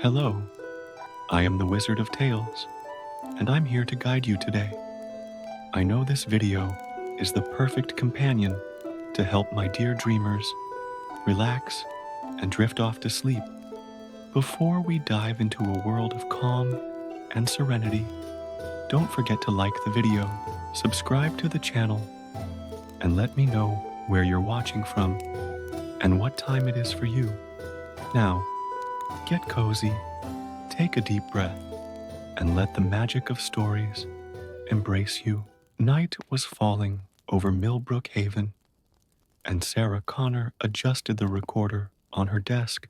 Hello, I am the Wizard of Tales, and I'm here to guide you today. I know this video is the perfect companion to help my dear dreamers relax and drift off to sleep. Before we dive into a world of calm and serenity, don't forget to like the video, subscribe to the channel, and let me know where you're watching from and what time it is for you. Now, get cozy, take a deep breath, and let the magic of stories embrace you. Night was falling over Millbrook Haven, and Sarah Connor adjusted the recorder on her desk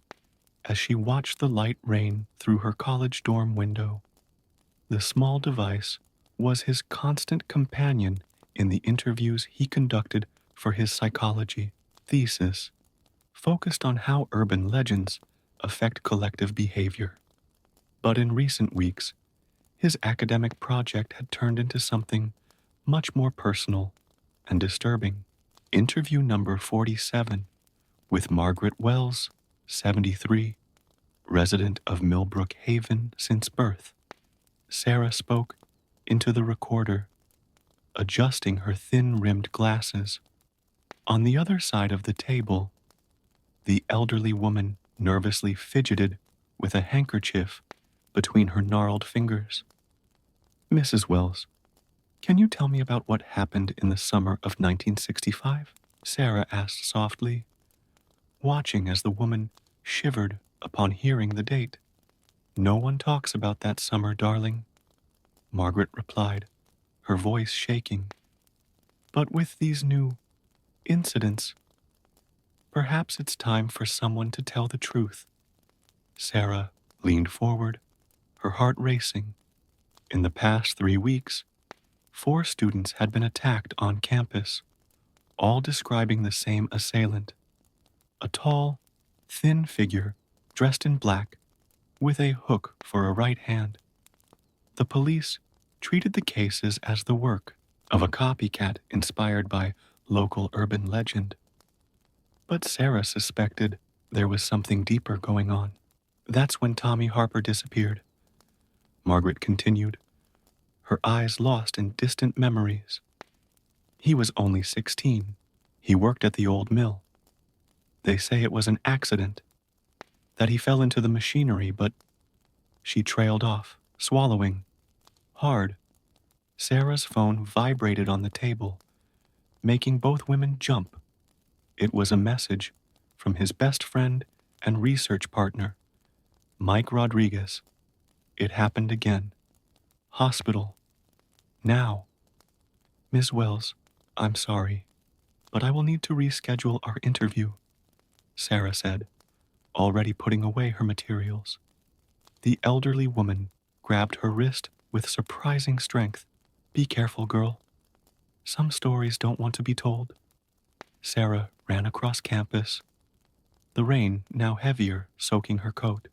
as she watched the light rain through her college dorm window. The small device was his constant companion in the interviews he conducted for his psychology thesis, focused on how urban legends affect collective behavior. But in recent weeks, his academic project had turned into something much more personal and disturbing. Interview number 47 with Margaret Wells, 73, resident of Millbrook Haven since birth. Sarah spoke into the recorder, adjusting her thin-rimmed glasses. On the other side of the table, the elderly woman nervously fidgeted with a handkerchief between her gnarled fingers. Mrs. Wells, can you tell me about what happened in the summer of 1965? Sarah asked softly, watching as the woman shivered upon hearing the date. No one talks about that summer, darling, Margaret replied, her voice shaking. But with these new incidents, perhaps it's time for someone to tell the truth. Sarah leaned forward, her heart racing. In the past 3 weeks, 4 students had been attacked on campus, all describing the same assailant. A tall, thin figure dressed in black with a hook for a right hand. The police treated the cases as the work of a copycat inspired by local urban legend. But Sarah suspected there was something deeper going on. That's when Tommy Harper disappeared, Margaret continued, her eyes lost in distant memories. He was only 16. He worked at the old mill. They say it was an accident, that he fell into the machinery, but she trailed off, swallowing hard. Sarah's phone vibrated on the table, making both women jump. It was a message from his best friend and research partner, Mike Rodriguez. It happened again. Hospital. Now. Ms. Wells, I'm sorry, but I will need to reschedule our interview, Sarah said, already putting away her materials. The elderly woman grabbed her wrist with surprising strength. Be careful, girl. Some stories don't want to be told. Sarah ran across campus, the rain now heavier soaking her coat.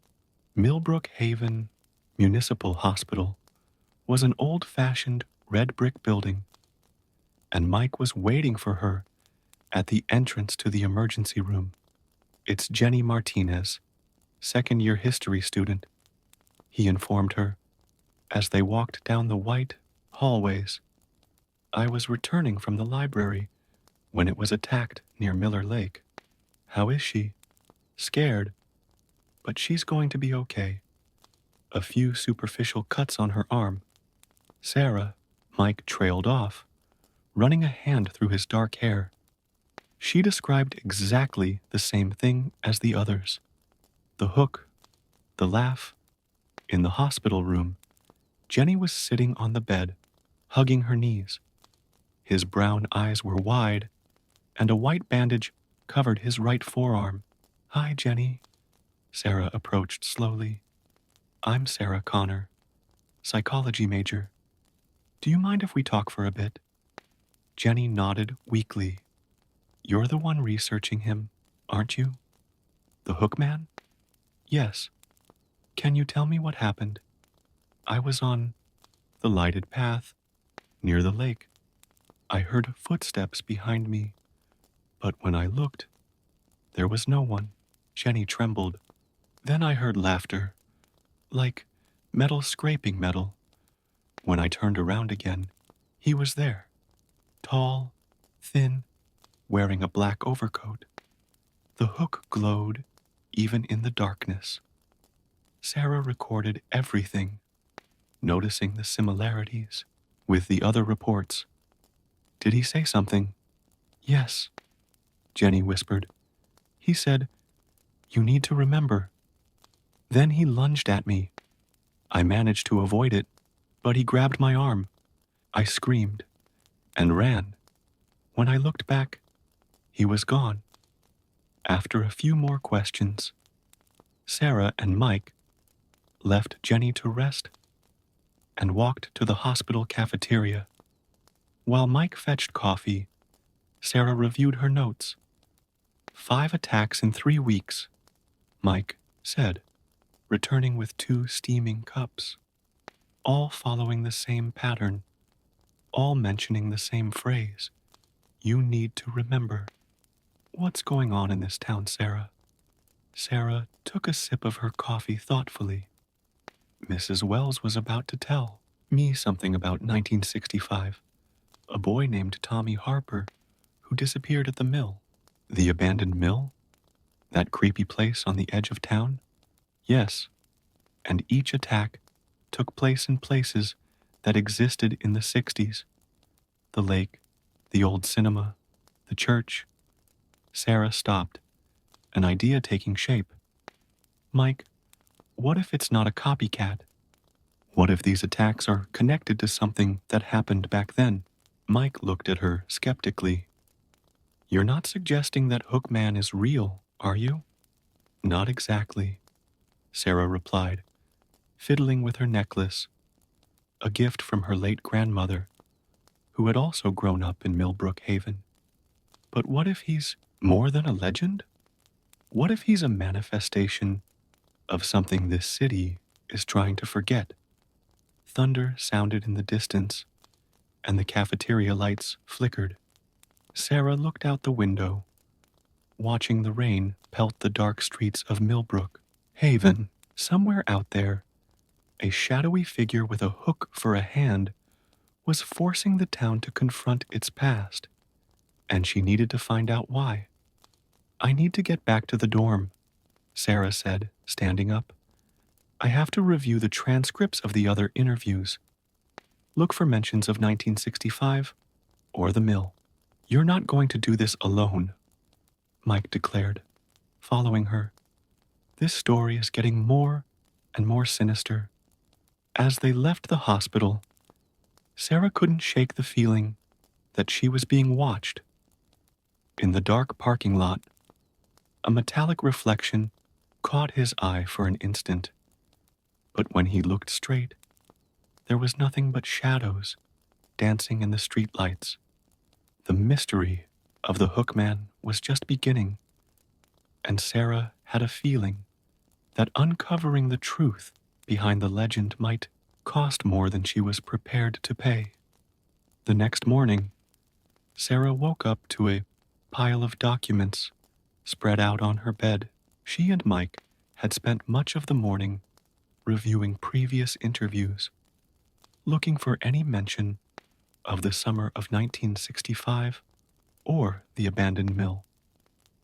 Millbrook Haven Municipal Hospital was an old-fashioned red brick building, and Mike was waiting for her at the entrance to the emergency room. It's Jenny Martinez, second-year history student, he informed her as they walked down the white hallways. I was returning from the library when it was attacked near Miller Lake. How is she? Scared, but she's going to be okay. A few superficial cuts on her arm. Sarah, Mike trailed off, running a hand through his dark hair. She described exactly the same thing as the others. The hook, the laugh. In the hospital room, Jenny was sitting on the bed, hugging her knees. His brown eyes were wide, and a white bandage covered his right forearm. Hi, Jenny. Sarah approached slowly. I'm Sarah Connor, psychology major. Do you mind if we talk for a bit? Jenny nodded weakly. You're the one researching him, aren't you? The hook man? Yes. Can you tell me what happened? I was on the lighted path near the lake. I heard footsteps behind me, but when I looked, there was no one. Jenny trembled. Then I heard laughter, like metal scraping metal. When I turned around again, he was there, tall, thin, wearing a black overcoat. The hook glowed, even in the darkness. Sarah recorded everything, noticing the similarities with the other reports. Did he say something? Yes, Jenny whispered. He said, "You need to remember." Then he lunged at me. I managed to avoid it, but he grabbed my arm. I screamed and ran. When I looked back, he was gone. After a few more questions, Sarah and Mike left Jenny to rest and walked to the hospital cafeteria. While Mike fetched coffee, Sarah reviewed her notes. 5 attacks in 3 weeks, Mike said, returning with 2 steaming cups, all following the same pattern, all mentioning the same phrase. You need to remember. What's going on in this town, Sarah? Sarah took a sip of her coffee thoughtfully. Mrs. Wells was about to tell me something about 1965, a boy named Tommy Harper who disappeared at the mill. The abandoned mill? That creepy place on the edge of town? Yes, and each attack took place in places that existed in the 60s. The lake, the old cinema, the church. Sarah stopped, an idea taking shape. Mike, what if it's not a copycat? What if these attacks are connected to something that happened back then? Mike looked at her skeptically. You're not suggesting that Hookman is real, are you? Not exactly, Sarah replied, fiddling with her necklace, a gift from her late grandmother, who had also grown up in Millbrook Haven. But what if he's more than a legend? What if he's a manifestation of something this city is trying to forget? Thunder sounded in the distance, and the cafeteria lights flickered. Sarah looked out the window, watching the rain pelt the dark streets of Millbrook Haven. Somewhere out there, a shadowy figure with a hook for a hand was forcing the town to confront its past, and she needed to find out why. I need to get back to the dorm, Sarah said, standing up. I have to review the transcripts of the other interviews. Look for mentions of 1965 or the mill. You're not going to do this alone, Mike declared, following her. This story is getting more and more sinister. As they left the hospital, Sarah couldn't shake the feeling that she was being watched. In the dark parking lot, a metallic reflection caught his eye for an instant. But when he looked straight, there was nothing but shadows dancing in the streetlights. The mystery of the Hookman was just beginning, and Sarah had a feeling that uncovering the truth behind the legend might cost more than she was prepared to pay. The next morning, Sarah woke up to a pile of documents spread out on her bed. She and Mike had spent much of the morning reviewing previous interviews, looking for any mention of the summer of 1965 or the abandoned mill.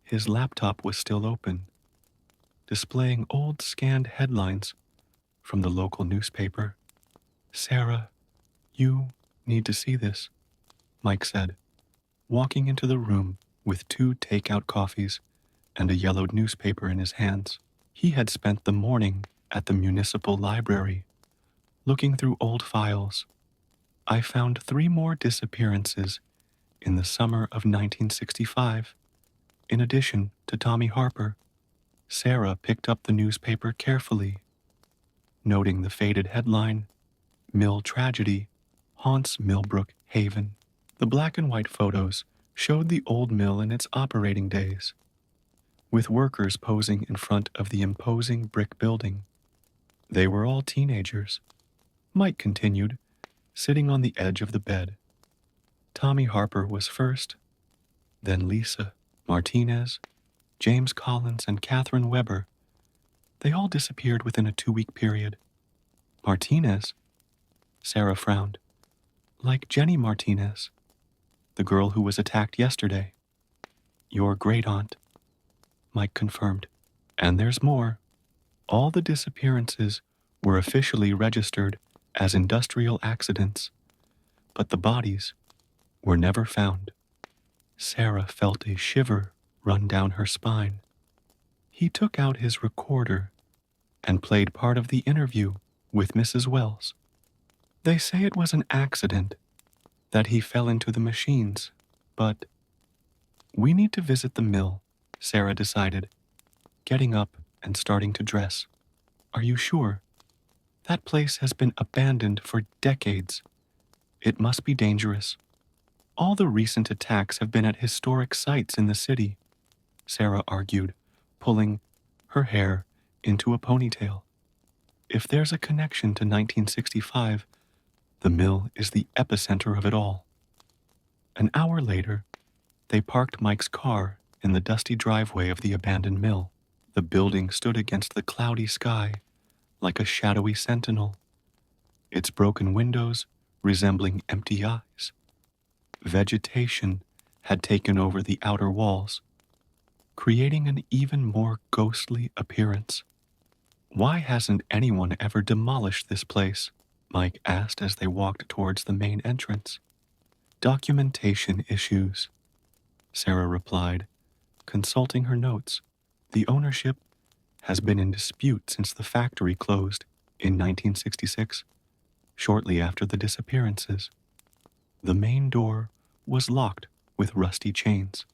His laptop was still open, displaying old scanned headlines from the local newspaper. Sarah, you need to see this, Mike said, walking into the room with 2 takeout coffees and a yellowed newspaper in his hands. He had spent the morning at the municipal library, looking through old files. I found 3 more disappearances in the summer of 1965, in addition to Tommy Harper. Sarah picked up the newspaper carefully, noting the faded headline, Mill Tragedy Haunts Millbrook Haven. The black and white photos showed the old mill in its operating days, with workers posing in front of the imposing brick building. They were all teenagers. Mike continued, sitting on the edge of the bed. Tommy Harper was first, then Lisa, Martinez, James Collins, and Catherine Weber. They all disappeared within a 2-week period. Martinez? Sarah frowned. Like Jenny Martinez, the girl who was attacked yesterday. Your great-aunt, Mike confirmed. And there's more. All the disappearances were officially registered as industrial accidents, but the bodies were never found. Sarah felt a shiver run down her spine. He took out his recorder and played part of the interview with Mrs. Wells. They say it was an accident, that he fell into the machines, but we need to visit the mill, Sarah decided, getting up and starting to dress. Are you sure? That place has been abandoned for decades. It must be dangerous. All the recent attacks have been at historic sites in the city, Sarah argued, pulling her hair into a ponytail. If there's a connection to 1965, the mill is the epicenter of it all. An hour later, they parked Mike's car in the dusty driveway of the abandoned mill. The building stood against the cloudy sky like a shadowy sentinel, its broken windows resembling empty eyes. Vegetation had taken over the outer walls, creating an even more ghostly appearance. Why hasn't anyone ever demolished this place? Mike asked as they walked towards the main entrance. Documentation issues, Sarah replied, consulting her notes. The ownership has been in dispute since the factory closed in 1966, shortly after the disappearances. The main door was locked with rusty chains,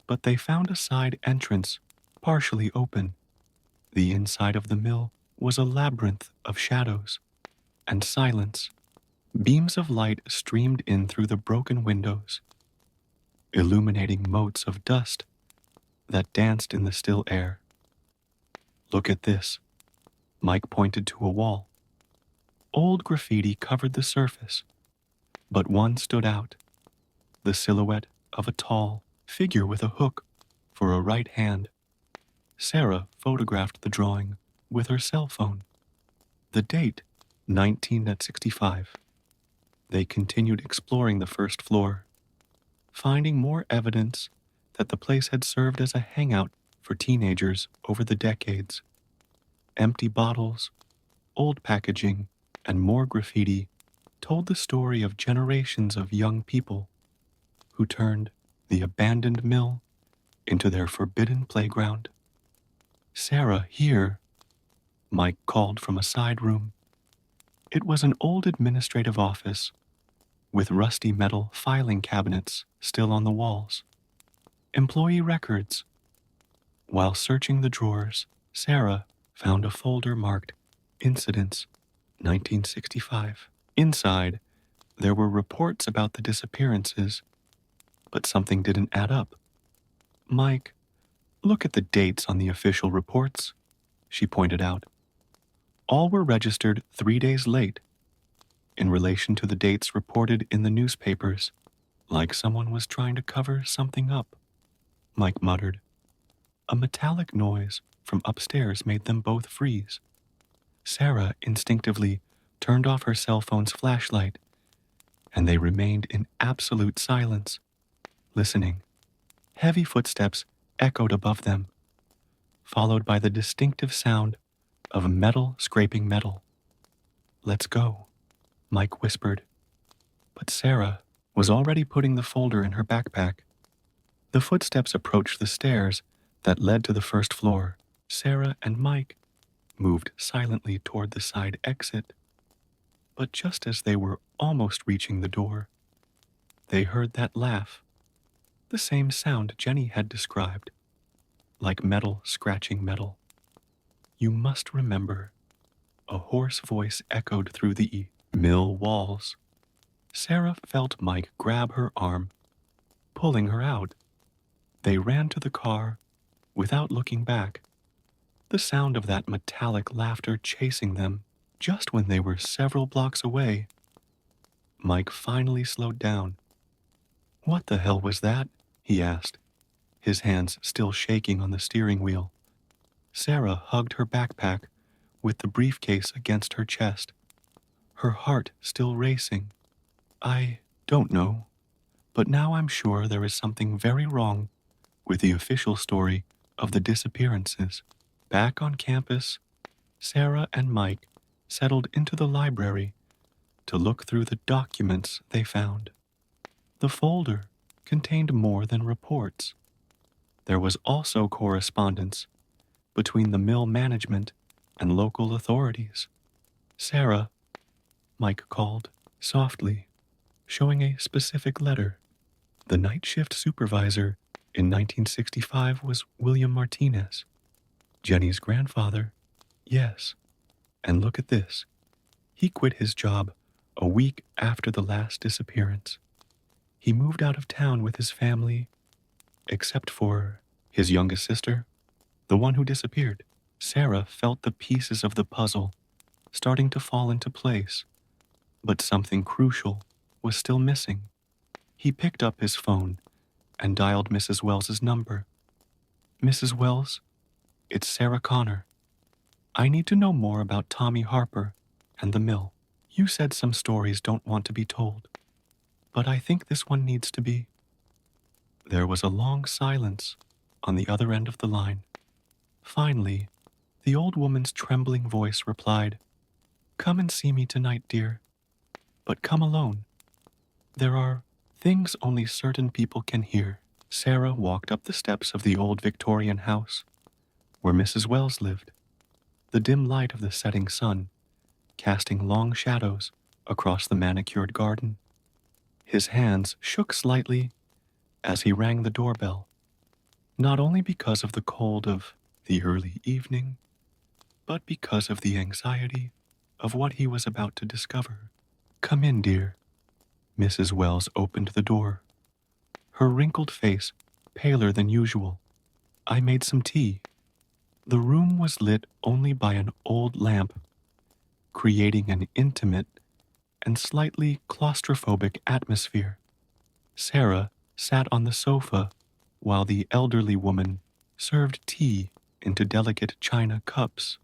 but they found a side entrance partially open. The inside of the mill was a labyrinth of shadows and silence. Beams of light streamed in through the broken windows, illuminating motes of dust that danced in the still air. Look at this. Mike pointed to a wall. Old graffiti covered the surface, but one stood out, the silhouette of a tall figure with a hook for a right hand. Sarah photographed the drawing with her cell phone. The date, 1965. They continued exploring the first floor, finding more evidence that the place had served as a hangout for teenagers over the decades. Empty bottles, old packaging, and more graffiti told the story of generations of young people who turned the abandoned mill into their forbidden playground. Sarah, here, Mike called from a side room. It was an old administrative office with rusty metal filing cabinets still on the walls. Employee records. While searching the drawers, Sarah found a folder marked Incidents 1965. Inside, there were reports about the disappearances, but something didn't add up. Mike, look at the dates on the official reports, she pointed out. All were registered 3 days late, in relation to the dates reported in the newspapers, like someone was trying to cover something up, Mike muttered. A metallic noise from upstairs made them both freeze. Sarah instinctively turned off her cell phone's flashlight, and they remained in absolute silence, listening. Heavy footsteps echoed above them, followed by the distinctive sound of metal scraping metal. Let's go, Mike whispered. But Sarah was already putting the folder in her backpack. The footsteps approached the stairs that led to the first floor. Sarah and Mike moved silently toward the side exit. But just as they were almost reaching the door, they heard that laugh, the same sound Jenny had described, like metal scratching metal. You must remember, a hoarse voice echoed through the mill walls. Sarah felt Mike grab her arm, pulling her out. They ran to the car without looking back, the sound of that metallic laughter chasing them. Just when they were several blocks away, Mike finally slowed down. What the hell was that? He asked, his hands still shaking on the steering wheel. Sarah hugged her backpack with the briefcase against her chest, her heart still racing. I don't know, but now I'm sure there is something very wrong with the official story of the disappearances. Back on campus, Sarah and Mike settled into the library to look through the documents they found. The folder contained more than reports. There was also correspondence between the mill management and local authorities. Sarah, Mike called softly, showing a specific letter. The night shift supervisor in 1965 was William Martinez, Jenny's grandfather. Yes, and look at this. He quit his job a week after the last disappearance. He moved out of town with his family, except for his youngest sister, the one who disappeared. Sarah felt the pieces of the puzzle starting to fall into place, but something crucial was still missing. He picked up his phone and dialed Mrs. Wells's number. Mrs. Wells, it's Sarah Connor. I need to know more about Tommy Harper and the mill. You said some stories don't want to be told, but I think this one needs to be. There was a long silence on the other end of the line. Finally, the old woman's trembling voice replied, "Come and see me tonight, dear. But come alone. There are things only certain people can hear." Sarah walked up the steps of the old Victorian house where Mrs. Wells lived, the dim light of the setting sun casting long shadows across the manicured garden. His hands shook slightly as he rang the doorbell, not only because of the cold of the early evening, but because of the anxiety of what he was about to discover. "Come in, dear." Mrs. Wells opened the door, her wrinkled face paler than usual. "I made some tea." The room was lit only by an old lamp, creating an intimate and slightly claustrophobic atmosphere. Sarah sat on the sofa while the elderly woman served tea into delicate china cups.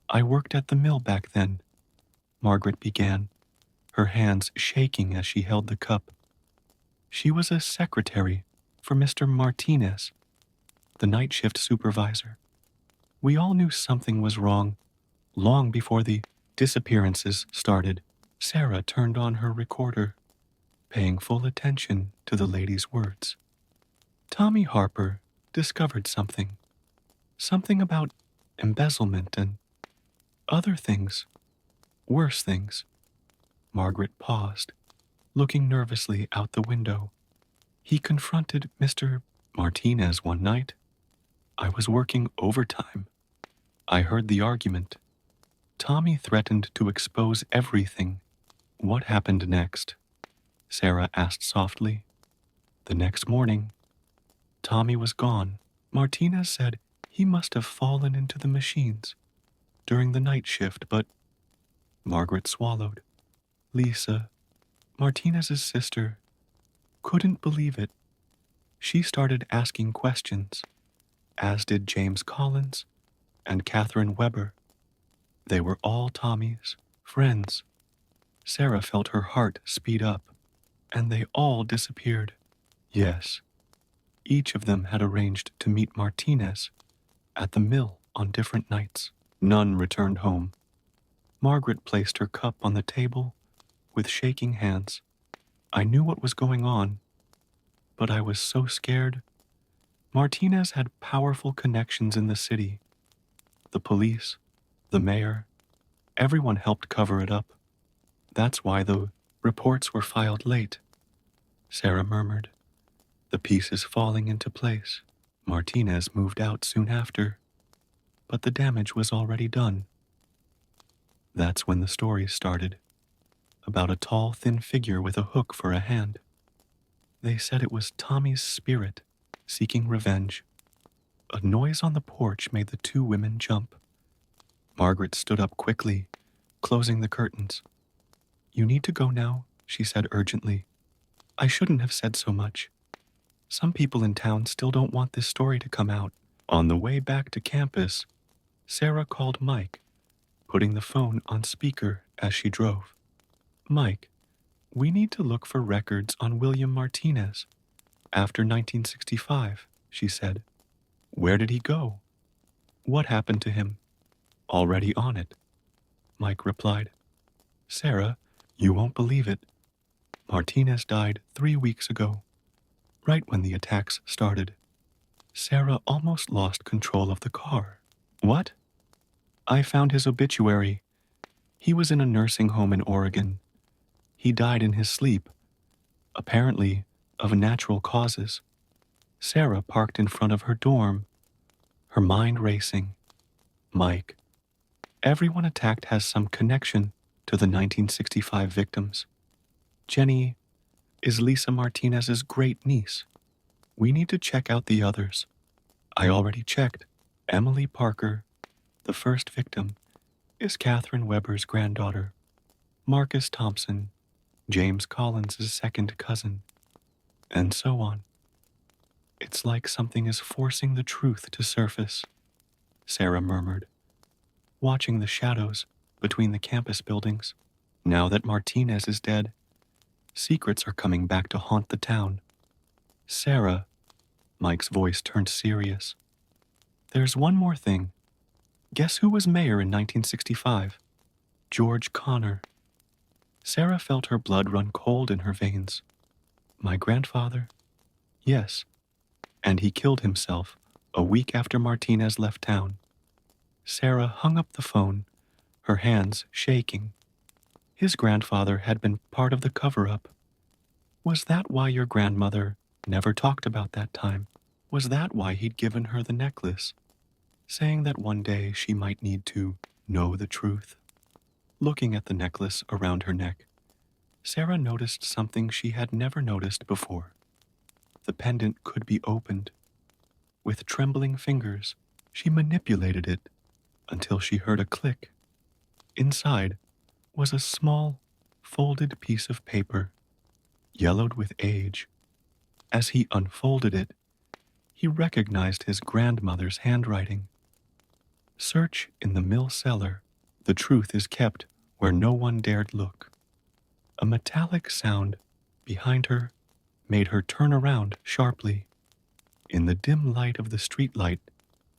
"I worked at the mill back then," Margaret began, her hands shaking as she held the cup. "She was a secretary for Mr. Martinez, the night shift supervisor. We all knew something was wrong long before the disappearances started." Sarah turned on her recorder, paying full attention to the lady's words. "Tommy Harper discovered something about embezzlement and other things, worse things." Margaret paused, looking nervously out the window. "He confronted Mr. Martinez one night. I was working overtime. I heard the argument. Tommy threatened to expose everything." "What happened next?" Sarah asked softly. "The next morning, Tommy was gone. Martinez said he must have fallen into the machines during the night shift, but..." Margaret swallowed. "Lisa, Martinez's sister, couldn't believe it. She started asking questions, as did James Collins and Catherine Weber. They were all Tommy's friends." Sarah felt her heart speed up, "and they all disappeared." "Yes, each of them had arranged to meet Martinez at the mill on different nights. None returned home." Margaret placed her cup on the table with shaking hands. "I knew what was going on, but I was so scared. Martinez had powerful connections in the city. The police, the mayor, everyone helped cover it up. That's why the reports were filed late," Sarah murmured, the pieces falling into place. "Martinez moved out soon after, but the damage was already done." That's when the stories started, about a tall, thin figure with a hook for a hand. They said it was Tommy's spirit, seeking revenge. A noise on the porch made the two women jump. Margaret stood up quickly, closing the curtains. "You need to go now," she said urgently. "I shouldn't have said so much. Some people in town still don't want this story to come out." On the way back to campus, Sarah called Mike, putting the phone on speaker as she drove. Mike, we need to look for records on William Martinez after 1965, she said. Where did he go? What happened to him? Already on it, Mike replied. Sarah, you won't believe it. Martinez died 3 weeks ago, right when the attacks started. Sarah almost lost control of the car. What? I found his obituary. He was in a nursing home in Oregon. He died in his sleep, apparently of natural causes. Sarah parked in front of her dorm, her mind racing. Mike, everyone attacked has some connection to the 1965 victims. Jenny is Lisa Martinez's great niece. We need to check out the others. I already checked. Emily Parker, the first victim, is Catherine Weber's granddaughter. Marcus Thompson, James Collins' second cousin, and so on. It's like something is forcing the truth to surface, Sarah murmured, watching the shadows between the campus buildings. Now that Martinez is dead, secrets are coming back to haunt the town. Sarah, Mike's voice turned serious. There's one more thing. Guess who was mayor in 1965? George Connor. Sarah felt her blood run cold in her veins. My grandfather? Yes. And he killed himself a week after Martinez left town. Sarah hung up the phone, her hands shaking. His grandfather had been part of the cover-up. Was that why your grandmother never talked about that time? Was that why he'd given her the necklace, saying that one day she might need to know the truth? Looking at the necklace around her neck, Sarah noticed something she had never noticed before. The pendant could be opened. With trembling fingers, she manipulated it until she heard a click. Inside was a small, folded piece of paper, yellowed with age. As he unfolded it, he recognized his grandmother's handwriting. Search in the mill cellar. The truth is kept where no one dared look. A metallic sound behind her made her turn around sharply. In the dim light of the streetlight,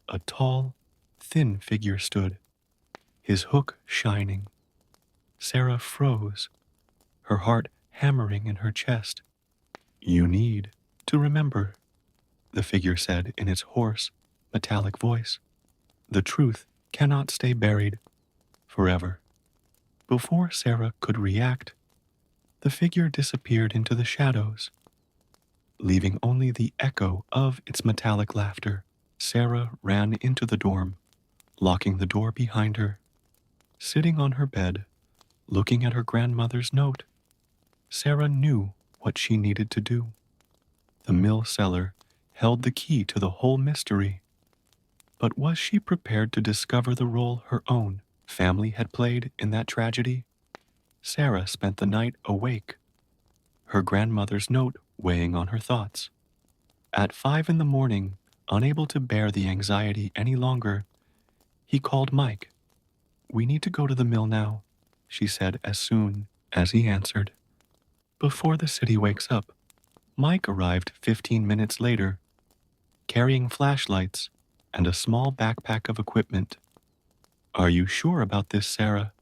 a tall, thin figure stood, his hook shining. Sarah froze, her heart hammering in her chest. You need to remember, the figure said in its hoarse, metallic voice. The truth cannot stay buried forever. Before Sarah could react, the figure disappeared into the shadows, leaving only the echo of its metallic laughter. Sarah ran into the dorm, locking the door behind her. Sitting on her bed, looking at her grandmother's note, Sarah knew what she needed to do. The mill cellar held the key to the whole mystery. But was she prepared to discover the role her own family had played in that tragedy? Sarah spent the night awake, her grandmother's note weighing on her thoughts. At 5 a.m, unable to bear the anxiety any longer, he called Mike. We need to go to the mill now, she said as soon as he answered. Before the city wakes up, Mike arrived 15 minutes later, carrying flashlights and a small backpack of equipment. Are you sure about this, Sarah?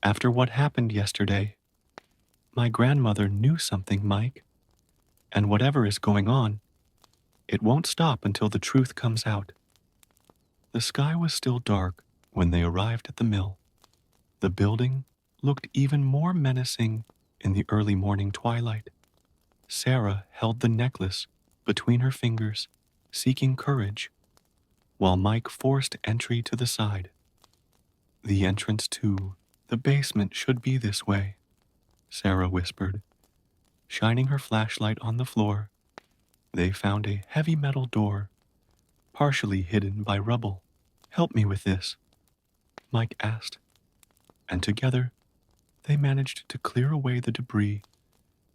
After what happened yesterday, my grandmother knew something, Mike. And whatever is going on, it won't stop until the truth comes out. The sky was still dark when they arrived at the mill. The building looked even more menacing in the early morning twilight. Sarah held the necklace between her fingers, seeking courage, while Mike forced entry to the side. The entrance to the basement should be this way, Sarah whispered, shining her flashlight on the floor. They found a heavy metal door, partially hidden by rubble. Help me with this, Mike asked, and together they managed to clear away the debris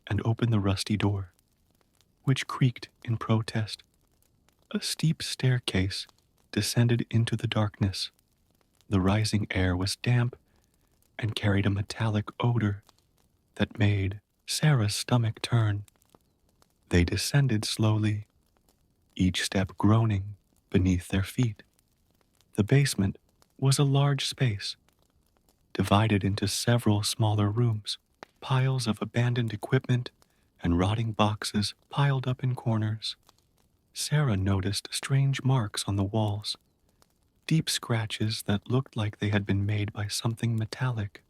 and open the rusty door, which creaked in protest. A steep staircase descended into the darkness. The rising air was damp and carried a metallic odor that made Sarah's stomach turn. They descended slowly, each step groaning beneath their feet. The basement was a large space, divided into several smaller rooms. Piles of abandoned equipment and rotting boxes piled up in corners. Sarah noticed strange marks on the walls, deep scratches that looked like they had been made by something metallic.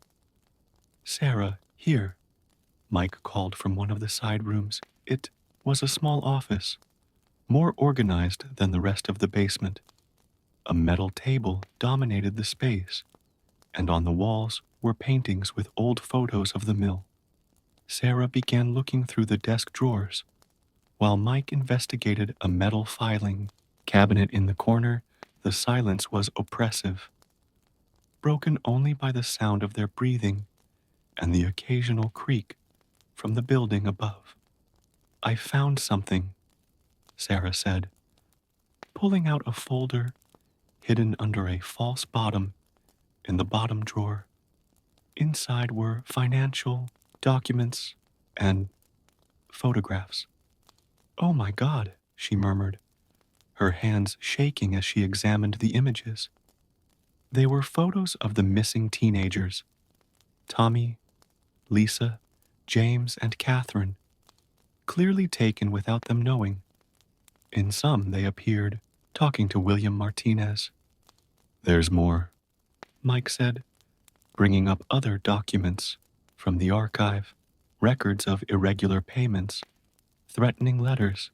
"Sarah, here," Mike called from one of the side rooms. It was a small office, more organized than the rest of the basement. A metal table dominated the space, and on the walls were paintings with old photos of the mill. Sarah began looking through the desk drawers, while Mike investigated a metal filing cabinet in the corner. The silence was oppressive, broken only by the sound of their breathing and the occasional creak from the building above. "I found something," Sarah said, pulling out a folder hidden under a false bottom in the bottom drawer. Inside were financial documents and photographs. "Oh my God," she murmured, her hands shaking as she examined the images. They were photos of the missing teenagers, Tommy, Lisa, James, and Catherine, clearly taken without them knowing. In some, they appeared talking to William Martinez. "There's more," Mike said, bringing up other documents from the archive, records of irregular payments, threatening letters.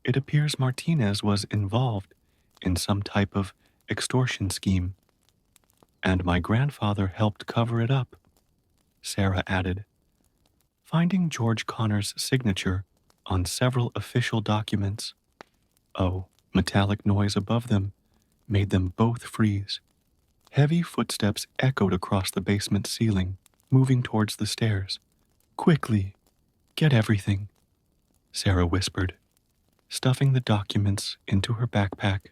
"It appears Martinez was involved in some type of extortion scheme, and my grandfather helped cover it up," Sarah added, finding George Connor's signature on several official documents. Oh, metallic noise above them made them both freeze. Heavy footsteps echoed across the basement ceiling, moving towards the stairs. "Quickly, get everything," Sarah whispered, stuffing the documents into her backpack.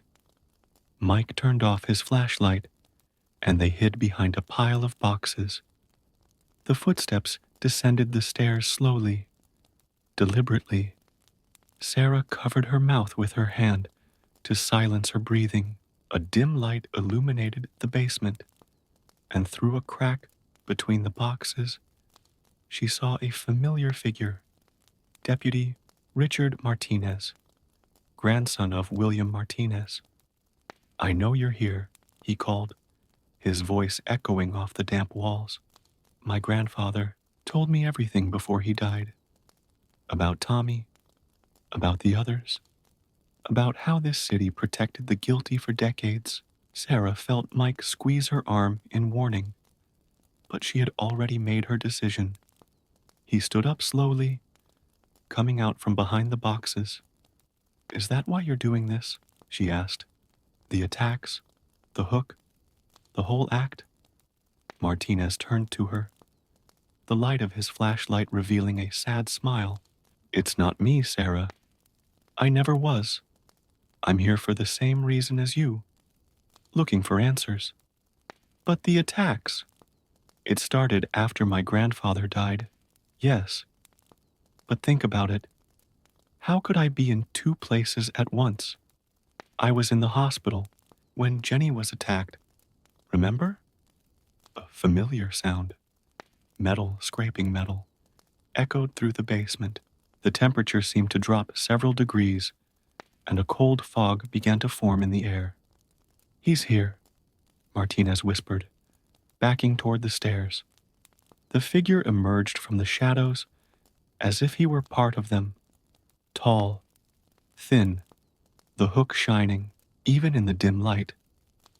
Mike turned off his flashlight, and they hid behind a pile of boxes. The footsteps descended the stairs slowly, deliberately. Sarah covered her mouth with her hand to silence her breathing. A dim light illuminated the basement, and through a crack between the boxes, she saw a familiar figure, Deputy Richard Martinez, grandson of William Martinez. "I know you're here," he called, his voice echoing off the damp walls. "My grandfather told me everything before he died. About Tommy, about the others, about how this city protected the guilty for decades." Sarah felt Mike squeeze her arm in warning, but she had already made her decision. He stood up slowly, coming out from behind the boxes. "Is that why you're doing this?" she asked. "The attacks, the hook, the whole act?" Martinez turned to her, the light of his flashlight revealing a sad smile. "It's not me, Sarah. I never was. I'm here for the same reason as you, looking for answers." "But the attacks?" "It started after my grandfather died. Yes. But think about it. How could I be in two places at once? I was in the hospital when Jenny was attacked. Remember?" A familiar sound, metal scraping metal, echoed through the basement. The temperature seemed to drop several degrees, and a cold fog began to form in the air. "He's here," Martinez whispered, backing toward the stairs. The figure emerged from the shadows as if he were part of them, tall, thin, the hook shining, even in the dim light.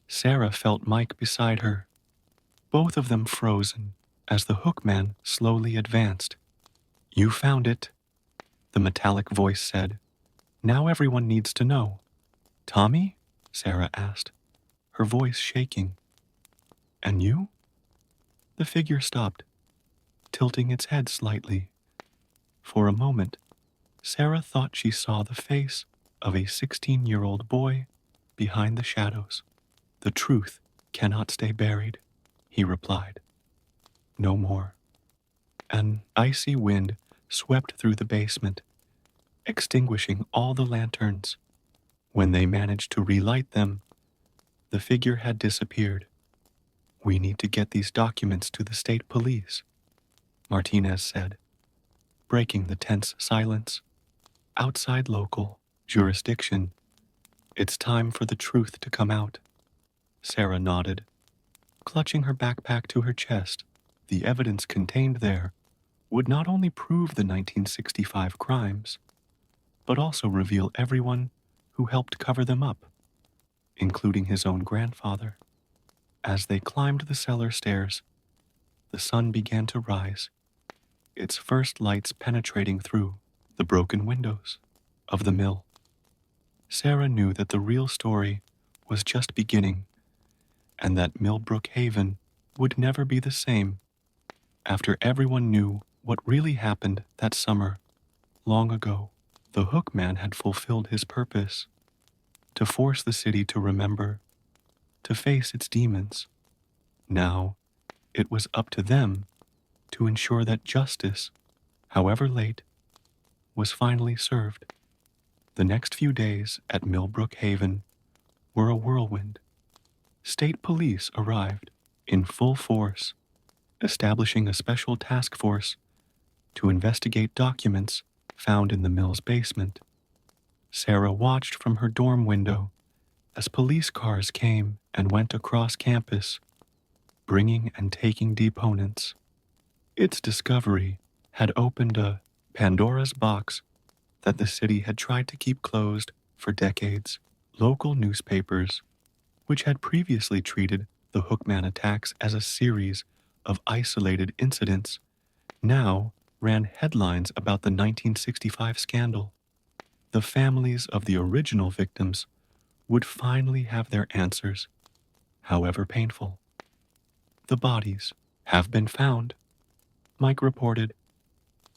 Sarah felt Mike beside her, both of them frozen as the hook man slowly advanced. "You found it," the metallic voice said. "Now everyone needs to know." "Tommy?" Sarah asked, her voice shaking. "And you?" The figure stopped, tilting its head slightly. For a moment, Sarah thought she saw the face of a 16-year-old boy behind the shadows. The truth cannot stay buried," he replied. "No more." An icy wind swept through the basement, extinguishing all the lanterns. When they managed to relight them, the figure had disappeared. "We need to get these documents to the state police," Martinez said, breaking the tense silence. "Outside local jurisdiction, it's time for the truth to come out." Sarah nodded, clutching her backpack to her chest. The evidence contained there would not only prove the 1965 crimes, but also reveal everyone who helped cover them up, including his own grandfather. As they climbed the cellar stairs, the sun began to rise, its first lights penetrating through the broken windows of the mill. Sarah knew that the real story was just beginning, and that Millbrook Haven would never be the same after everyone knew what really happened that summer, long ago. The Hook Man had fulfilled his purpose, to force the city to remember, to face its demons. Now, it was up to them to ensure that justice, however late, was finally served. The next few days at Millbrook Haven were a whirlwind. State police arrived in full force, establishing a special task force to investigate documents found in the mill's basement. Sarah watched from her dorm window as police cars came and went across campus, bringing and taking deponents. Its discovery had opened a Pandora's box that the city had tried to keep closed for decades. Local newspapers, which had previously treated the Hookman attacks as a series of isolated incidents, now ran headlines about the 1965 scandal. The families of the original victims would finally have their answers, however painful. "The bodies have been found," Mike reported,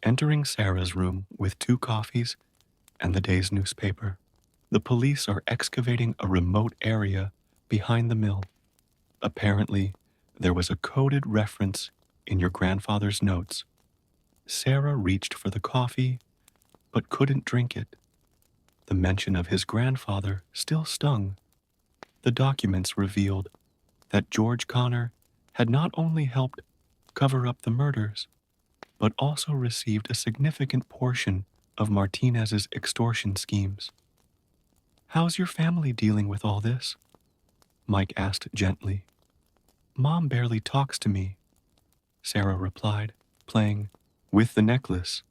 entering Sarah's room with 2 coffees and the day's newspaper. "The police are excavating a remote area behind the mill. Apparently, there was a coded reference in your grandfather's notes." Sarah reached for the coffee, but couldn't drink it. The mention of his grandfather still stung. The documents revealed that George Connor had not only helped cover up the murders, but also received a significant portion of Martinez's extortion schemes. "How's your family dealing with all this?" Mike asked gently. "Mom barely talks to me," Sarah replied, playing with the necklace,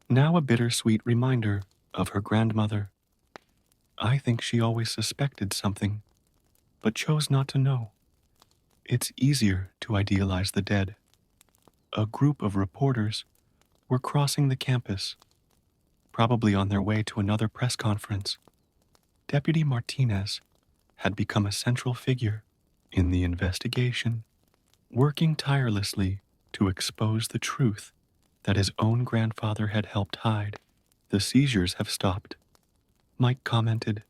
now a bittersweet reminder of her grandmother. "I think she always suspected something, but chose not to know. It's easier to idealize the dead." A group of reporters were crossing the campus, probably on their way to another press conference. Deputy Martinez had become a central figure in the investigation, working tirelessly to expose the truth that his own grandfather had helped hide. "The seizures have stopped," Mike commented,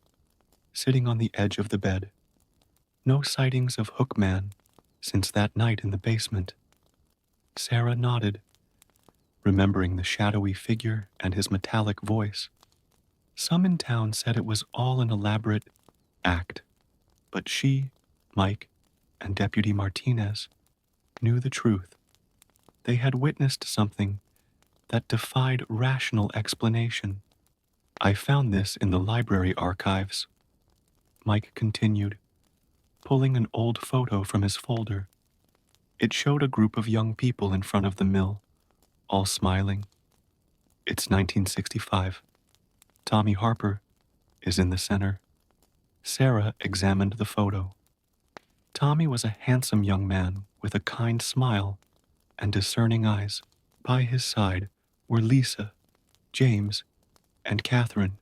sitting on the edge of the bed. "No sightings of Hookman since that night in the basement." Sarah nodded, remembering the shadowy figure and his metallic voice. Some in town said it was all an elaborate act, but she, Mike, and Deputy Martinez knew the truth. They had witnessed something that defied rational explanation. "I found this in the library archives," Mike continued, pulling an old photo from his folder. It showed a group of young people in front of the mill, all smiling. "It's 1965. Tommy Harper is in the center." Sarah examined the photo. Tommy was a handsome young man with a kind smile and discerning eyes. By his side were Lisa, James, and Catherine,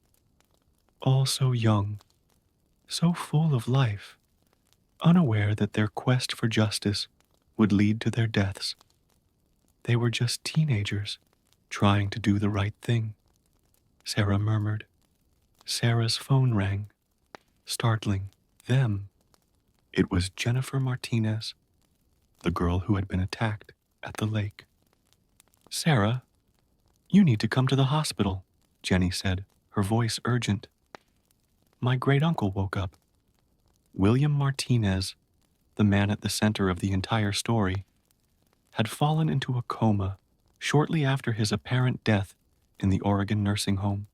all so young, so full of life, unaware that their quest for justice would lead to their deaths. They were just teenagers trying to do the right thing, Sarah murmured. Sarah's phone rang, startling them. It was Jennifer Martinez, the girl who had been attacked at the lake. "Sarah, you need to come to the hospital," Jenny said, her voice urgent. "My great-uncle woke up." William Martinez, the man at the center of the entire story, had fallen into a coma shortly after his apparent death in the Oregon nursing home.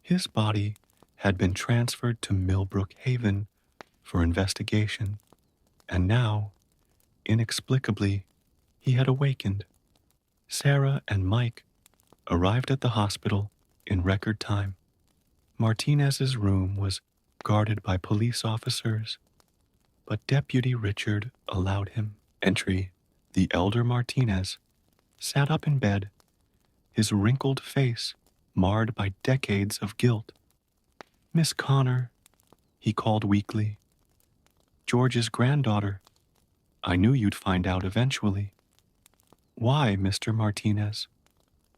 His body had been transferred to Millbrook Haven for investigation, and now, inexplicably, he had awakened. Sarah and Mike arrived at the hospital in record time. Martinez's room was guarded by police officers, but Deputy Richard allowed him entry. The elder Martinez sat up in bed, his wrinkled face marred by decades of guilt. "Miss Connor," he called weakly. "George's granddaughter. I knew you'd find out eventually." "Why, Mr. Martinez?"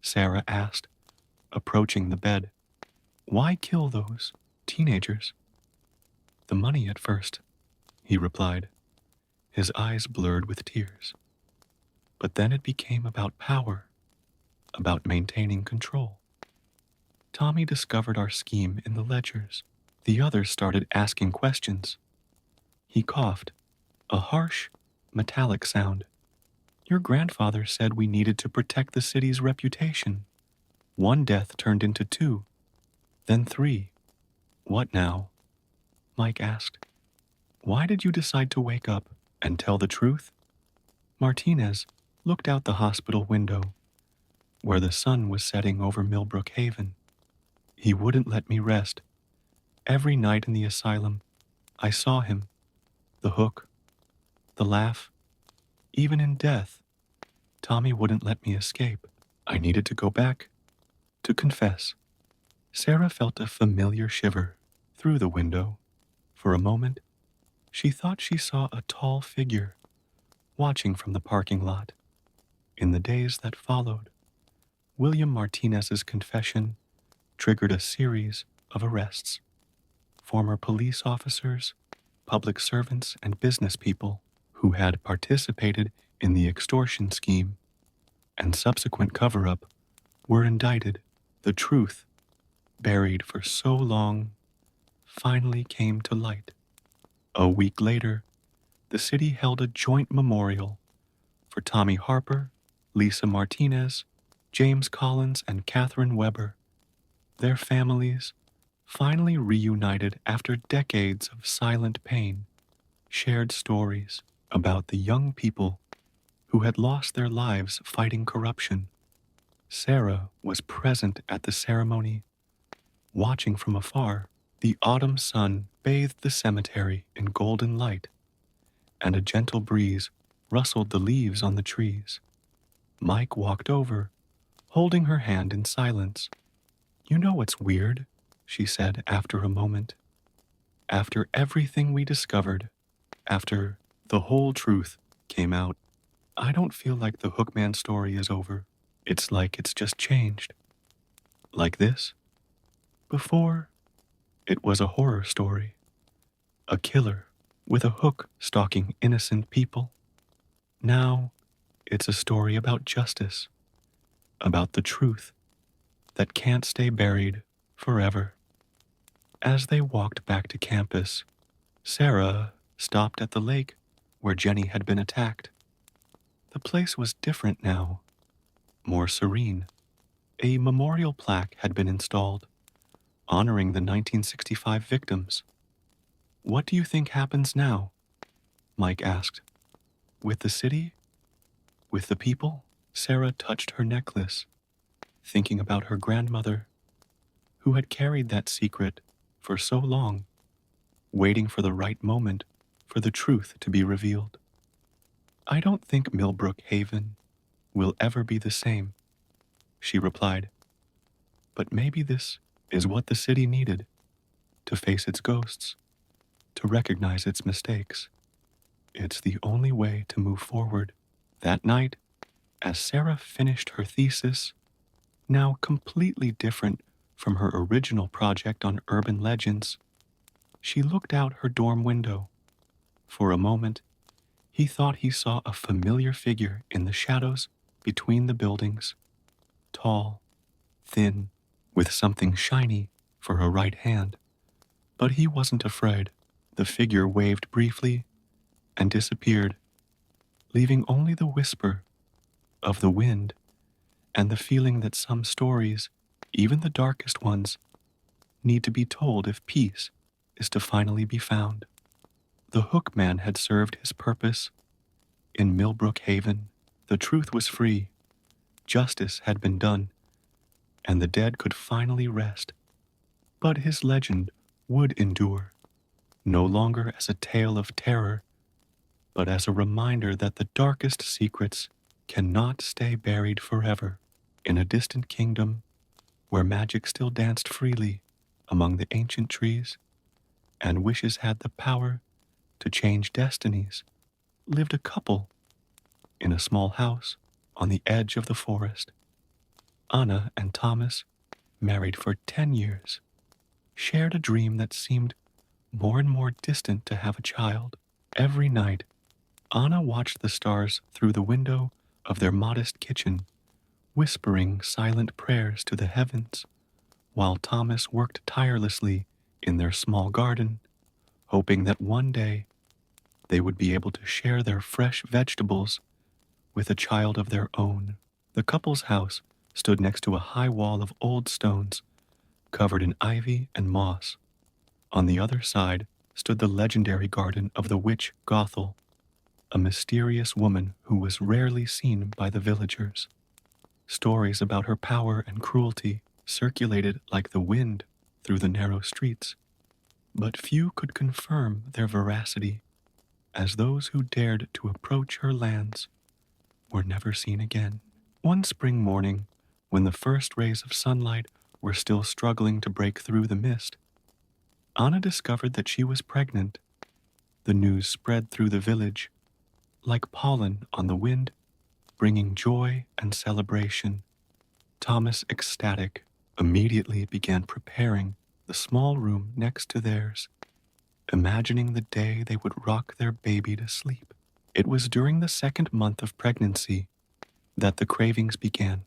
Sarah asked, approaching the bed. "Why kill those teenagers?" "The money at first," he replied, his eyes blurred with tears. "But then it became about power, about maintaining control. Tommy discovered our scheme in the ledgers. The others started asking questions." He coughed, a harsh, metallic sound. "Your grandfather said we needed to protect the city's reputation. One death turned into 2, then 3. What now?" Mike asked. "Why did you decide to wake up and tell the truth?" Martinez looked out the hospital window, where the sun was setting over Millbrook Haven. "He wouldn't let me rest. Every night in the asylum, I saw him. The hook, the laugh, even in death. Tommy wouldn't let me escape. I needed to go back, to confess." Sarah felt a familiar shiver through the window. For a moment, she thought she saw a tall figure watching from the parking lot. In the days that followed, William Martinez's confession triggered a series of arrests. Former police officers, public servants, and business people who had participated in the extortion scheme and subsequent cover-up were indicted. The truth, buried for so long, finally came to light. A week later, the city held a joint memorial for Tommy Harper, Lisa Martinez, James Collins, and Catherine Weber. Their families, finally reunited after decades of silent pain, shared stories about the young people who had lost their lives fighting corruption. Sarah was present at the ceremony, watching from afar. The autumn sun bathed the cemetery in golden light, and a gentle breeze rustled the leaves on the trees. Mike walked over, holding her hand in silence. "You know what's weird?" she said after a moment. "After everything we discovered, after the whole truth came out, I don't feel like the Hookman story is over. It's like it's just changed." "Like this?" "Before, it was a horror story. A killer with a hook stalking innocent people. Now, it's a story about justice, about the truth that can't stay buried forever." As they walked back to campus, Sarah stopped at the lake where Jenny had been attacked. The place was different now, more serene. A memorial plaque had been installed, honoring the 1965 victims. "What do you think happens now?" Mike asked. "With the city? With the people?" Sarah touched her necklace, thinking about her grandmother, who had carried that secret for so long, waiting for the right moment for the truth to be revealed. "I don't think Millbrook Haven will ever be the same," she replied. "But maybe this is what the city needed, to face its ghosts, to recognize its mistakes. It's the only way to move forward." That night, as Sarah finished her thesis, now completely different from her original project on urban legends, she looked out her dorm window. For a moment, he thought he saw a familiar figure in the shadows between the buildings, tall, thin, with something shiny for a right hand. But he wasn't afraid. The figure waved briefly and disappeared, leaving only the whisper of the wind and the feeling that some stories, even the darkest ones, need to be told if peace is to finally be found. The Hook Man had served his purpose in Millbrook Haven. The truth was free, justice had been done, and the dead could finally rest. But his legend would endure, no longer as a tale of terror, but as a reminder that the darkest secrets cannot stay buried forever. In a distant kingdom where magic still danced freely among the ancient trees and wishes had the power to change destinies, lived a couple in a small house on the edge of the forest. Anna and Thomas, married for 10 years, shared a dream that seemed more and more distant to have a child. Every night, Anna watched the stars through the window of their modest kitchen, whispering silent prayers to the heavens, while Thomas worked tirelessly in their small garden, hoping that one day they would be able to share their fresh vegetables with a child of their own. The couple's house stood next to a high wall of old stones covered in ivy and moss. On the other side stood the legendary garden of the witch Gothel, a mysterious woman who was rarely seen by the villagers. Stories about her power and cruelty circulated like the wind through the narrow streets, but few could confirm their veracity, as those who dared to approach her lands were never seen again. One spring morning, when the first rays of sunlight were still struggling to break through the mist, Anna discovered that she was pregnant. The news spread through the village like pollen on the wind, bringing joy and celebration. Thomas, ecstatic, immediately began preparing the small room next to theirs, imagining the day they would rock their baby to sleep. It was during the second month of pregnancy that the cravings began.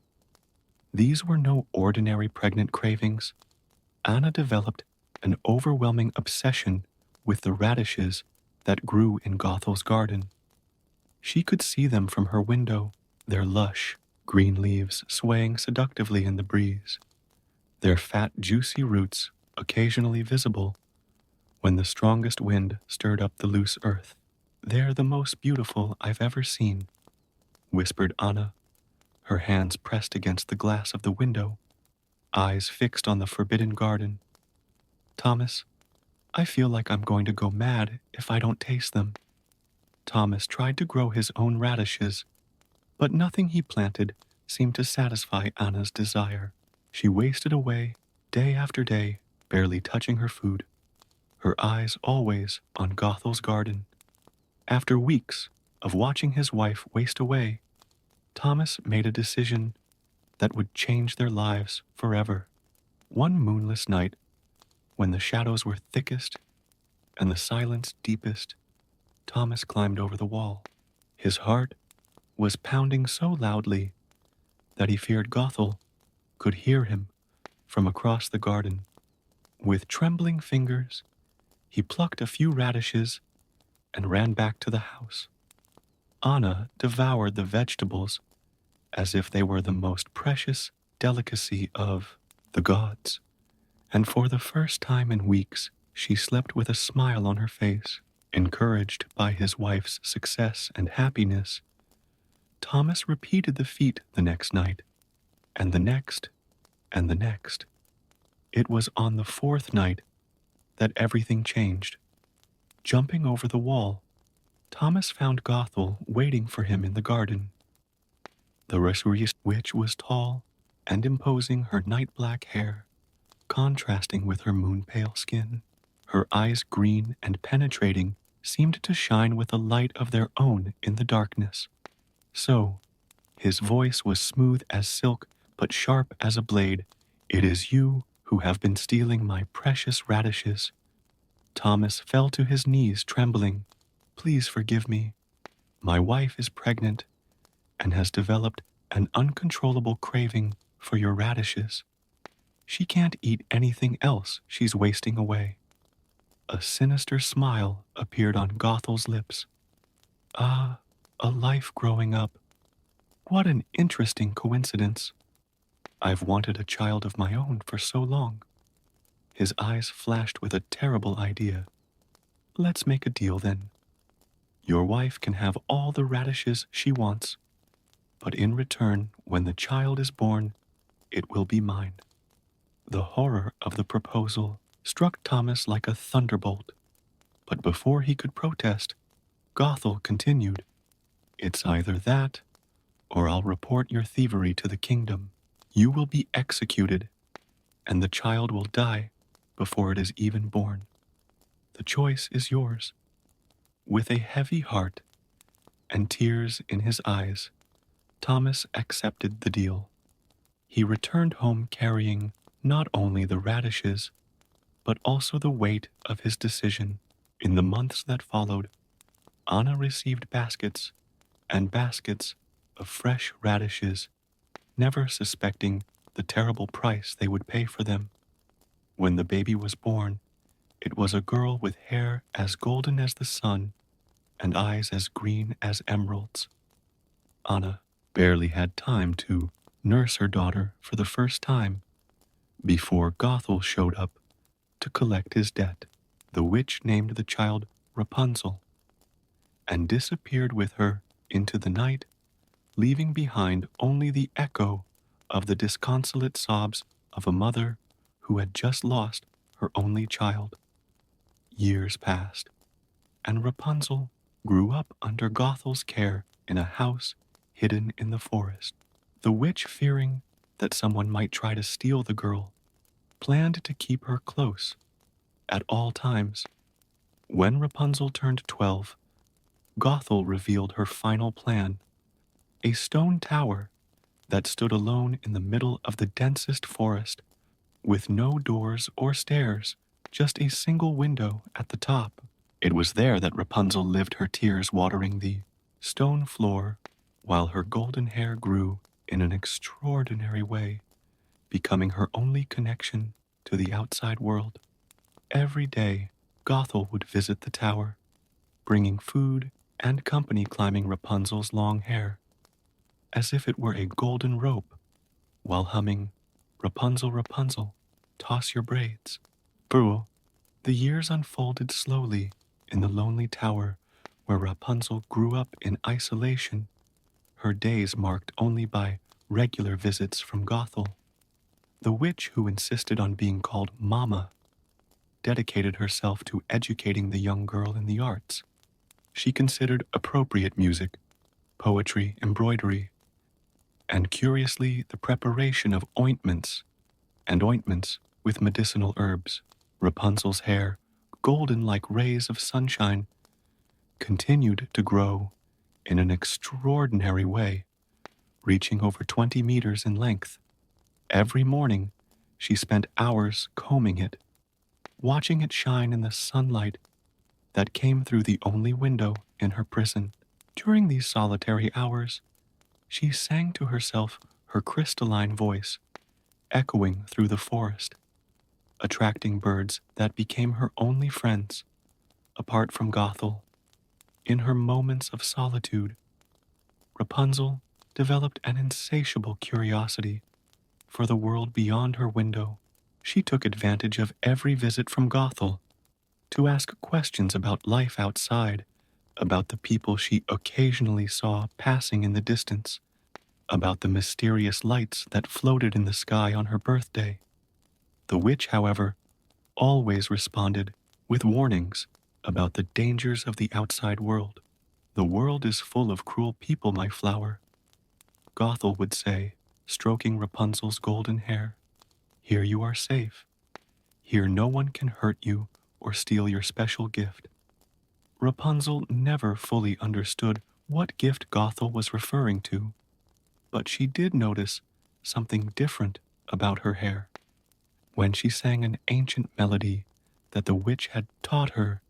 These were no ordinary pregnant cravings. Anna developed an overwhelming obsession with the radishes that grew in Gothel's garden. She could see them from her window, their lush, green leaves swaying seductively in the breeze, their fat, juicy roots occasionally visible when the strongest wind stirred up the loose earth. "They're the most beautiful I've ever seen," whispered Anna, her hands pressed against the glass of the window, eyes fixed on the forbidden garden. "Thomas, I feel like I'm going to go mad if I don't taste them." Thomas tried to grow his own radishes, but nothing he planted seemed to satisfy Anna's desire. She wasted away, day after day, barely touching her food, her eyes always on Gothel's garden. After weeks of watching his wife waste away, Thomas made a decision that would change their lives forever. One moonless night, when the shadows were thickest and the silence deepest, Thomas climbed over the wall. His heart was pounding so loudly that he feared Gothel could hear him from across the garden. With trembling fingers, he plucked a few radishes and ran back to the house. Anna devoured the vegetables as if they were the most precious delicacy of the gods, and for the first time in weeks, she slept with a smile on her face. Encouraged by his wife's success and happiness, Thomas repeated the feat the next night, and the next, and the next. It was on the fourth night that everything changed. Jumping over the wall, Thomas found Gothel waiting for him in the garden. The mysterious witch was tall and imposing, her night-black hair contrasting with her moon-pale skin. Her eyes, green and penetrating, seemed to shine with a light of their own in the darkness. So, his voice was smooth as silk but sharp as a blade. "It is you who have been stealing my precious radishes." Thomas fell to his knees trembling. please forgive me. My wife is pregnant and has developed an uncontrollable craving for your radishes. She can't eat anything else she's wasting away." A sinister smile appeared on Gothel's lips. "Ah, a life growing up. What an interesting coincidence. I've wanted a child of my own for so long." His eyes flashed with a terrible idea. "Let's make a deal then. Your wife can have all the radishes she wants, but in return, when the child is born, it will be mine." The horror of the proposal struck Thomas like a thunderbolt, but before he could protest, Gothel continued, "It's either that, or I'll report your thievery to the kingdom. You will be executed, and the child will die before it is even born. The choice is yours." With a heavy heart and tears in his eyes, Thomas accepted the deal. He returned home carrying not only the radishes, but also the weight of his decision. In the months that followed, Anna received baskets and baskets of fresh radishes, never suspecting the terrible price they would pay for them. When the baby was born, it was a girl with hair as golden as the sun and eyes as green as emeralds. Anna barely had time to nurse her daughter for the first time before Gothel showed up to collect his debt. The witch named the child Rapunzel and disappeared with her into the night, leaving behind only the echo of the disconsolate sobs of a mother who had just lost her only child. Years passed, and Rapunzel grew up under Gothel's care in a house hidden in the forest. The witch, fearing that someone might try to steal the girl, planned to keep her close at all times. When Rapunzel turned 12, Gothel revealed her final plan, a stone tower that stood alone in the middle of the densest forest, with no doors or stairs, just a single window at the top. It was there that Rapunzel lived, her tears watering the stone floor, while her golden hair grew in an extraordinary way, becoming her only connection to the outside world. Every day, Gothel would visit the tower, bringing food and company, climbing Rapunzel's long hair, as if it were a golden rope, while humming, "Rapunzel, Rapunzel, toss your braids." But the years unfolded slowly in the lonely tower where Rapunzel grew up in isolation, her days marked only by regular visits from Gothel. The witch, who insisted on being called Mama, dedicated herself to educating the young girl in the arts. She considered appropriate music, poetry, embroidery, and curiously the preparation of ointments with medicinal herbs. Rapunzel's hair, golden like rays of sunshine, continued to grow in an extraordinary way, reaching over 20 meters in length. Every morning, she spent hours combing it, watching it shine in the sunlight that came through the only window in her prison. During these solitary hours, she sang to herself, her crystalline voice echoing through the forest, attracting birds that became her only friends. Apart from Gothel, in her moments of solitude, Rapunzel developed an insatiable curiosity for the world beyond her window. She took advantage of every visit from Gothel to ask questions about life outside, about the people she occasionally saw passing in the distance, about the mysterious lights that floated in the sky on her birthday. The witch, however, always responded with warnings about the dangers of the outside world. "The world is full of cruel people, my flower," Gothel would say, stroking Rapunzel's golden hair. "Here you are safe. Here no one can hurt you or steal your special gift." Rapunzel never fully understood what gift Gothel was referring to, but she did notice something different about her hair. When she sang an ancient melody that the witch had taught her,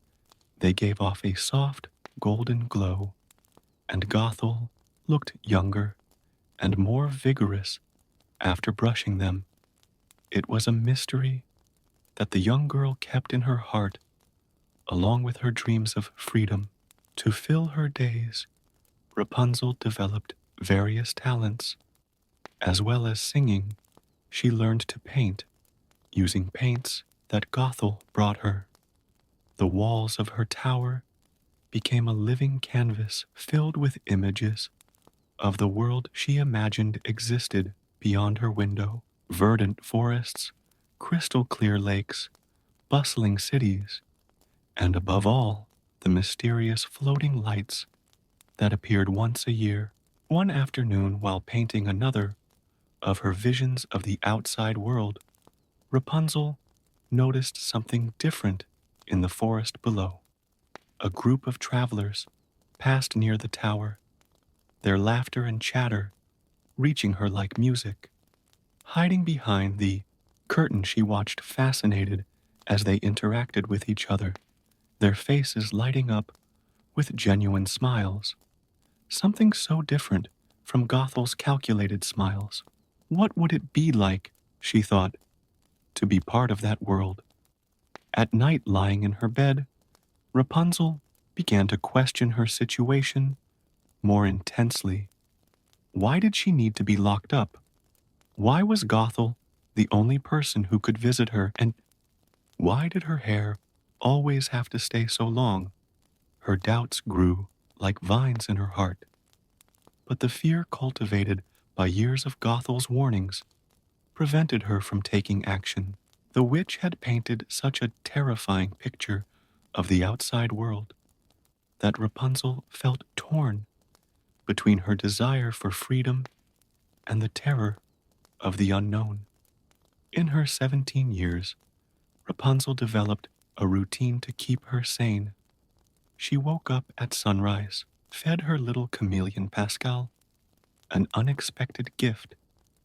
they gave off a soft, golden glow, and Gothel looked younger and more vigorous after brushing them. It was a mystery that the young girl kept in her heart, along with her dreams of freedom. To fill her days, Rapunzel developed various talents. As well as singing, she learned to paint using paints that Gothel brought her. The walls of her tower became a living canvas filled with images of the world she imagined existed beyond her window. Verdant forests, crystal clear lakes, bustling cities, and above all, the mysterious floating lights that appeared once a year. One afternoon, while painting another of her visions of the outside world, Rapunzel noticed something different in the forest below. A group of travelers passed near the tower, their laughter and chatter reaching her like music. Hiding behind the curtain, she watched fascinated as they interacted with each other, their faces lighting up with genuine smiles, something so different from Gothel's calculated smiles. What would it be like, she thought, to be part of that world? At night, lying in her bed, Rapunzel began to question her situation more intensely. Why did she need to be locked up? Why was Gothel the only person who could visit her, and why did her hair always have to stay so long? Her doubts grew like vines in her heart. But the fear cultivated by years of Gothel's warnings prevented her from taking action. The witch had painted such a terrifying picture of the outside world that Rapunzel felt torn between her desire for freedom and the terror of the unknown. In her 17 years, Rapunzel developed a routine to keep her sane. She woke up at sunrise, fed her little chameleon Pascal, an unexpected gift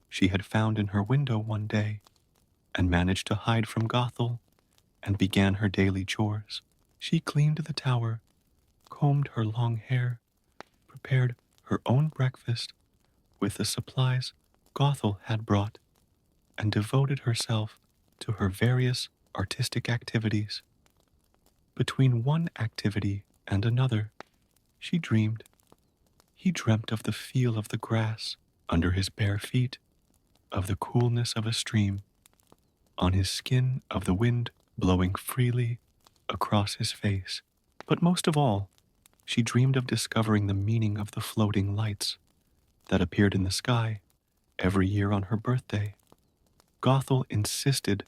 she had found in her window one day, and managed to hide from Gothel and began her daily chores. She cleaned the tower, combed her long hair, prepared her own breakfast with the supplies Gothel had brought, and devoted herself to her various artistic activities. Between one activity and another, she dreamed. He dreamt of the feel of the grass under his bare feet, of the coolness of a stream on his skin, of the wind blowing freely across his face. But most of all, she dreamed of discovering the meaning of the floating lights that appeared in the sky every year on her birthday. Gothel insisted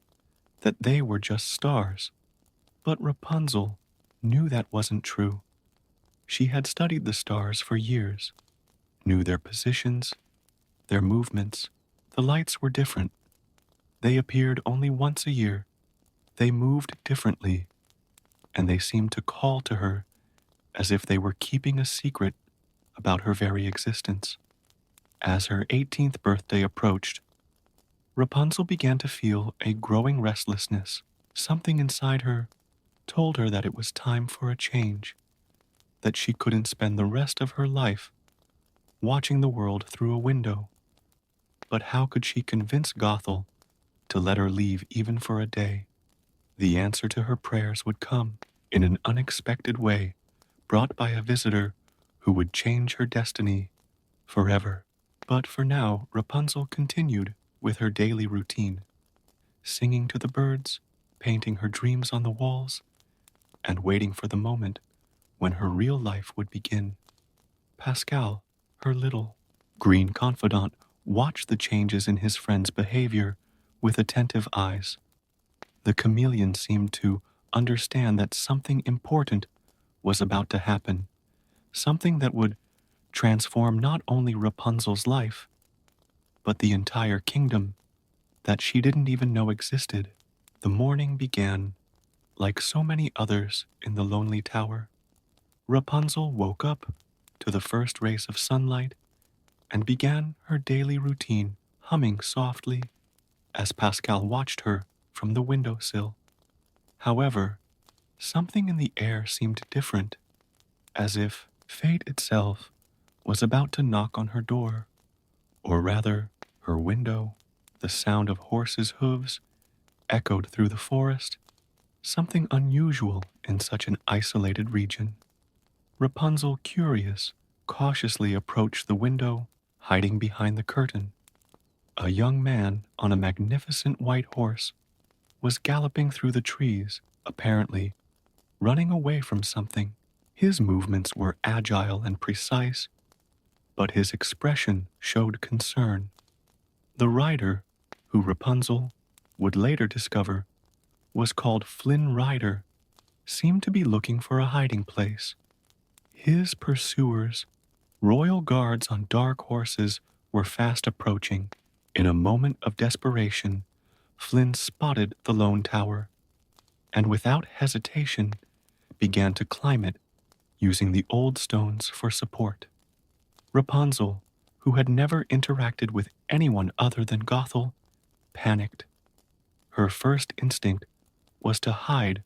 that they were just stars, but Rapunzel knew that wasn't true. She had studied the stars for years, knew their positions, their movements. The lights were different. They appeared only once a year. They moved differently, and they seemed to call to her as if they were keeping a secret about her very existence. As her 18th birthday approached, Rapunzel began to feel a growing restlessness. Something inside her told her that it was time for a change, that she couldn't spend the rest of her life watching the world through a window. But how could she convince Gothel to let her leave even for a day? The answer to her prayers would come in an unexpected way, brought by a visitor who would change her destiny forever. But for now, Rapunzel continued with her daily routine, singing to the birds, painting her dreams on the walls, and waiting for the moment when her real life would begin. Pascal, her little green confidant, watched the changes in his friend's behavior with attentive eyes. The chameleon seemed to understand that something important was about to happen, something that would transform not only Rapunzel's life, but the entire kingdom that she didn't even know existed. The morning began like so many others in the lonely tower. Rapunzel woke up to the first rays of sunlight and began her daily routine, humming softly as Pascal watched her from the windowsill. However, something in the air seemed different. as if fate itself was about to knock on her door, or rather, her window. The sound of horses' hooves echoed through the forest, something unusual in such an isolated region. Rapunzel, curious, cautiously approached the window, hiding behind the curtain. A young man on a magnificent white horse was galloping through the trees, apparently running away from something. His movements were agile and precise, but his expression showed concern. The rider, who Rapunzel would later discover was called Flynn Rider, seemed to be looking for a hiding place. His pursuers, royal guards on dark horses, were fast approaching. In a moment of desperation, Flynn spotted the lone tower, and without hesitation began to climb it, using the old stones for support. Rapunzel, who had never interacted with anyone other than Gothel, panicked. Her first instinct was to hide,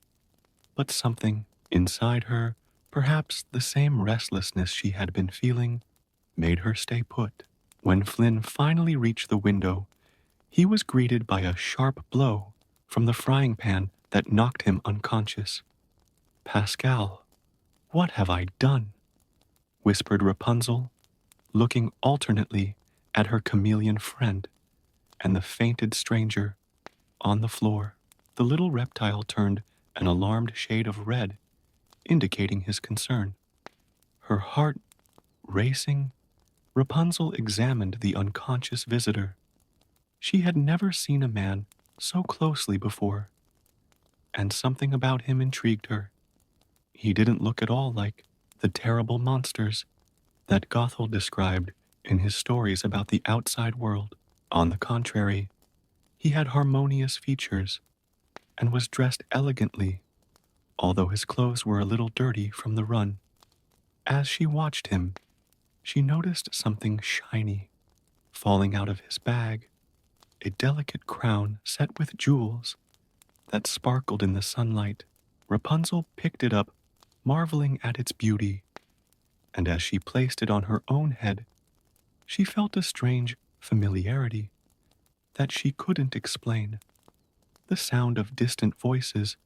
but something inside her, perhaps the same restlessness she had been feeling, made her stay put. When Flynn finally reached the window, he was greeted by a sharp blow from the frying pan that knocked him unconscious. "Pascal, what have I done?" whispered Rapunzel, looking alternately at her chameleon friend and the fainted stranger on the floor. The little reptile turned an alarmed shade of red, indicating his concern. Her heart racing, Rapunzel examined the unconscious visitor. She had never seen a man so closely before, and something about him intrigued her. He didn't look at all like the terrible monsters that Gothel described in his stories about the outside world. On the contrary, he had harmonious features and was dressed elegantly, although his clothes were a little dirty from the run. As she watched him, she noticed something shiny falling out of his bag, a delicate crown set with jewels that sparkled in the sunlight. Rapunzel picked it up, marveling at its beauty, and as she placed it on her own head, she felt a strange familiarity that she couldn't explain. The sound of distant voices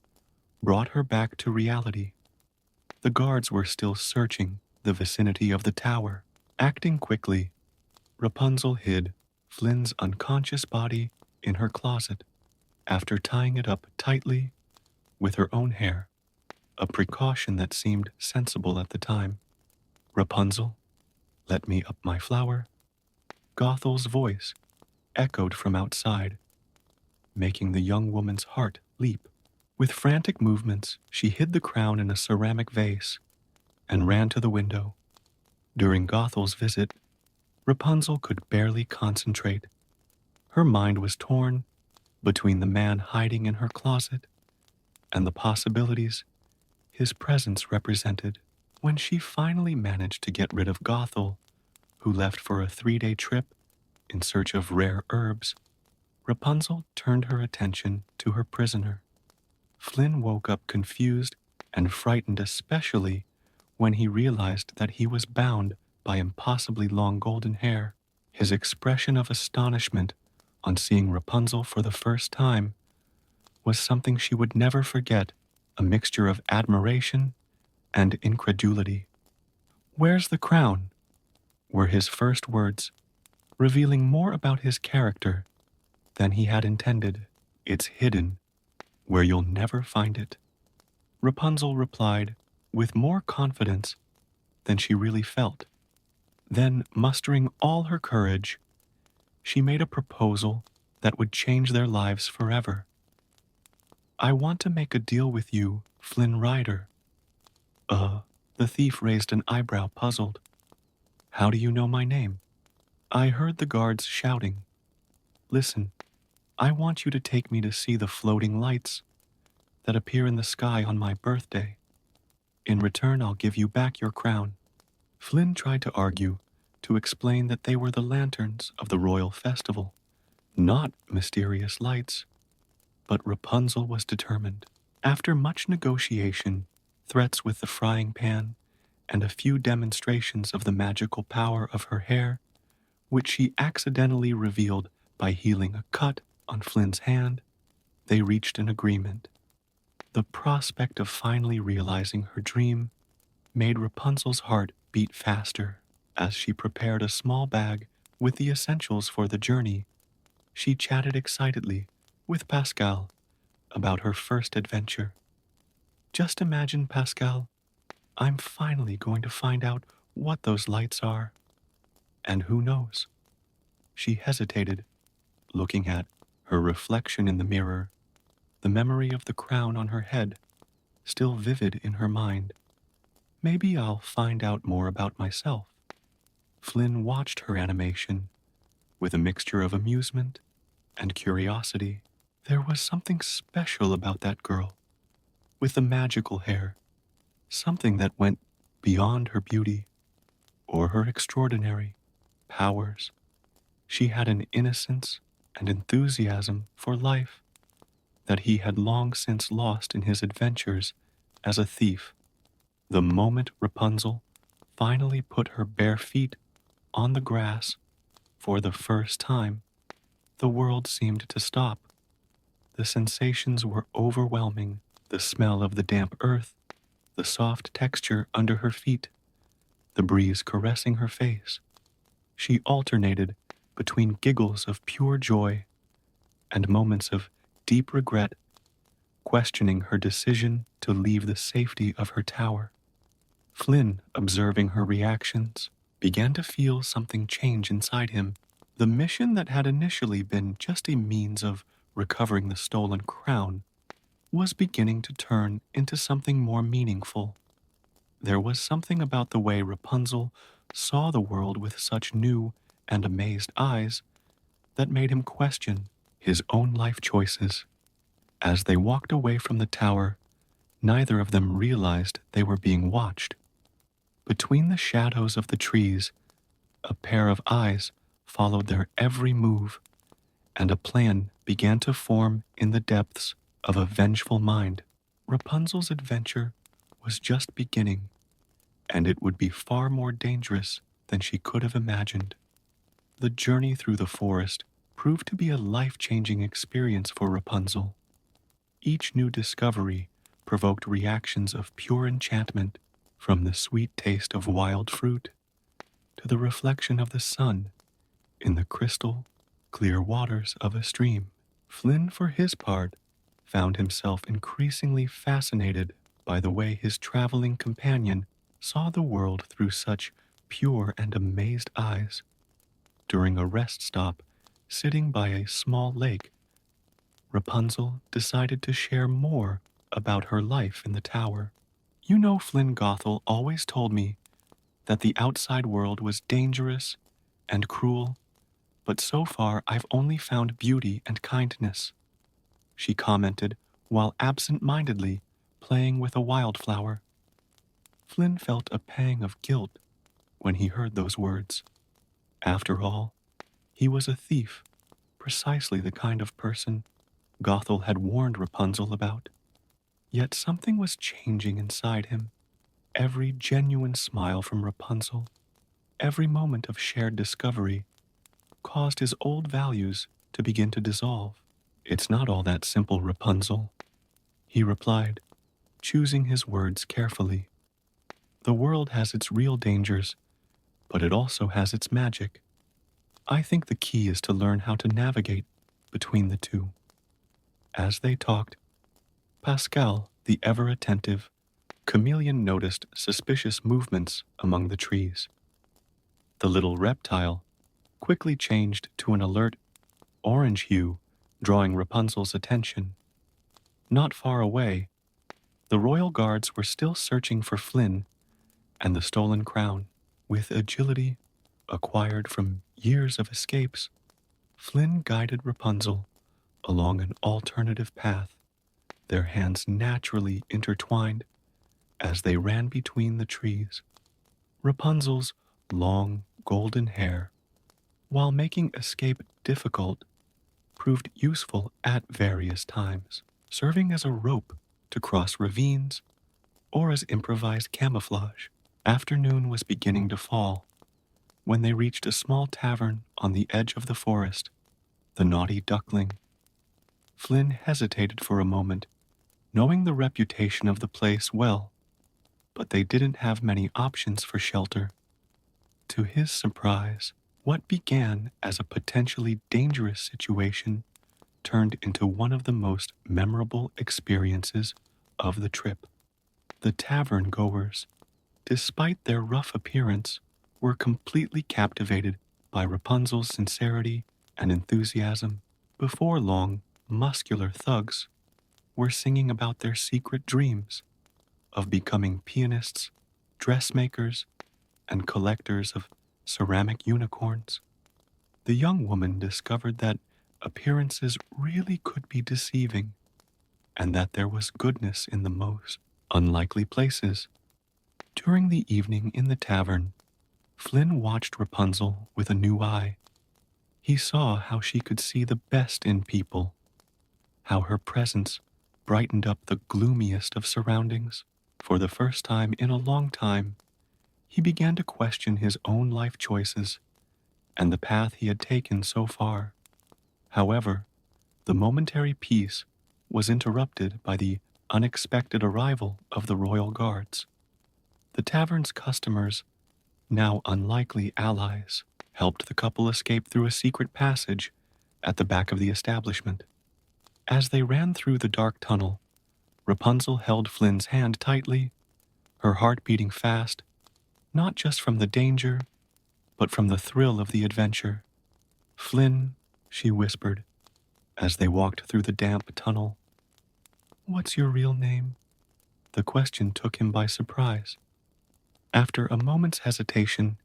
brought her back to reality. The guards were still searching the vicinity of the tower. Acting quickly, Rapunzel hid Flynn's unconscious body in her closet after tying it up tightly with her own hair, a precaution that seemed sensible at the time. "Rapunzel, let me up my flower." Gothel's voice echoed from outside, making the young woman's heart leap. With frantic movements, she hid the crown in a ceramic vase and ran to the window. During Gothel's visit, Rapunzel could barely concentrate. Her mind was torn between the man hiding in her closet and the possibilities his presence represented. When she finally managed to get rid of Gothel, who left for a 3-day trip in search of rare herbs, Rapunzel turned her attention to her prisoner. Flynn woke up confused and frightened, especially when he realized that he was bound by impossibly long golden hair. His expression of astonishment on seeing Rapunzel for the first time was something she would never forget, a mixture of admiration and incredulity. "Where's the crown?" were his first words, revealing more about his character than he had intended. "It's hidden, where you'll never find it," Rapunzel replied with more confidence than she really felt. Then, mustering all her courage, she made a proposal that would change their lives forever. "I want to make a deal with you, Flynn Rider." The thief raised an eyebrow, puzzled. "How do you know my name?" "I heard the guards shouting. Listen, I want you to take me to see the floating lights that appear in the sky on my birthday. In return, I'll give you back your crown." Flynn tried to argue, to explain that they were the lanterns of the royal festival, not mysterious lights, but Rapunzel was determined. After much negotiation, threats with the frying pan, and a few demonstrations of the magical power of her hair, which she accidentally revealed by healing a cut on Flynn's hand, they reached an agreement. The prospect of finally realizing her dream made Rapunzel's heart beat faster. As she prepared a small bag with the essentials for the journey, she chatted excitedly with Pascal about her first adventure. Just imagine, Pascal, I'm finally going to find out what those lights are. And who knows? She hesitated, looking at her reflection in the mirror, the memory of the crown on her head still vivid in her mind. Maybe I'll find out more about myself. Flynn watched her animation with a mixture of amusement and curiosity. There was something special about that girl, with the magical hair, something that went beyond her beauty or her extraordinary powers. She had an innocence and enthusiasm for life that he had long since lost in his adventures as a thief. The moment Rapunzel finally put her bare feet on the grass for the first time, the world seemed to stop. The sensations were overwhelming: the smell of the damp earth, the soft texture under her feet, the breeze caressing her face. She alternated between giggles of pure joy and moments of deep regret, questioning her decision to leave the safety of her tower. Flynn, observing her reactions, began to feel something change inside him. The mission that had initially been just a means of recovering the stolen crown was beginning to turn into something more meaningful. There was something about the way Rapunzel saw the world with such new and amazed eyes that made him question his own life choices. As they walked away from the tower, neither of them realized they were being watched. Between the shadows of the trees, a pair of eyes followed their every move, and a plan began to form in the depths of a vengeful mind. Rapunzel's adventure was just beginning, and it would be far more dangerous than she could have imagined. The journey through the forest proved to be a life-changing experience for Rapunzel. Each new discovery provoked reactions of pure enchantment, from the sweet taste of wild fruit to the reflection of the sun in the crystal clear waters of a stream. Flynn, for his part, found himself increasingly fascinated by the way his traveling companion saw the world through such pure and amazed eyes. During a rest stop, sitting by a small lake, Rapunzel decided to share more about her life in the tower. You know, Flynn Gothel always told me that the outside world was dangerous and cruel, but so far I've only found beauty and kindness, she commented while absent-mindedly playing with a wildflower. Flynn felt a pang of guilt when he heard those words. After all, he was a thief, precisely the kind of person Gothel had warned Rapunzel about. Yet something was changing inside him. Every genuine smile from Rapunzel, every moment of shared discovery, caused his old values to begin to dissolve. It's not all that simple, Rapunzel, he replied, choosing his words carefully. The world has its real dangers, but it also has its magic. I think the key is to learn how to navigate between the two. As they talked, Pascal, the ever-attentive chameleon, noticed suspicious movements among the trees. The little reptile quickly changed to an alert orange hue, drawing Rapunzel's attention. Not far away, the royal guards were still searching for Flynn and the stolen crown. With agility acquired from years of escapes, Flynn guided Rapunzel along an alternative path, their hands naturally intertwined as they ran between the trees. Rapunzel's long golden hair, while making escape difficult, proved useful at various times, serving as a rope to cross ravines or as improvised camouflage. Afternoon was beginning to fall when they reached a small tavern on the edge of the forest. The Naughty Duckling. Flynn hesitated for a moment, knowing the reputation of the place well, but they didn't have many options for shelter. To his surprise, what began as a potentially dangerous situation turned into one of the most memorable experiences of the trip. The tavern goers, despite their rough appearance, were completely captivated by Rapunzel's sincerity and enthusiasm. Before long, muscular thugs were singing about their secret dreams of becoming pianists, dressmakers, and collectors of ceramic unicorns. The young woman discovered that appearances really could be deceiving, and that there was goodness in the most unlikely places. During the evening in the tavern, Flynn watched Rapunzel with a new eye. He saw how she could see the best in people, how her presence brightened up the gloomiest of surroundings. For the first time in a long time, he began to question his own life choices and the path he had taken so far. However, the momentary peace was interrupted by the unexpected arrival of the royal guards. The tavern's customers, now unlikely allies, helped the couple escape through a secret passage at the back of the establishment. As they ran through the dark tunnel, Rapunzel held Flynn's hand tightly, her heart beating fast, not just from the danger, but from the thrill of the adventure. "Flynn," she whispered, as they walked through the damp tunnel. "What's your real name?" The question took him by surprise. After a moment's hesitation,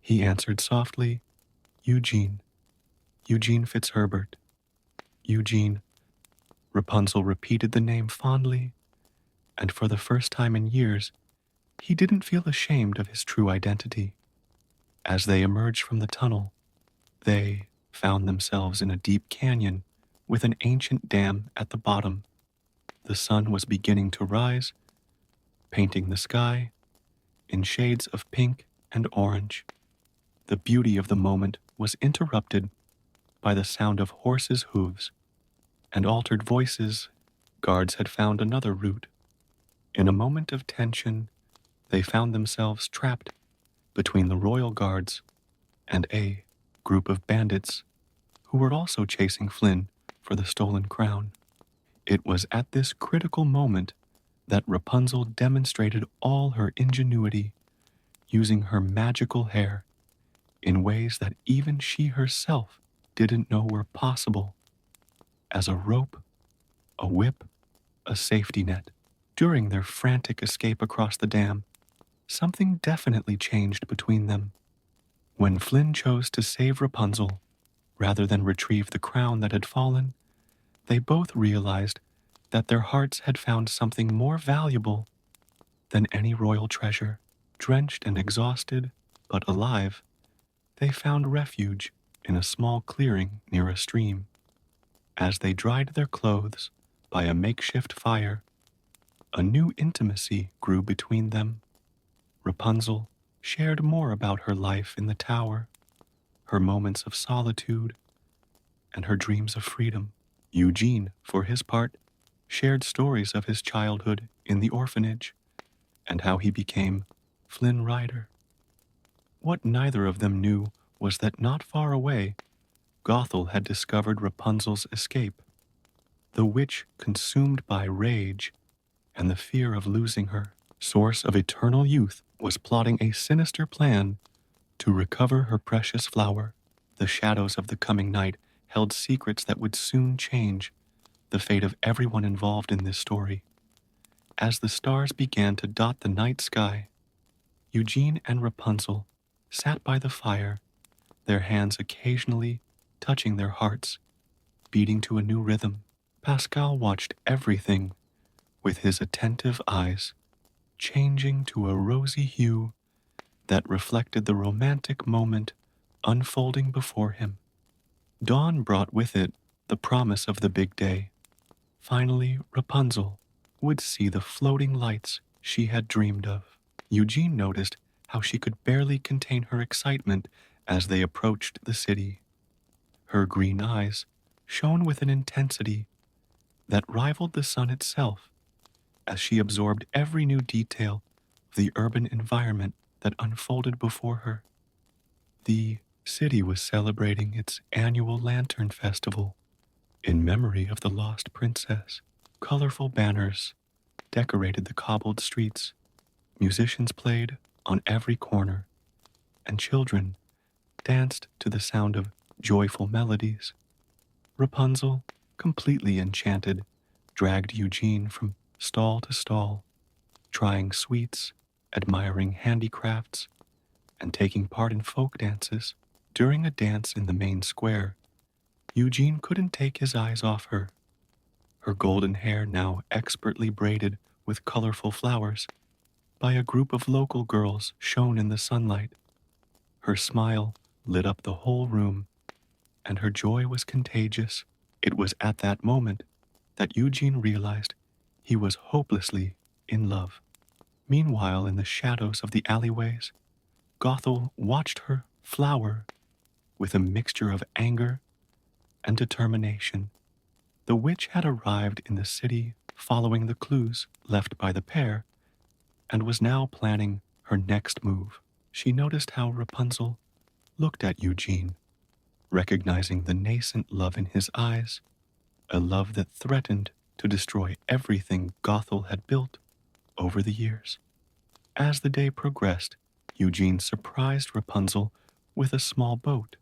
he answered softly, "Eugene. Eugene Fitzherbert." "Eugene." Rapunzel repeated the name fondly, and for the first time in years, he didn't feel ashamed of his true identity. As they emerged from the tunnel, they found themselves in a deep canyon with an ancient dam at the bottom. The sun was beginning to rise, painting the sky in shades of pink and orange. The beauty of the moment was interrupted by the sound of horses' hooves and altered voices. Guards had found another route. In a moment of tension, they found themselves trapped between the royal guards and a group of bandits who were also chasing Flynn for the stolen crown. It was at this critical moment that Rapunzel demonstrated all her ingenuity, using her magical hair in ways that even she herself didn't know were possible, as a rope, a whip, a safety net. During their frantic escape across the dam, something definitely changed between them. When Flynn chose to save Rapunzel, rather than retrieve the crown that had fallen, they both realized that their hearts had found something more valuable than any royal treasure. Drenched and exhausted, but alive, they found refuge in a small clearing near a stream. As they dried their clothes by a makeshift fire, a new intimacy grew between them. Rapunzel shared more about her life in the tower, her moments of solitude, and her dreams of freedom. Eugene, for his part, shared stories of his childhood in the orphanage and how he became Flynn Rider. What neither of them knew was that not far away, Gothel had discovered Rapunzel's escape. The witch, consumed by rage and the fear of losing her, source of eternal youth, was plotting a sinister plan to recover her precious flower. The shadows of the coming night held secrets that would soon change the fate of everyone involved in this story. As the stars began to dot the night sky, Eugene and Rapunzel sat by the fire, their hands occasionally touching their hearts, beating to a new rhythm. Pascal watched everything with his attentive eyes, changing to a rosy hue that reflected the romantic moment unfolding before him. Dawn brought with it the promise of the big day. Finally, Rapunzel would see the floating lights she had dreamed of. Eugene noticed how she could barely contain her excitement as they approached the city. Her green eyes shone with an intensity that rivaled the sun itself as she absorbed every new detail of the urban environment that unfolded before her. The city was celebrating its annual Lantern Festival in memory of the lost princess. Colorful banners decorated the cobbled streets, musicians played on every corner, and children danced to the sound of joyful melodies. Rapunzel, completely enchanted, dragged Eugene from stall to stall, trying sweets, admiring handicrafts, and taking part in folk dances. During a dance in the main square, Eugene couldn't take his eyes off her. Her golden hair now expertly braided with colorful flowers by a group of local girls shone in the sunlight. Her smile lit up the whole room, and her joy was contagious. It was at that moment that Eugene realized he was hopelessly in love. Meanwhile, in the shadows of the alleyways, Gothel watched her flower with a mixture of anger and determination. The witch had arrived in the city following the clues left by the pair and was now planning her next move. She noticed how Rapunzel looked at Eugene, recognizing the nascent love in his eyes, a love that threatened to destroy everything Gothel had built over the years. As the day progressed, Eugene surprised Rapunzel with a small boat.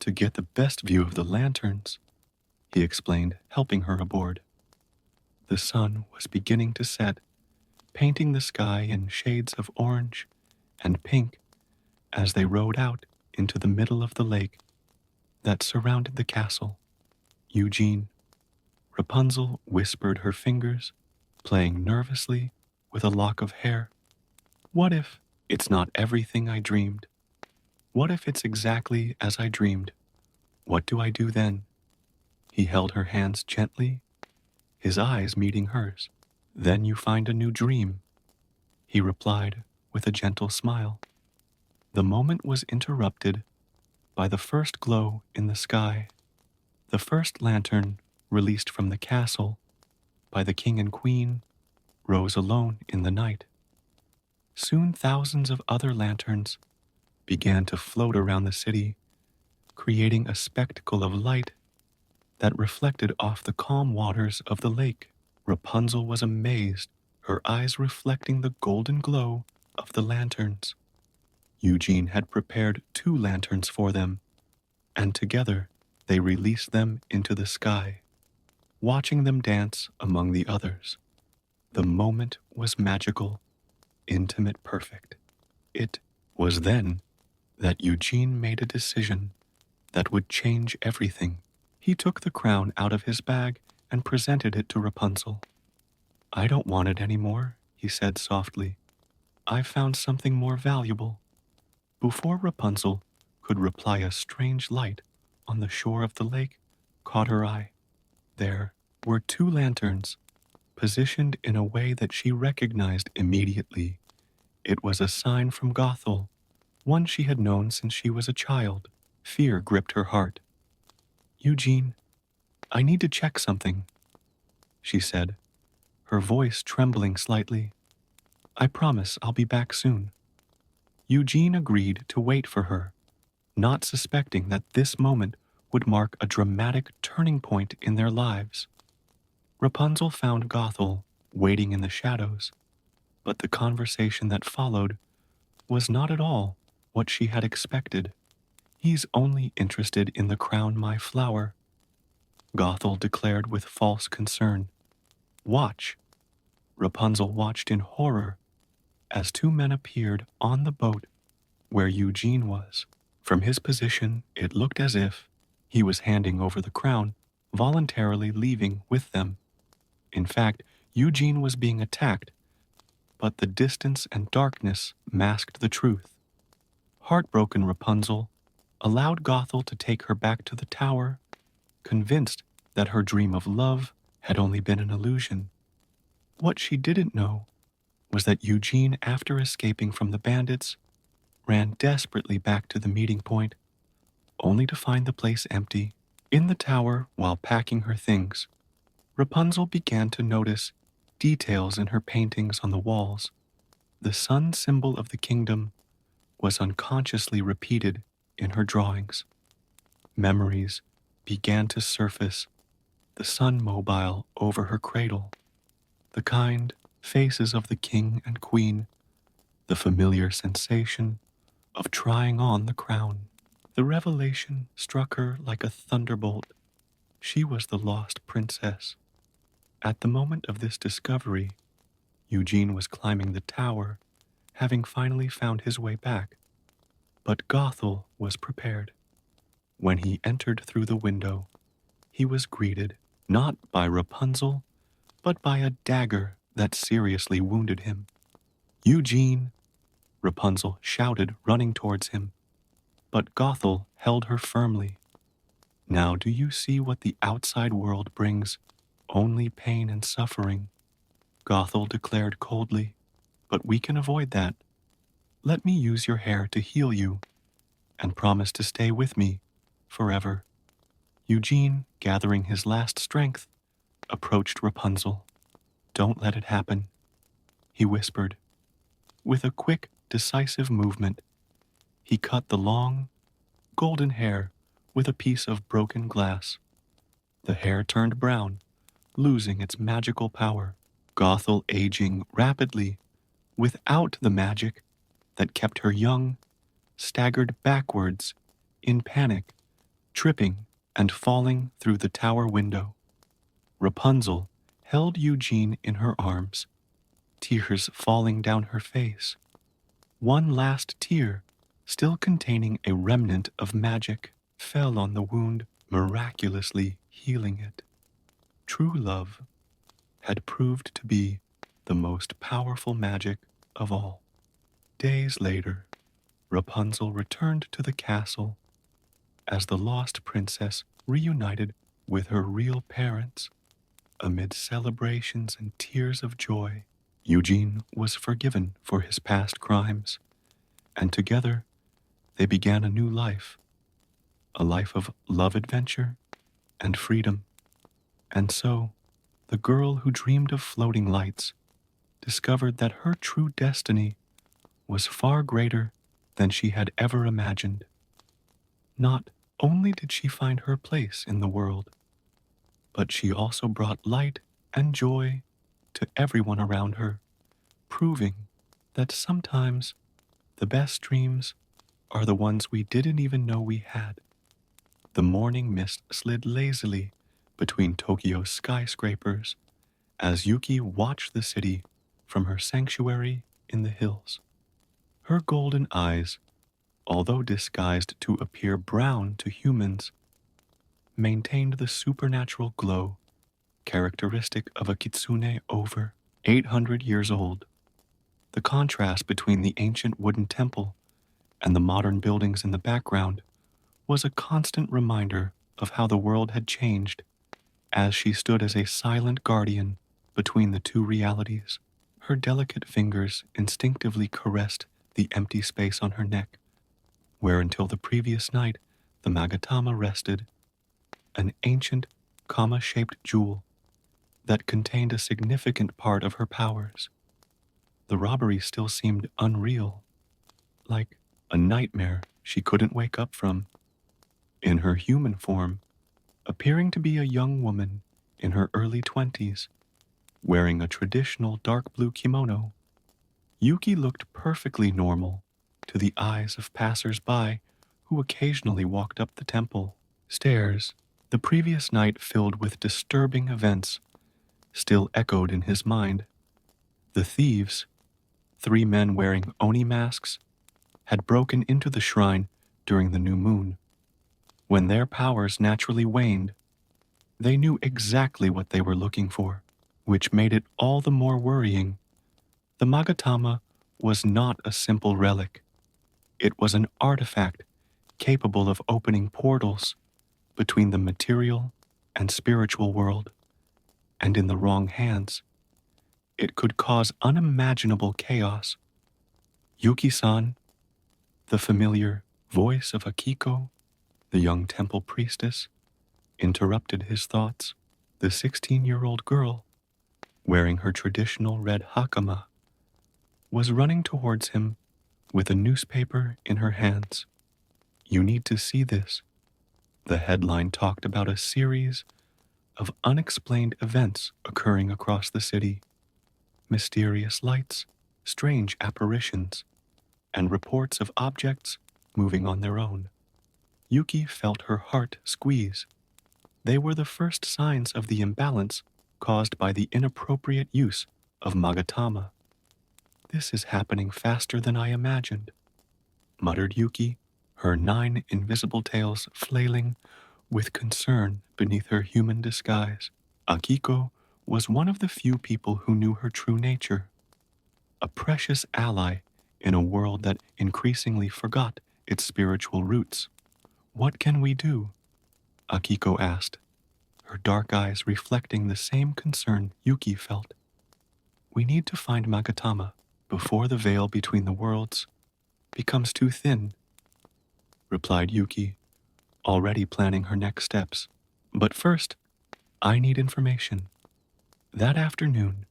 To get the best view of the lanterns, he explained, helping her aboard. The sun was beginning to set, painting the sky in shades of orange and pink as they rowed out into the middle of the lake that surrounded the castle. Eugene, Rapunzel whispered, her fingers playing nervously with a lock of hair. What if it's not everything I dreamed? What if it's exactly as I dreamed? What do I do then? He held her hands gently, his eyes meeting hers. Then you find a new dream, he replied with a gentle smile. The moment was interrupted by the first glow in the sky. The first lantern, released from the castle by the king and queen, rose alone in the night. Soon thousands of other lanterns began to float around the city, creating a spectacle of light that reflected off the calm waters of the lake. Rapunzel was amazed, her eyes reflecting the golden glow of the lanterns. Eugene had prepared 2 lanterns for them, and together they released them into the sky, watching them dance among the others. The moment was magical, intimate, perfect. It was then that Eugene made a decision that would change everything. He took the crown out of his bag and presented it to Rapunzel. I don't want it anymore, he said softly. I've found something more valuable. Before Rapunzel could reply, a strange light on the shore of the lake caught her eye. There were 2 lanterns, positioned in a way that she recognized immediately. It was a sign from Gothel, one she had known since she was a child. Fear gripped her heart. Eugene, I need to check something, she said, her voice trembling slightly. I promise I'll be back soon. Eugene agreed to wait for her, not suspecting that this moment would mark a dramatic turning point in their lives. Rapunzel found Gothel waiting in the shadows, but the conversation that followed was not at all what she had expected. He's only interested in the crown, my flower, Gothel declared with false concern. Watch. Rapunzel watched in horror as 2 men appeared on the boat where Eugene was. From his position, it looked as if he was handing over the crown, voluntarily leaving with them. In fact, Eugene was being attacked, but the distance and darkness masked the truth. Heartbroken, Rapunzel allowed Gothel to take her back to the tower, convinced that her dream of love had only been an illusion. What she didn't know was that Eugene, after escaping from the bandits, ran desperately back to the meeting point, only to find the place empty. In the tower, while packing her things, Rapunzel began to notice details in her paintings on the walls. The sun symbol of the kingdom was unconsciously repeated in her drawings. Memories began to surface, the sun mobile over her cradle, the kind faces of the king and queen, the familiar sensation of trying on the crown. The revelation struck her like a thunderbolt. She was the lost princess. At the moment of this discovery, Eugene was climbing the tower, having finally found his way back. But Gothel was prepared. When he entered through the window, he was greeted not by Rapunzel, but by a dagger that seriously wounded him. Eugene, Rapunzel shouted, running towards him, but Gothel held her firmly. Now do you see what the outside world brings? Only pain and suffering, Gothel declared coldly. But we can avoid that. Let me use your hair to heal you, and promise to stay with me forever. Eugene, gathering his last strength, approached Rapunzel. Don't let it happen, he whispered. With a quick, decisive movement, he cut the long, golden hair with a piece of broken glass. The hair turned brown, losing its magical power. Gothel, aging rapidly, without the magic that kept her young, staggered backwards in panic, tripping and falling through the tower window. Rapunzel held Eugene in her arms, tears falling down her face. One last tear, still containing a remnant of magic, fell on the wound, miraculously healing it. True love had proved to be the most powerful magic of all. Days later, Rapunzel returned to the castle as the lost princess reunited with her real parents. Amid celebrations and tears of joy, Eugene was forgiven for his past crimes, and together they began a new life, a life of love, adventure, and freedom. And so, the girl who dreamed of floating lights discovered that her true destiny was far greater than she had ever imagined. Not only did she find her place in the world, but she also brought light and joy to everyone around her, proving that sometimes the best dreams are the ones we didn't even know we had. The morning mist slid lazily between Tokyo's skyscrapers as Yuki watched the city from her sanctuary in the hills. Her golden eyes, although disguised to appear brown to humans, maintained the supernatural glow characteristic of a kitsune over 800 years old. The contrast between the ancient wooden temple and the modern buildings in the background was a constant reminder of how the world had changed as she stood as a silent guardian between the two realities. Her delicate fingers instinctively caressed the empty space on her neck, where until the previous night the Magatama rested, an ancient comma-shaped jewel that contained a significant part of her powers. The robbery still seemed unreal, like a nightmare she couldn't wake up from. In her human form, appearing to be a young woman in her early 20s, wearing a traditional dark blue kimono, Yuki looked perfectly normal to the eyes of passers-by who occasionally walked up the temple stairs. The previous night, filled with disturbing events, still echoed in his mind. The thieves, 3 men wearing oni masks, had broken into the shrine during the new moon. When their powers naturally waned, they knew exactly what they were looking for, which made it all the more worrying. The Magatama was not a simple relic. It was an artifact capable of opening portals between the material and spiritual world, and in the wrong hands, It could cause unimaginable chaos. Yuki-san, the familiar voice of Akiko, the young temple priestess, interrupted his thoughts. The 16-year-old girl, wearing her traditional red hakama, was running towards him with a newspaper in her hands. You need to see this. The headline talked about a series of unexplained events occurring across the city. Mysterious lights, strange apparitions, and reports of objects moving on their own. Yuki felt her heart squeeze. They were the first signs of the imbalance caused by the inappropriate use of Magatama. This is happening faster than I imagined, muttered Yuki, her 9 invisible tails flailing with concern beneath her human disguise. Akiko was one of the few people who knew her true nature, a precious ally in a world that increasingly forgot its spiritual roots. What can we do? Akiko asked, her dark eyes reflecting the same concern Yuki felt. We need to find Magatama before the veil between the worlds becomes too thin, replied Yuki, already planning her next steps. But first, I need information. That afternoon,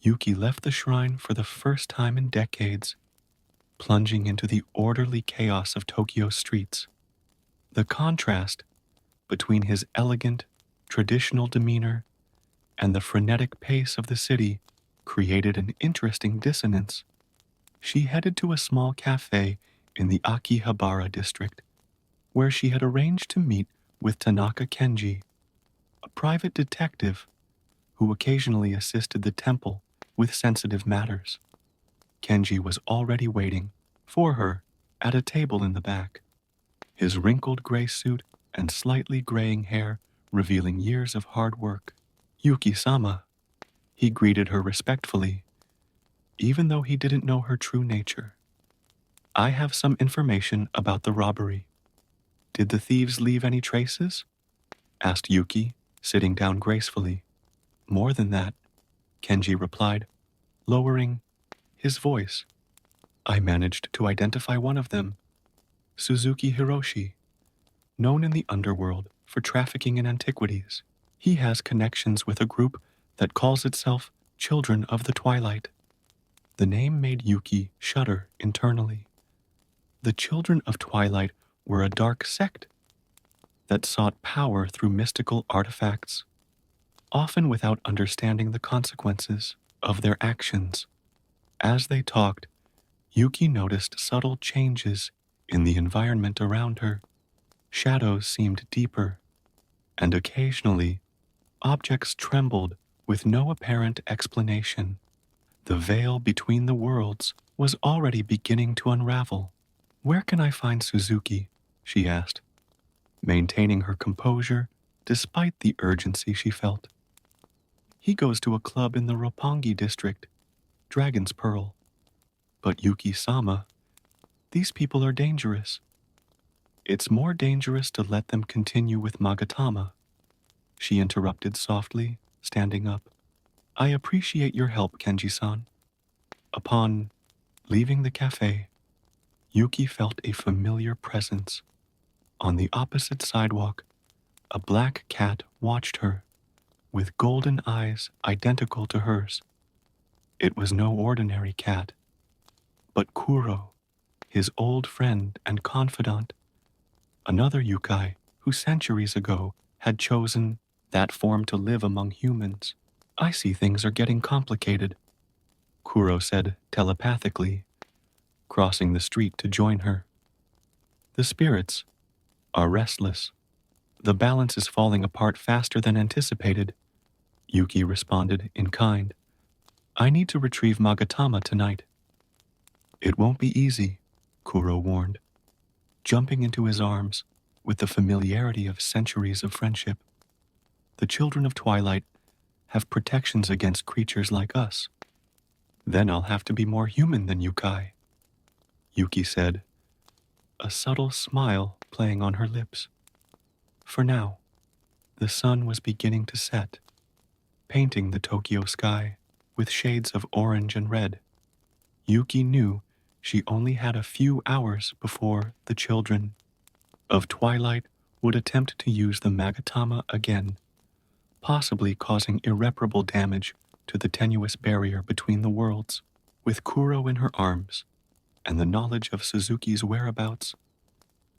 Yuki left the shrine for the first time in decades, plunging into the orderly chaos of Tokyo's streets. The contrast between his elegant, traditional demeanor and the frenetic pace of the city created an interesting dissonance. She headed to a small cafe in the Akihabara district, where she had arranged to meet with Tanaka Kenji, a private detective who occasionally assisted the temple with sensitive matters. Kenji was already waiting for her at a table in the back, his wrinkled gray suit and slightly graying hair revealing years of hard work. Yuki-sama, he greeted her respectfully, even though he didn't know her true nature. I have some information about the robbery. Did the thieves leave any traces? Asked Yuki, sitting down gracefully. More than that, Kenji replied, lowering his voice. I managed to identify one of them, Suzuki Hiroshi, known in the underworld for trafficking in antiquities. He has connections with a group that calls itself Children of the Twilight. The name made Yuki shudder internally. The Children of Twilight were a dark sect that sought power through mystical artifacts, often without understanding the consequences of their actions. As they talked, Yuki noticed subtle changes in the environment around her. Shadows seemed deeper, and occasionally, objects trembled with no apparent explanation. The veil between the worlds was already beginning to unravel. Where can I find Suzuki? She asked, maintaining her composure despite the urgency she felt. He goes to a club in the Roppongi district, Dragon's Pearl. But Yuki-sama, these people are dangerous. It's more dangerous to let them continue with Magatama, she interrupted softly, standing up. I appreciate your help, Kenji-san. Upon leaving the cafe, Yuki felt a familiar presence. On the opposite sidewalk, a black cat watched her, with golden eyes identical to hers. It was no ordinary cat, but Kuro, his old friend and confidant, another yokai who centuries ago had chosen that form to live among humans. I see things are getting complicated, Kuro said telepathically, crossing the street to join her. The spirits are restless. The balance is falling apart faster than anticipated, Yuki responded in kind. I need to retrieve Magatama tonight. It won't be easy, Kuro warned, jumping into his arms with the familiarity of centuries of friendship. The Children of Twilight have protections against creatures like us. Then I'll have to be more human than Yukai, Yuki said, a subtle smile playing on her lips. For now, the sun was beginning to set, painting the Tokyo sky. with shades of orange and red. Yuki knew she only had a few hours before the children of Twilight would attempt to use the Magatama again, possibly causing irreparable damage to the tenuous barrier between the worlds. With Kuro in her arms and the knowledge of Suzuki's whereabouts,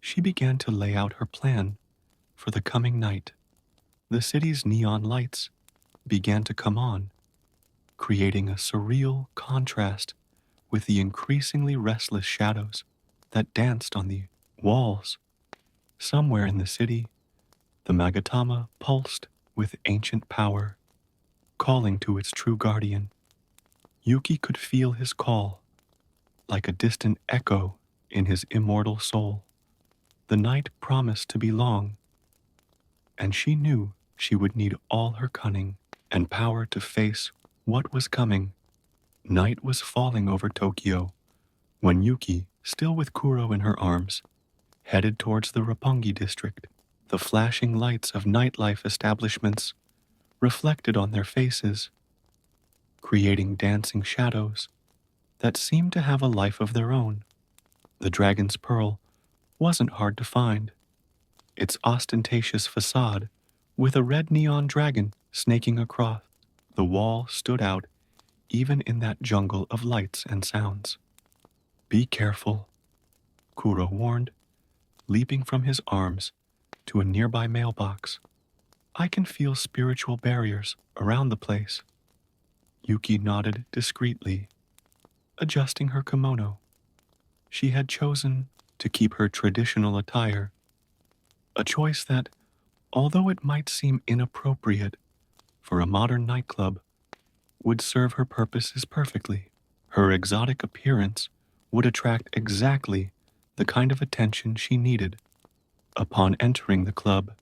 she began to lay out her plan for the coming night. The city's neon lights began to come on, creating a surreal contrast with the increasingly restless shadows that danced on the walls. Somewhere in the city, the Magatama pulsed with ancient power, calling to its true guardian. Yuki could feel his call, like a distant echo in his immortal soul. The night promised to be long, and she knew she would need all her cunning and power to face what was coming. Night was falling over Tokyo when Yuki, still with Kuro in her arms, headed towards the Roppongi district. The flashing lights of nightlife establishments reflected on their faces, creating dancing shadows that seemed to have a life of their own. The Dragon's Pearl wasn't hard to find. Its ostentatious facade, with a red neon dragon snaking across the wall, stood out even in that jungle of lights and sounds. "Be careful," Kuro warned, leaping from his arms to a nearby mailbox. "I can feel spiritual barriers around the place." Yuki nodded discreetly, adjusting her kimono. She had chosen to keep her traditional attire, a choice that, although it might seem inappropriate for a modern nightclub, would serve her purposes perfectly. Her exotic appearance would attract exactly the kind of attention she needed. Upon entering the club,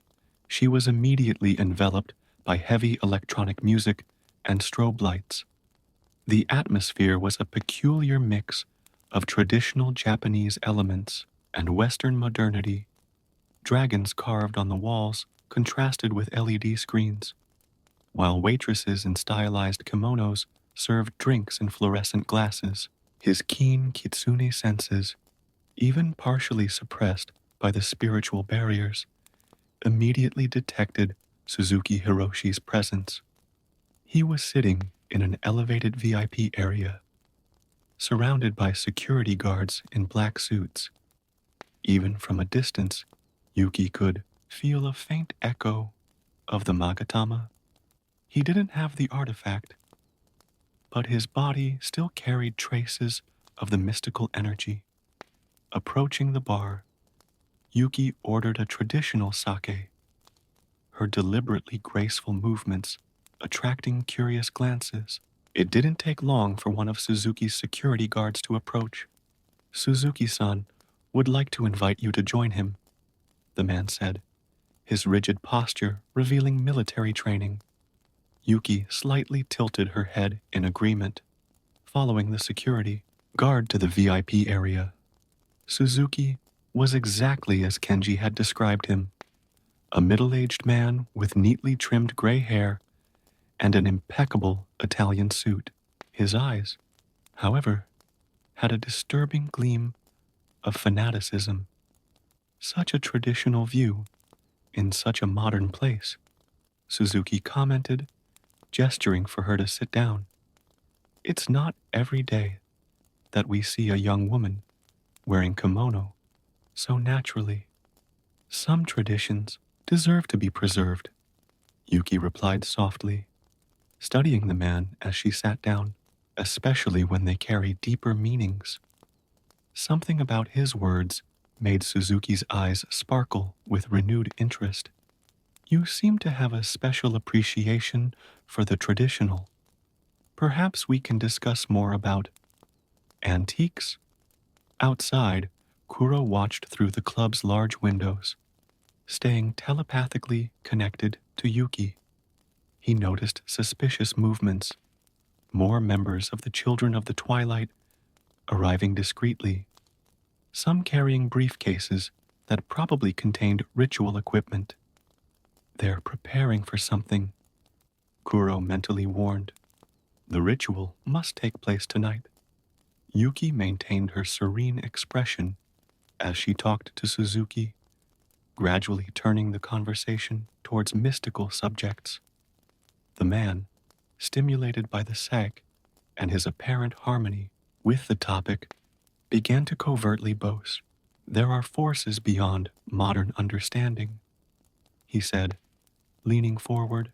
she was immediately enveloped by heavy electronic music and strobe lights. The atmosphere was a peculiar mix of traditional Japanese elements and Western modernity. Dragons carved on the walls contrasted with LED screens, while waitresses in stylized kimonos served drinks in fluorescent glasses. His keen kitsune senses, even partially suppressed by the spiritual barriers, immediately detected Suzuki Hiroshi's presence. He was sitting in an elevated VIP area, surrounded by security guards in black suits. Even from a distance, Yuki could feel a faint echo of the Magatama. He didn't have the artifact, but his body still carried traces of the mystical energy. Approaching the bar, Yuki ordered a traditional sake, her deliberately graceful movements attracting curious glances. It didn't take long for one of Suzuki's security guards to approach. "Suzuki-san would like to invite you to join him," the man said, his rigid posture revealing military training. Yuki slightly tilted her head in agreement, following the security guard to the VIP area. Suzuki was exactly as Kenji had described him, a middle-aged man with neatly trimmed gray hair and an impeccable Italian suit. His eyes, however, had a disturbing gleam of fanaticism. Such a traditional view in such a modern place, Suzuki commented, gesturing for her to sit down. "It's not every day that we see a young woman wearing kimono so naturally. Some traditions deserve to be preserved," Yuki replied softly, studying the man as she sat down, especially when they carry deeper meanings. Something about his words made Suzuki's eyes sparkle with renewed interest. "You seem to have a special appreciation for the traditional. Perhaps we can discuss more about antiques?" Outside, Kuro watched through the club's large windows, staying telepathically connected to Yuki. He noticed suspicious movements, more members of the Children of the Twilight arriving discreetly, some carrying briefcases that probably contained ritual equipment. "They're preparing for something," Kuro mentally warned. The ritual must take place tonight. Yuki maintained her serene expression as she talked to Suzuki, gradually turning the conversation towards mystical subjects. The man, stimulated by the sag and his apparent harmony with the topic, began to covertly boast. There are forces beyond modern understanding, he said, leaning forward.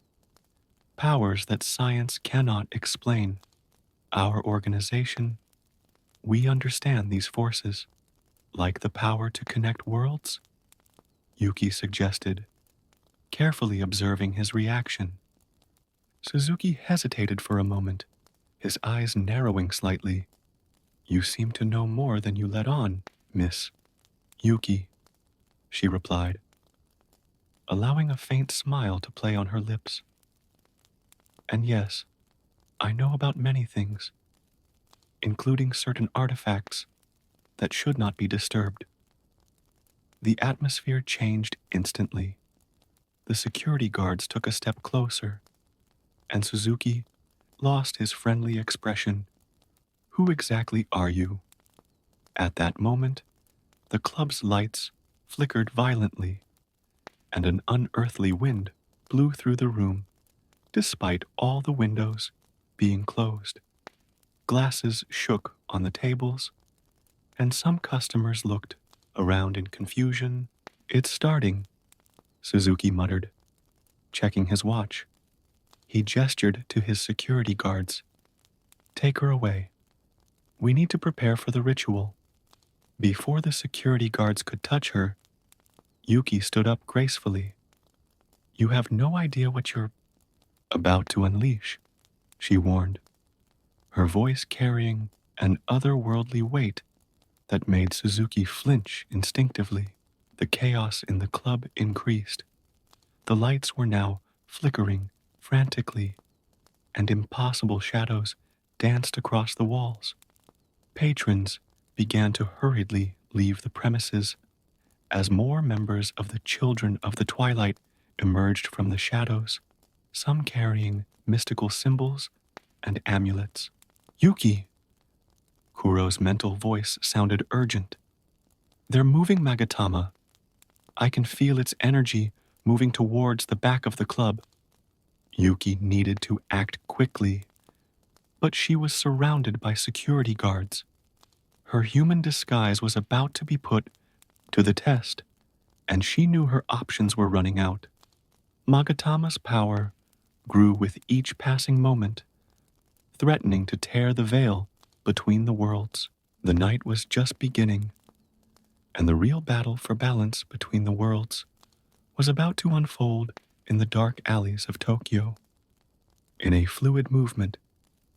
Powers that science cannot explain. Our organization, we understand these forces, like the power to connect worlds, Yuki suggested, carefully observing his reaction. Suzuki hesitated for a moment, his eyes narrowing slightly. You seem to know more than you let on, Miss Yuki, she replied, allowing a faint smile to play on her lips. And yes, I know about many things, including certain artifacts that should not be disturbed. The atmosphere changed instantly. The security guards took a step closer, and Suzuki lost his friendly expression. Who exactly are you? At that moment, the club's lights flickered violently, and an unearthly wind blew through the room, despite all the windows being closed. Glasses shook on the tables, and some customers looked around in confusion. It's starting, Suzuki muttered, checking his watch. He gestured to his security guards. Take her away. We need to prepare for the ritual. Before the security guards could touch her, Yuki stood up gracefully. You have no idea what you're about to unleash, she warned, her voice carrying an otherworldly weight that made Suzuki flinch instinctively. The chaos in the club increased. The lights were now flickering frantically, and impossible shadows danced across the walls. Patrons began to hurriedly leave the premises as more members of the Children of the Twilight emerged from the shadows, some carrying mystical symbols and amulets. Yuki! Kuro's mental voice sounded urgent. They're moving Magatama. I can feel its energy moving towards the back of the club. Yuki needed to act quickly, but she was surrounded by security guards. Her human disguise was about to be put to the test, and she knew her options were running out. Magatama's power grew with each passing moment, threatening to tear the veil between the worlds. The night was just beginning, and the real battle for balance between the worlds was about to unfold in the dark alleys of Tokyo. In a fluid movement,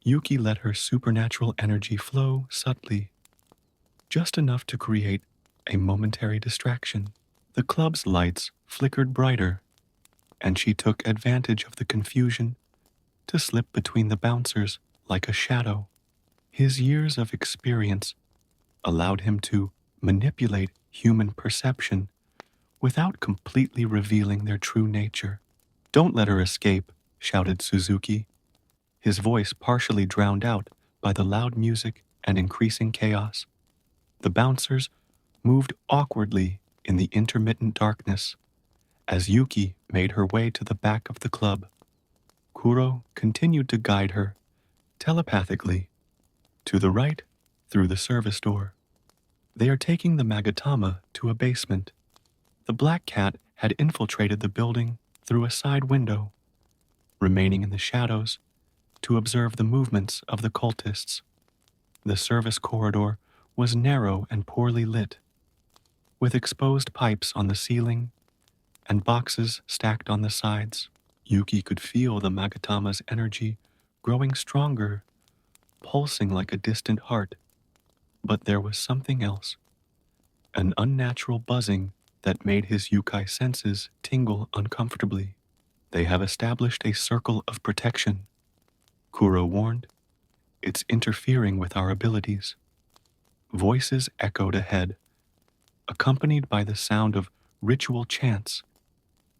Yuki let her supernatural energy flow subtly, just enough to create a momentary distraction. The club's lights flickered brighter, and she took advantage of the confusion to slip between the bouncers like a shadow. His years of experience allowed him to manipulate human perception without completely revealing their true nature. Don't let her escape, shouted Suzuki, his voice partially drowned out by the loud music and increasing chaos. The bouncers moved awkwardly in the intermittent darkness as Yuki made her way to the back of the club. Kuro continued to guide her, telepathically, to the right through the service door. They are taking the Magatama to a basement. The black cat had infiltrated the building through a side window, remaining in the shadows to observe the movements of the cultists. The service corridor was narrow and poorly lit, with exposed pipes on the ceiling and boxes stacked on the sides. Yuki could feel the Magatama's energy growing stronger, pulsing like a distant heart. But there was something else, an unnatural buzzing that made his yokai senses tingle uncomfortably. They have established a circle of protection, Kuro warned. It's interfering with our abilities. Voices echoed ahead, accompanied by the sound of ritual chants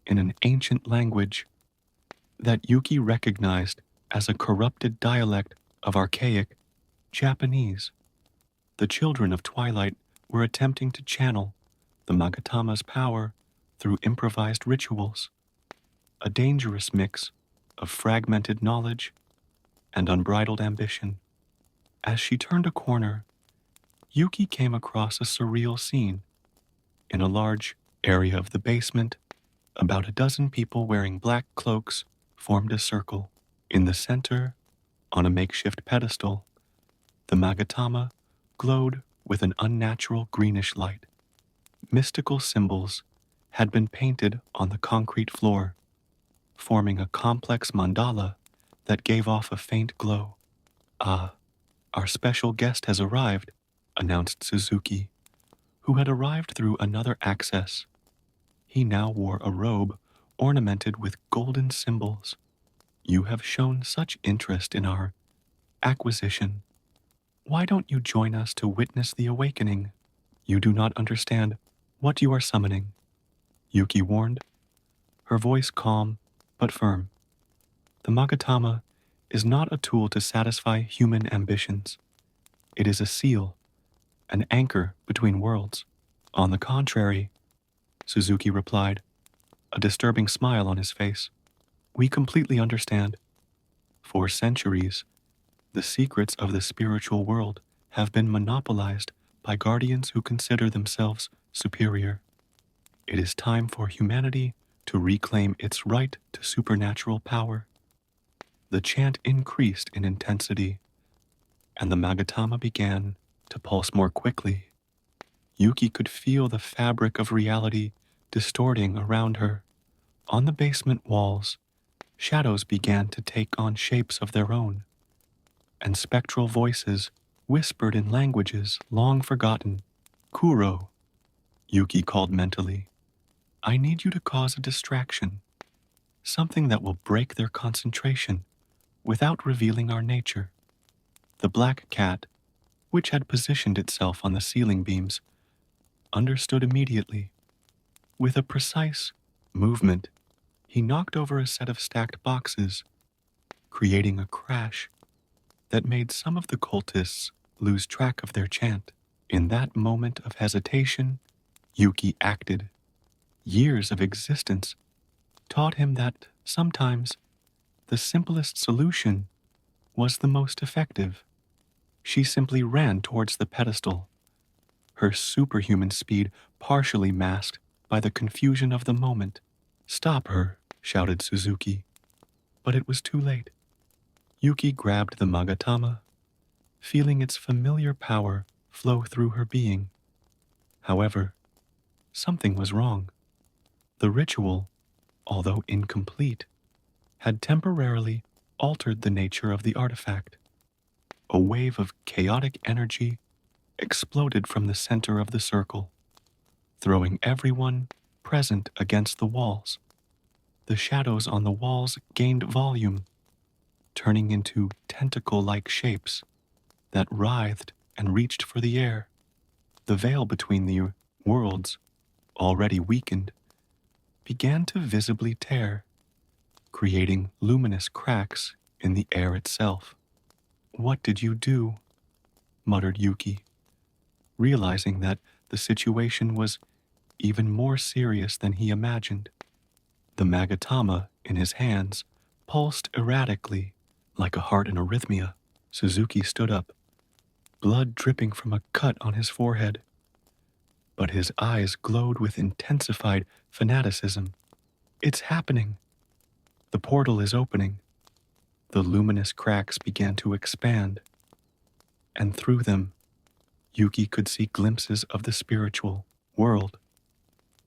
in an ancient language that Yuki recognized as a corrupted dialect of archaic Japanese. The children of Twilight were attempting to channel the Magatama's power through improvised rituals, a dangerous mix of fragmented knowledge and unbridled ambition. As she turned a corner, Yuki came across a surreal scene. In a large area of the basement, about a dozen people wearing black cloaks formed a circle. In the center, on a makeshift pedestal, the Magatama glowed with an unnatural greenish light. Mystical symbols had been painted on the concrete floor, forming a complex mandala that gave off a faint glow. "Ah, our special guest has arrived," announced Suzuki, who had arrived through another access. He now wore a robe ornamented with golden symbols. "You have shown such interest in our acquisition. Why don't you join us to witness the awakening? You do not understand what you are summoning," Yuki warned, her voice calm but firm. "The Magatama is not a tool to satisfy human ambitions. It is a seal, an anchor between worlds." "On the contrary," Suzuki replied, a disturbing smile on his face, "we completely understand. For centuries, the secrets of the spiritual world have been monopolized by guardians who consider themselves superior. It is time for humanity to reclaim its right to supernatural power." The chant increased in intensity, and the Magatama began to pulse more quickly. Yuki could feel the fabric of reality distorting around her. On the basement walls, shadows began to take on shapes of their own, and spectral voices whispered in languages long forgotten. "Kuro," Yuki called mentally, "I need you to cause a distraction, something that will break their concentration without revealing our nature." The black cat, which had positioned itself on the ceiling beams, understood immediately. With a precise movement, he knocked over a set of stacked boxes, creating a crash that made some of the cultists lose track of their chant. In that moment of hesitation, Yuki acted. Years of existence taught him that sometimes the simplest solution was the most effective. She simply ran towards the pedestal, her superhuman speed partially masked by the confusion of the moment. "Stop her," shouted Suzuki. But it was too late. Yuki grabbed the Magatama, feeling its familiar power flow through her being. However, something was wrong. The ritual, although incomplete, had temporarily altered the nature of the artifact. A wave of chaotic energy exploded from the center of the circle, throwing everyone present against the walls. The shadows on the walls gained volume, turning into tentacle-like shapes that writhed and reached for the air. The veil between the worlds, already weakened, began to visibly tear, creating luminous cracks in the air itself. "What did you do?" muttered Yuki, realizing that the situation was even more serious than he imagined. The Magatama in his hands pulsed erratically, like a heart in arrhythmia. Suzuki stood up, blood dripping from a cut on his forehead, but his eyes glowed with intensified fanaticism. "It's happening. The portal is opening." The luminous cracks began to expand, and through them, Yuki could see glimpses of the spiritual world.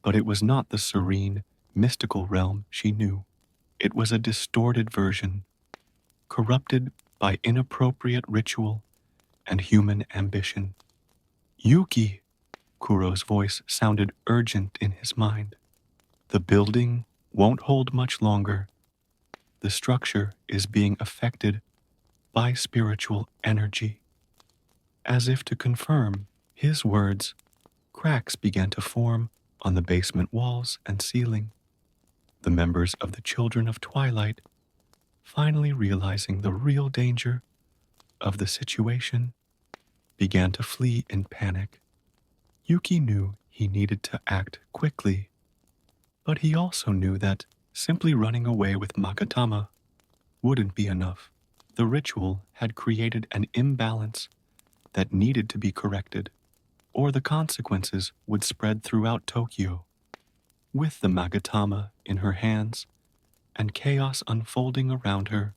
But it was not the serene, mystical realm she knew. It was a distorted version, corrupted by inappropriate ritual and human ambition. "Yuki!" Kuro's voice sounded urgent in his mind. "The building won't hold much longer. The structure is being affected by spiritual energy." As if to confirm his words, cracks began to form on the basement walls and ceiling. The members of the Children of Twilight finally realizing the real danger of the situation, began to flee in panic. Yuki knew he needed to act quickly, but he also knew that simply running away with Magatama wouldn't be enough. The ritual had created an imbalance that needed to be corrected, or the consequences would spread throughout Tokyo. With the Magatama in her hands and chaos unfolding around her,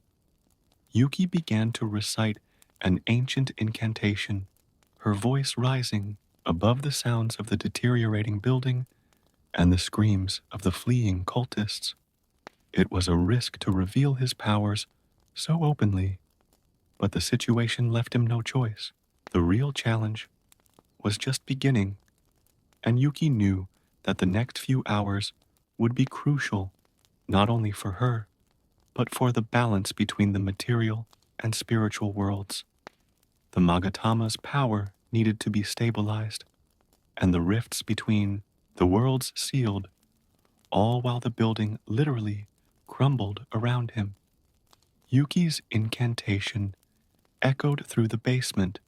Yuki began to recite an ancient incantation, her voice rising above the sounds of the deteriorating building and the screams of the fleeing cultists. It was a risk to reveal his powers so openly, but the situation left him no choice. The real challenge was just beginning, and Yuki knew that the next few hours would be crucial, not only for her, but for the balance between the material and spiritual worlds. The Magatama's power needed to be stabilized, and the rifts between the worlds sealed, all while the building literally crumbled around him. Yuki's incantation echoed through the basement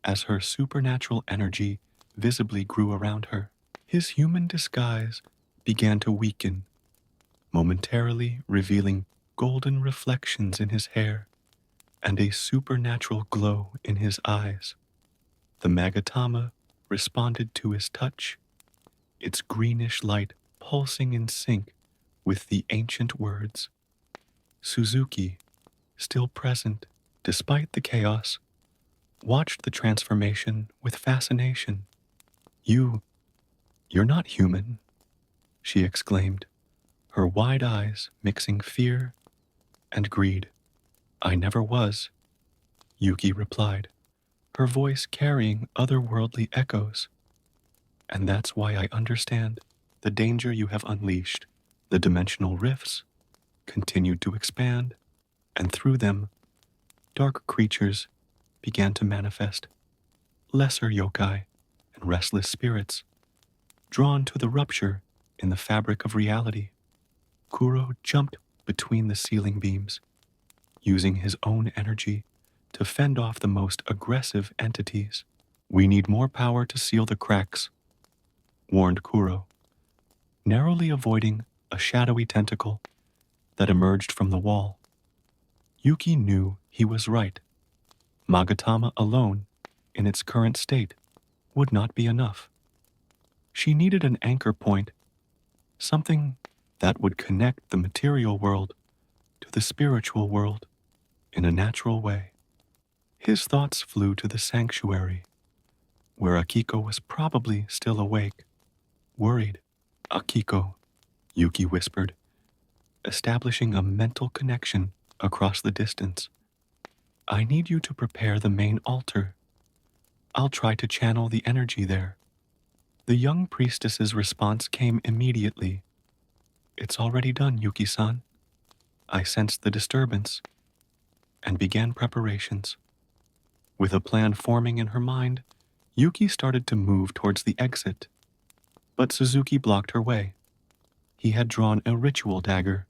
as her supernatural energy visibly grew around her. His human disguise began to weaken, momentarily revealing golden reflections in his hair and a supernatural glow in his eyes. The Magatama responded to his touch, its greenish light pulsing in sync with the ancient words. Suzuki, still present despite the chaos, watched the transformation with fascination. You're not human," she exclaimed, her wide eyes mixing fear and greed. "I never was," Yuki replied, her voice carrying otherworldly echoes. "And that's why I understand the danger you have unleashed." The dimensional rifts continued to expand, and through them, dark creatures began to manifest. Lesser yokai and restless spirits, drawn to the rupture in the fabric of reality. Kuro jumped between the ceiling beams, using his own energy to fend off the most aggressive entities. "We need more power to seal the cracks," warned Kuro, narrowly avoiding a shadowy tentacle that emerged from the wall. Yuki knew he was right. Magatama alone, in its current state, would not be enough. She needed an anchor point, something that would connect the material world to the spiritual world in a natural way. His thoughts flew to the sanctuary, where Akiko was probably still awake, worried. "Akiko," Yuki whispered, establishing a mental connection across the distance. "I need you to prepare the main altar. I'll try to channel the energy there." The young priestess's response came immediately. "It's already done, Yuki-san." I sensed the disturbance and began preparations. With a plan forming in her mind, Yuki started to move towards the exit, but Suzuki blocked her way. He had drawn a ritual dagger,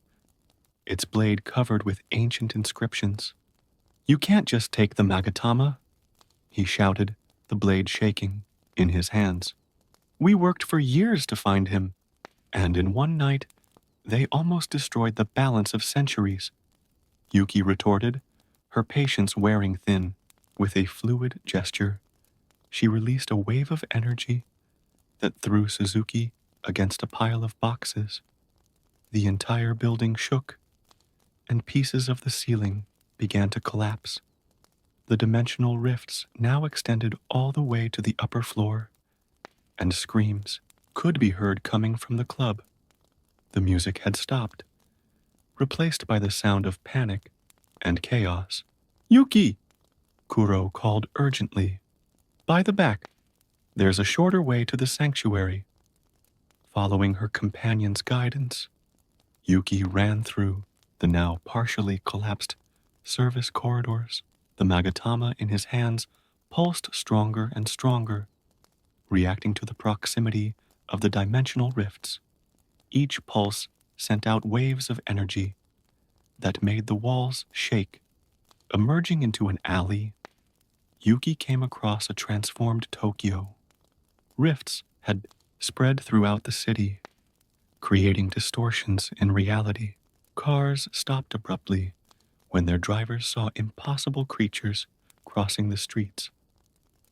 its blade covered with ancient inscriptions. "You can't just take the Magatama," he shouted, the blade shaking in his hands. "We worked for years to find him, and in one night, they almost destroyed the balance of centuries," Yuki retorted, her patience wearing thin. With a fluid gesture, she released a wave of energy that threw Suzuki against a pile of boxes. The entire building shook, and pieces of the ceiling began to collapse. The dimensional rifts now extended all the way to the upper floor, and screams could be heard coming from the club. The music had stopped, replaced by the sound of panic and chaos. "Yuki!" Kuro called urgently. "By the back. There's a shorter way to the sanctuary." Following her companion's guidance, Yuki ran through the now partially collapsed service corridors. The Magatama in his hands pulsed stronger and stronger, reacting to the proximity of the dimensional rifts. Each pulse sent out waves of energy, that made the walls shake. Emerging into an alley, Yuki came across a transformed Tokyo. Rifts had spread throughout the city, creating distortions in reality. Cars stopped abruptly when their drivers saw impossible creatures crossing the streets.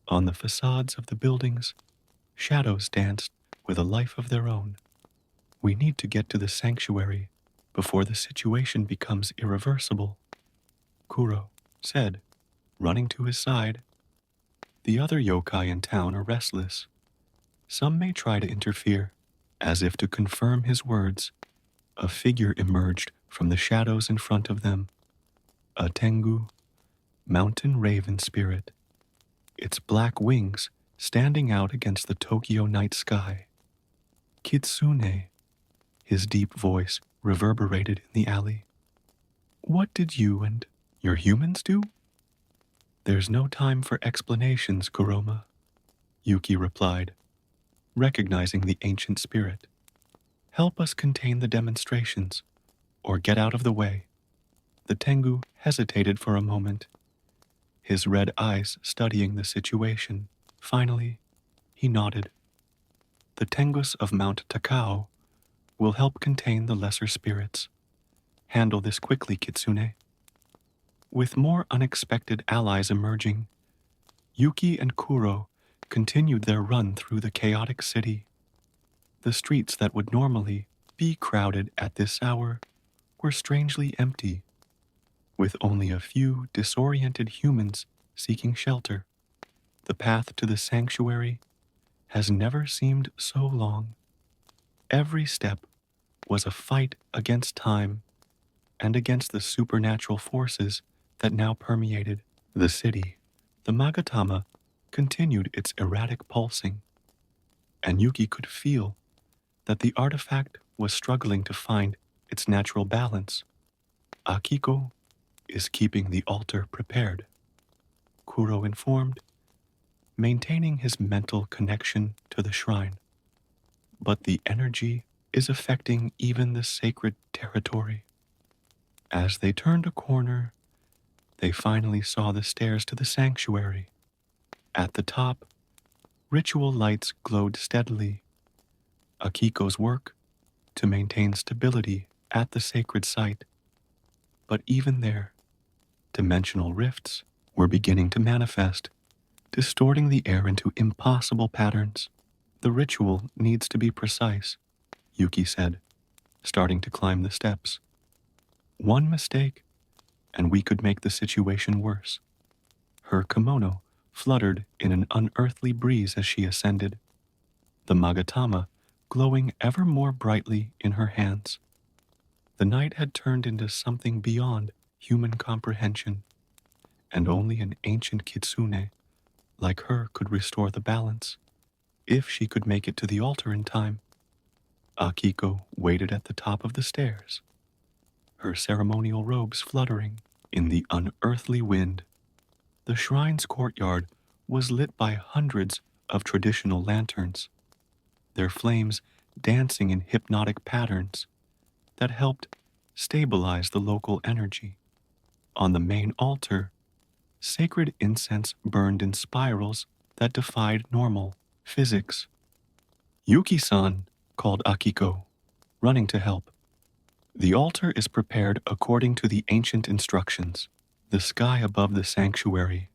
On the facades of the buildings, shadows danced with a life of their own. We need to get to the sanctuary before the situation becomes irreversible, Kuro said, running to his side. The other yokai in town are restless. Some may try to interfere. As if to confirm his words, a figure emerged from the shadows in front of them. A Tengu, mountain raven spirit, its black wings standing out against the Tokyo night sky. Kitsune, his deep voice reverberated in the alley. What did you and your humans do? There's no time for explanations, Kuroma, Yuki replied, recognizing the ancient spirit. Help us contain the demonstrations, or get out of the way. The Tengu hesitated for a moment, his red eyes studying the situation. Finally, he nodded. The Tengus of Mount Takao will help contain the lesser spirits. Handle this quickly, Kitsune. With more unexpected allies emerging, Yuki and Kuro continued their run through the chaotic city. The streets that would normally be crowded at this hour were strangely empty, with only a few disoriented humans seeking shelter. The path to the sanctuary has never seemed so long. Every step was a fight against time and against the supernatural forces that now permeated the city. The Magatama continued its erratic pulsing, and Yuki could feel that the artifact was struggling to find its natural balance. Akiko is keeping the altar prepared, Kuro informed, maintaining his mental connection to the shrine. But the energy is affecting even the sacred territory. As they turned a corner, they finally saw the stairs to the sanctuary. At the top, ritual lights glowed steadily. Akiko's work to maintain stability at the sacred site. But even there, dimensional rifts were beginning to manifest, distorting the air into impossible patterns. The ritual needs to be precise, Yuki said, starting to climb the steps. One mistake, and we could make the situation worse. Her kimono fluttered in an unearthly breeze as she ascended, the Magatama glowing ever more brightly in her hands. The night had turned into something beyond human comprehension, and only an ancient kitsune like her could restore the balance, if she could make it to the altar in time. Akiko waited at the top of the stairs, her ceremonial robes fluttering in the unearthly wind. The shrine's courtyard was lit by hundreds of traditional lanterns, their flames dancing in hypnotic patterns that helped stabilize the local energy. On the main altar, sacred incense burned in spirals that defied normal physics. Yuki-san, called Akiko, running to help. The altar is prepared according to the ancient instructions. The sky above the sanctuary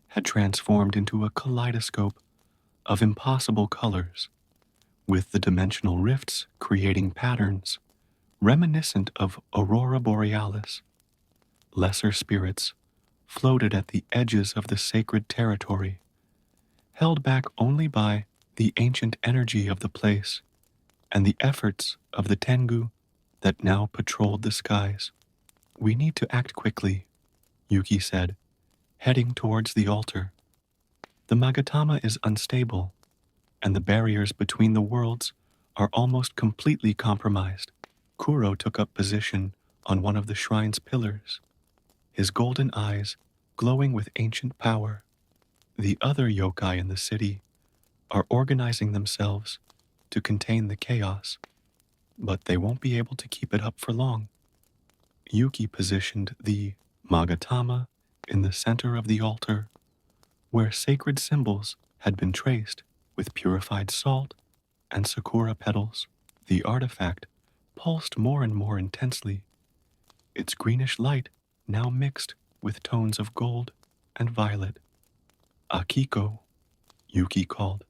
had transformed into a kaleidoscope of impossible colors, with the dimensional rifts creating patterns reminiscent of aurora borealis. Lesser spirits floated at the edges of the sacred territory, held back only by the ancient energy of the place and the efforts of the Tengu that now patrolled the skies. We need to act quickly, Yuki said, heading towards the altar. The Magatama is unstable, and the barriers between the worlds are almost completely compromised. Kuro took up position on one of the shrine's pillars, his golden eyes glowing with ancient power. The other yokai in the city are organizing themselves to contain the chaos, but they won't be able to keep it up for long. Yuki positioned the Magatama in the center of the altar, where sacred symbols had been traced with purified salt and sakura petals. The artifact pulsed more and more intensely, its greenish light now mixed with tones of gold and violet. Akiko, Yuki called.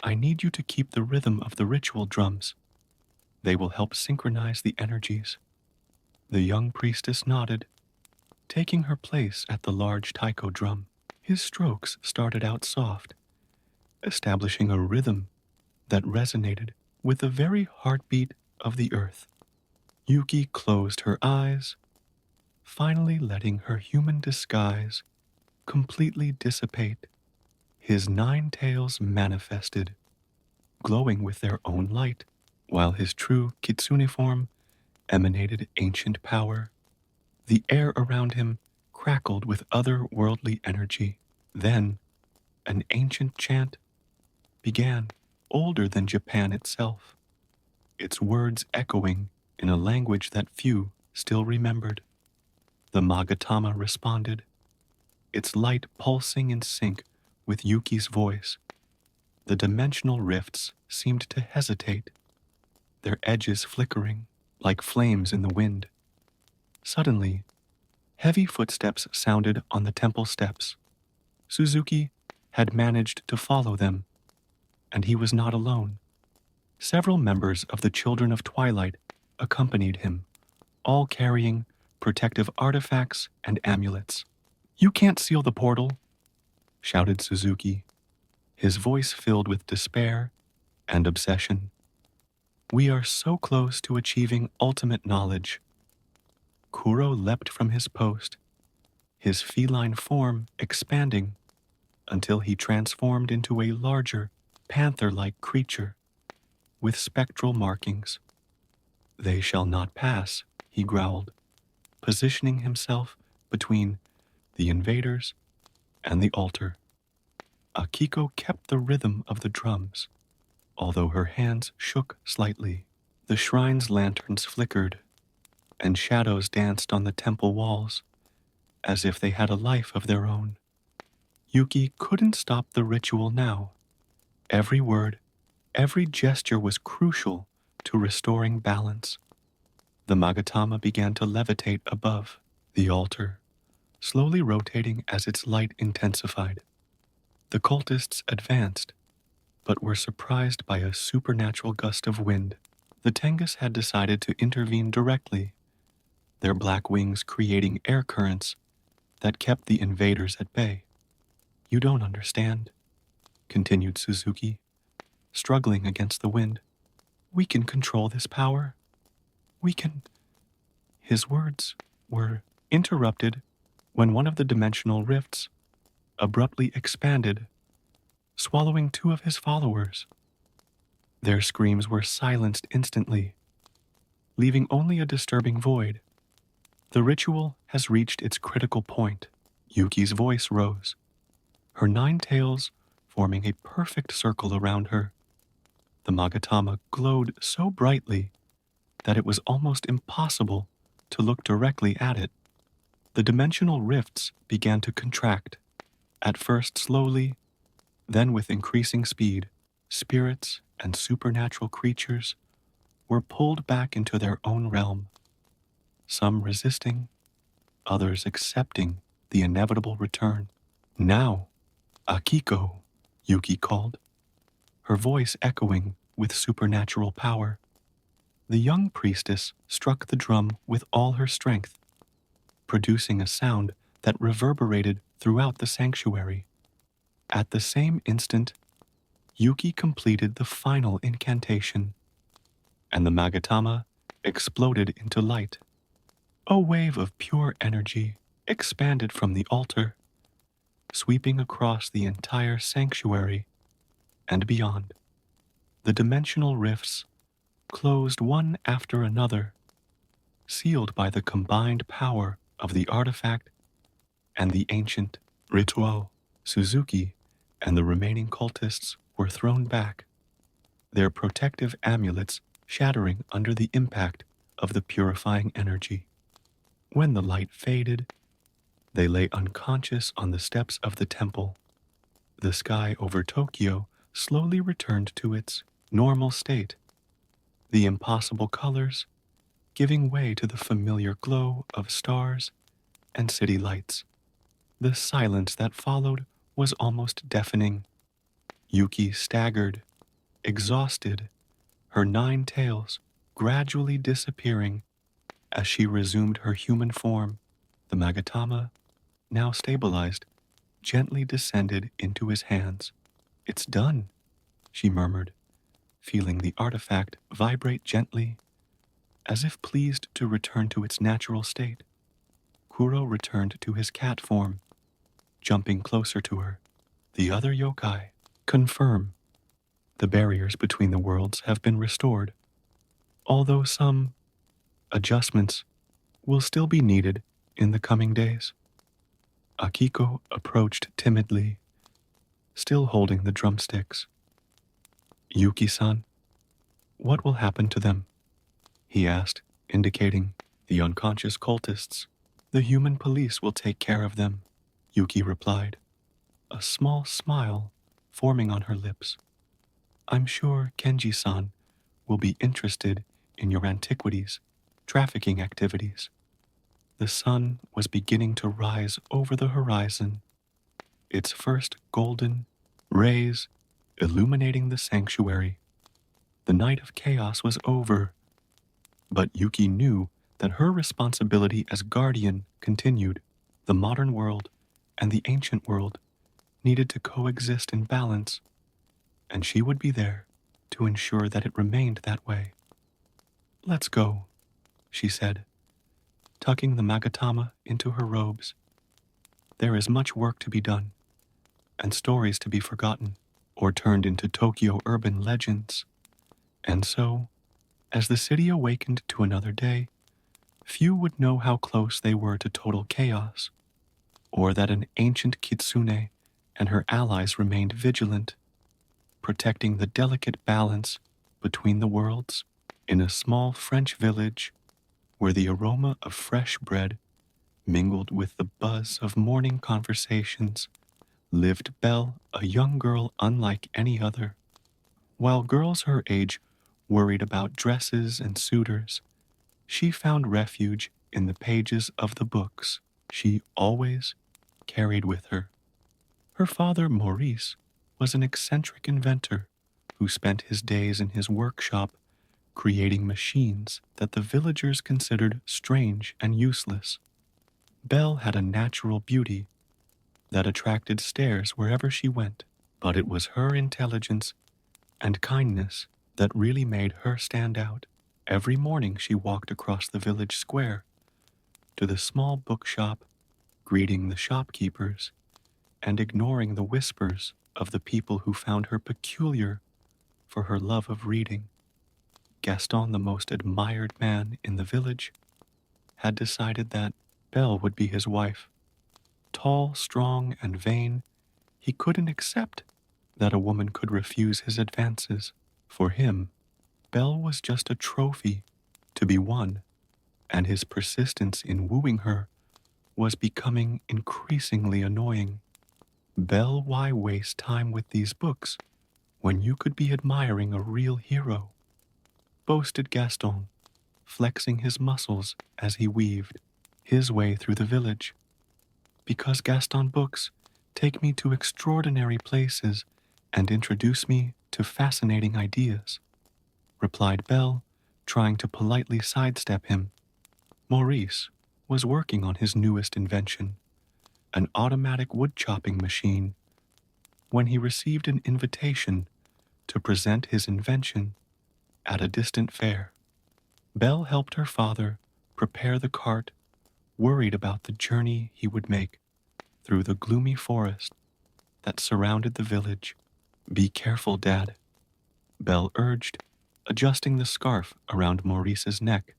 I need you to keep the rhythm of the ritual drums. They will help synchronize the energies. The young priestess nodded, taking her place at the large taiko drum. His strokes started out soft, establishing a rhythm that resonated with the very heartbeat of the earth. Yuki closed her eyes, finally letting her human disguise completely dissipate. His 9 tails manifested, glowing with their own light, while his true kitsune form emanated ancient power. The air around him crackled with otherworldly energy. Then, an ancient chant began, older than Japan itself, its words echoing in a language that few still remembered. The Magatama responded, its light pulsing in sync with Yuki's voice. The dimensional rifts seemed to hesitate, their edges flickering like flames in the wind. Suddenly, heavy footsteps sounded on the temple steps. Suzuki had managed to follow them, and he was not alone. Several members of the Children of Twilight accompanied him, all carrying protective artifacts and amulets. You can't seal the portal, shouted Suzuki, his voice filled with despair and obsession. We are so close to achieving ultimate knowledge. Kuro leapt from his post, his feline form expanding until he transformed into a larger, panther-like creature with spectral markings. They shall not pass, he growled, positioning himself between the invaders and the altar. Akiko kept the rhythm of the drums, although her hands shook slightly. The shrine's lanterns flickered, and shadows danced on the temple walls, as if they had a life of their own. Yuki couldn't stop the ritual now. Every word, every gesture was crucial to restoring balance. The Magatama began to levitate above the altar, slowly rotating as its light intensified. The cultists advanced, but were surprised by a supernatural gust of wind. The Tengus had decided to intervene directly, their black wings creating air currents that kept the invaders at bay. You don't understand, continued Suzuki, struggling against the wind. We can control this power. We can... His words were interrupted when one of the dimensional rifts abruptly expanded, swallowing 2 of his followers. Their screams were silenced instantly, leaving only a disturbing void. The ritual has reached its critical point. Yuki's voice rose, her 9 tails forming a perfect circle around her. The Magatama glowed so brightly that it was almost impossible to look directly at it. The dimensional rifts began to contract, at first slowly, then with increasing speed. Spirits and supernatural creatures were pulled back into their own realm, some resisting, others accepting the inevitable return. Now, Akiko, Yuki called, her voice echoing with supernatural power. The young priestess struck the drum with all her strength, producing a sound that reverberated throughout the sanctuary. At the same instant, Yuki completed the final incantation, and the Magatama exploded into light. A wave of pure energy expanded from the altar, sweeping across the entire sanctuary and beyond. The dimensional rifts closed one after another, sealed by the combined power of the artifact and the ancient ritual. Suzuki and the remaining cultists were thrown back, their protective amulets shattering under the impact of the purifying energy. When the light faded, they lay unconscious on the steps of the temple. The sky over Tokyo slowly returned to its normal state, the impossible colors giving way to the familiar glow of stars and city lights. The silence that followed was almost deafening. Yuki staggered, exhausted, her 9 tails gradually disappearing as she resumed her human form. The Magatama, now stabilized, gently descended into his hands. "It's done," she murmured, feeling the artifact vibrate gently, as if pleased to return to its natural state. Kuro returned to his cat form, jumping closer to her. The other yokai confirm the barriers between the worlds have been restored, although some adjustments will still be needed in the coming days. Akiko approached timidly, still holding the drumsticks. "Yuki-san, what will happen to them?" he asked, indicating the unconscious cultists. "The human police will take care of them," Yuki replied, a small smile forming on her lips. "I'm sure Kenji-san will be interested in your antiquities, trafficking activities." The sun was beginning to rise over the horizon, its first golden rays illuminating the sanctuary. The night of chaos was over, but Yuki knew that her responsibility as guardian continued. The modern world and the ancient world needed to coexist in balance, and she would be there to ensure that it remained that way. "Let's go," she said, tucking the Magatama into her robes. "There is much work to be done, and stories to be forgotten or turned into Tokyo urban legends." And so, as the city awakened to another day, few would know how close they were to total chaos, or that an ancient kitsune and her allies remained vigilant, protecting the delicate balance between the worlds. In a small French village, where the aroma of fresh bread mingled with the buzz of morning conversations, lived Belle, a young girl unlike any other. While girls her age worried about dresses and suitors, she found refuge in the pages of the books she always carried with her. Her father, Maurice, was an eccentric inventor who spent his days in his workshop creating machines that the villagers considered strange and useless. Belle had a natural beauty that attracted stares wherever she went, but it was her intelligence and kindness that really made her stand out. Every morning she walked across the village square to the small bookshop, greeting the shopkeepers and ignoring the whispers of the people who found her peculiar for her love of reading. Gaston, the most admired man in the village, had decided that Belle would be his wife. Tall, strong, and vain, he couldn't accept that a woman could refuse his advances. For him, Belle was just a trophy to be won, and his persistence in wooing her was becoming increasingly annoying. "Belle, why waste time with these books when you could be admiring a real hero?" boasted Gaston, flexing his muscles as he weaved his way through the village. "Because Gaston books take me to extraordinary places and introduce me to fascinating ideas," replied Belle, trying to politely sidestep him. Maurice was working on his newest invention, an automatic wood-chopping machine, when he received an invitation to present his invention at a distant fair. Belle helped her father prepare the cart, worried about the journey he would make through the gloomy forest that surrounded the village. "Be careful, Dad," Belle urged, adjusting the scarf around Maurice's neck.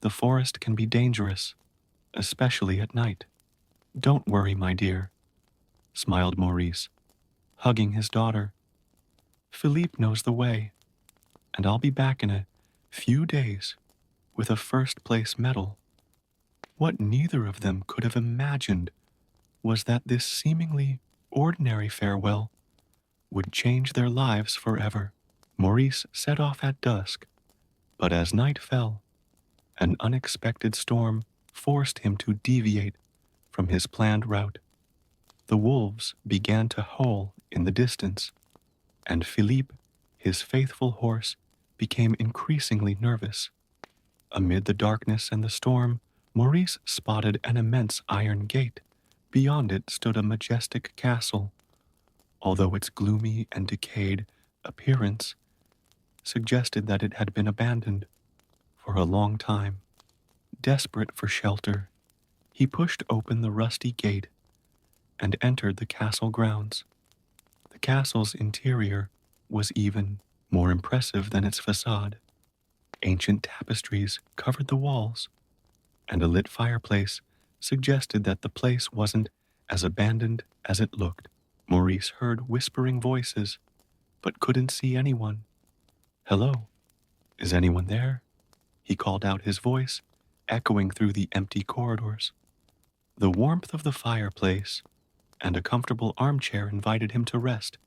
"The forest can be dangerous, especially at night." "Don't worry, my dear," smiled Maurice, hugging his daughter. "Philippe knows the way, and I'll be back in a few days with a first-place medal." What neither of them could have imagined was that this seemingly ordinary farewell would change their lives forever. Maurice set off at dusk, but as night fell, an unexpected storm forced him to deviate from his planned route. The wolves began to howl in the distance, and Philippe, his faithful horse, became increasingly nervous. Amid the darkness and the storm, Maurice spotted an immense iron gate. Beyond it stood a majestic castle, although its gloomy and decayed appearance suggested that it had been abandoned for a long time. Desperate for shelter, he pushed open the rusty gate and entered the castle grounds. The castle's interior was even more impressive than its facade. Ancient tapestries covered the walls, and a lit fireplace suggested that the place wasn't as abandoned as it looked. Maurice heard whispering voices, but couldn't see anyone. "Hello, is anyone there?" He called out, his voice echoing through the empty corridors. The warmth of the fireplace and a comfortable armchair invited him to rest,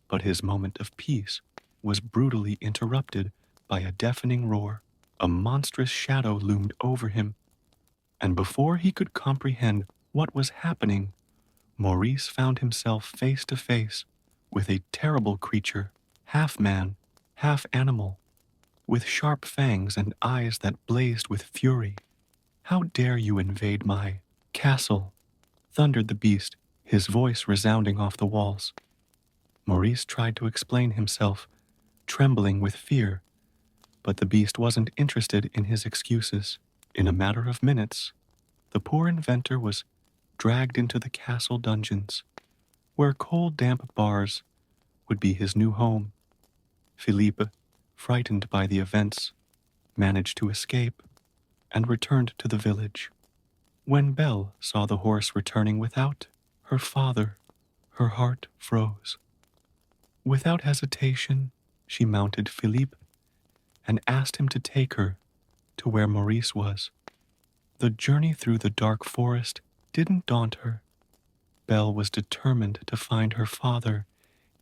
but his moment of peace was brutally interrupted by a deafening roar. A monstrous shadow loomed over him, and before he could comprehend what was happening, Maurice found himself face to face with a terrible creature, half man, half animal, with sharp fangs and eyes that blazed with fury. "How dare you invade my castle?" thundered the beast, his voice resounding off the walls. Maurice tried to explain himself, trembling with fear, but the beast wasn't interested in his excuses. In a matter of minutes, the poor inventor was dragged into the castle dungeons, where cold, damp bars would be his new home. Philippe, frightened by the events, managed to escape and returned to the village. When Belle saw the horse returning without her father, her heart froze. Without hesitation, she mounted Philippe and asked him to take her to where Maurice was. The journey through the dark forest didn't daunt her. Belle was determined to find her father,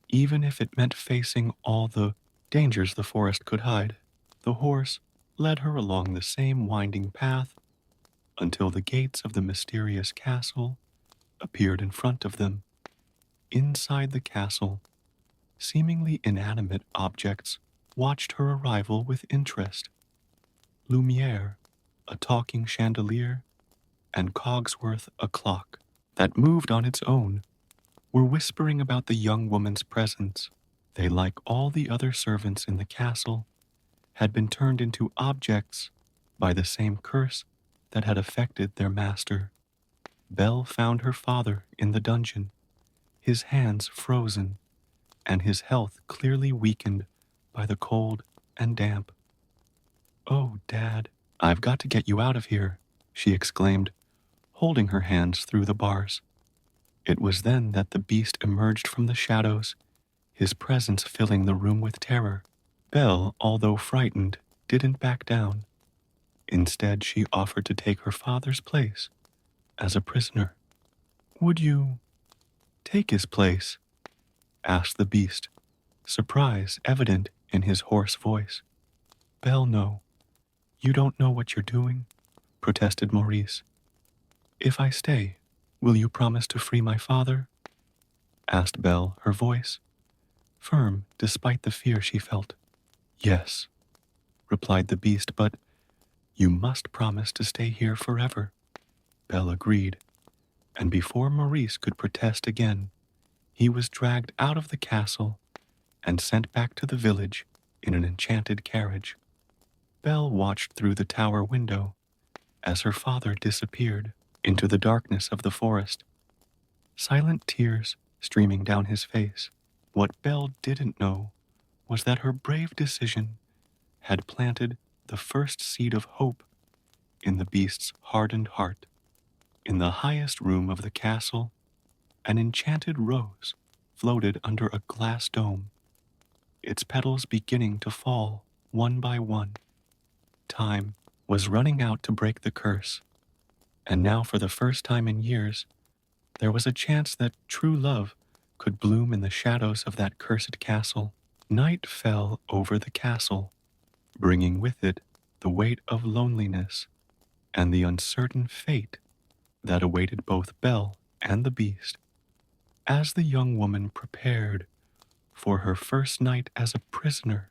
even if it meant facing all the dangers the forest could hide. The horse led her along the same winding path until the gates of the mysterious castle appeared in front of them. Inside the castle, seemingly inanimate objects watched her arrival with interest. Lumiere, a talking chandelier, and Cogsworth, a clock that moved on its own, were whispering about the young woman's presence. They, like all the other servants in the castle, had been turned into objects by the same curse that had affected their master. Belle found her father in the dungeon, his hands frozen and his health clearly weakened by the cold and damp. "Oh, Dad, I've got to get you out of here," she exclaimed, holding her hands through the bars. It was then that the beast emerged from the shadows, his presence filling the room with terror. Belle, although frightened, didn't back down. Instead, she offered to take her father's place as a prisoner. "Would you take his place?" asked the beast, surprise evident in his hoarse voice. "Belle, no. You don't know what you're doing," protested Maurice. "If I stay, will you promise to free my father?" asked Belle, her voice firm despite the fear she felt. "Yes," replied the beast, "but you must promise to stay here forever." Belle agreed, and before Maurice could protest again, he was dragged out of the castle and sent back to the village in an enchanted carriage. Belle watched through the tower window as her father disappeared into the darkness of the forest, silent tears streaming down his face. What Belle didn't know was that her brave decision had planted the first seed of hope in the beast's hardened heart. In the highest room of the castle, an enchanted rose floated under a glass dome, its petals beginning to fall one by one. Time was running out to break the curse, And now, for the first time in years, there was a chance that true love could bloom in the shadows of that cursed castle. Night fell over the castle, bringing with it the weight of loneliness and the uncertain fate that awaited both Belle and the beast. As the young woman prepared for her first night as a prisoner,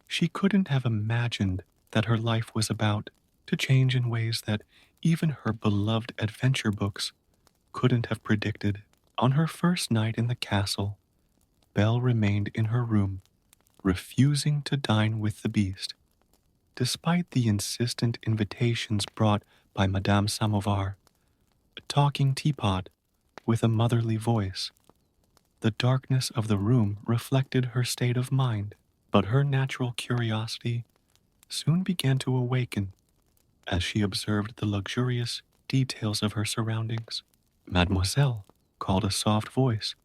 she couldn't have imagined that her life was about to change in ways that even her beloved adventure books couldn't have predicted. On her first night in the castle, Belle remained in her room, refusing to dine with the beast. Despite the insistent invitations brought by Madame Samovar, a talking teapot with a motherly voice, the darkness of the room reflected her state of mind, but her natural curiosity soon began to awaken as she observed the luxurious details of her surroundings. Mademoiselle, called a soft voice,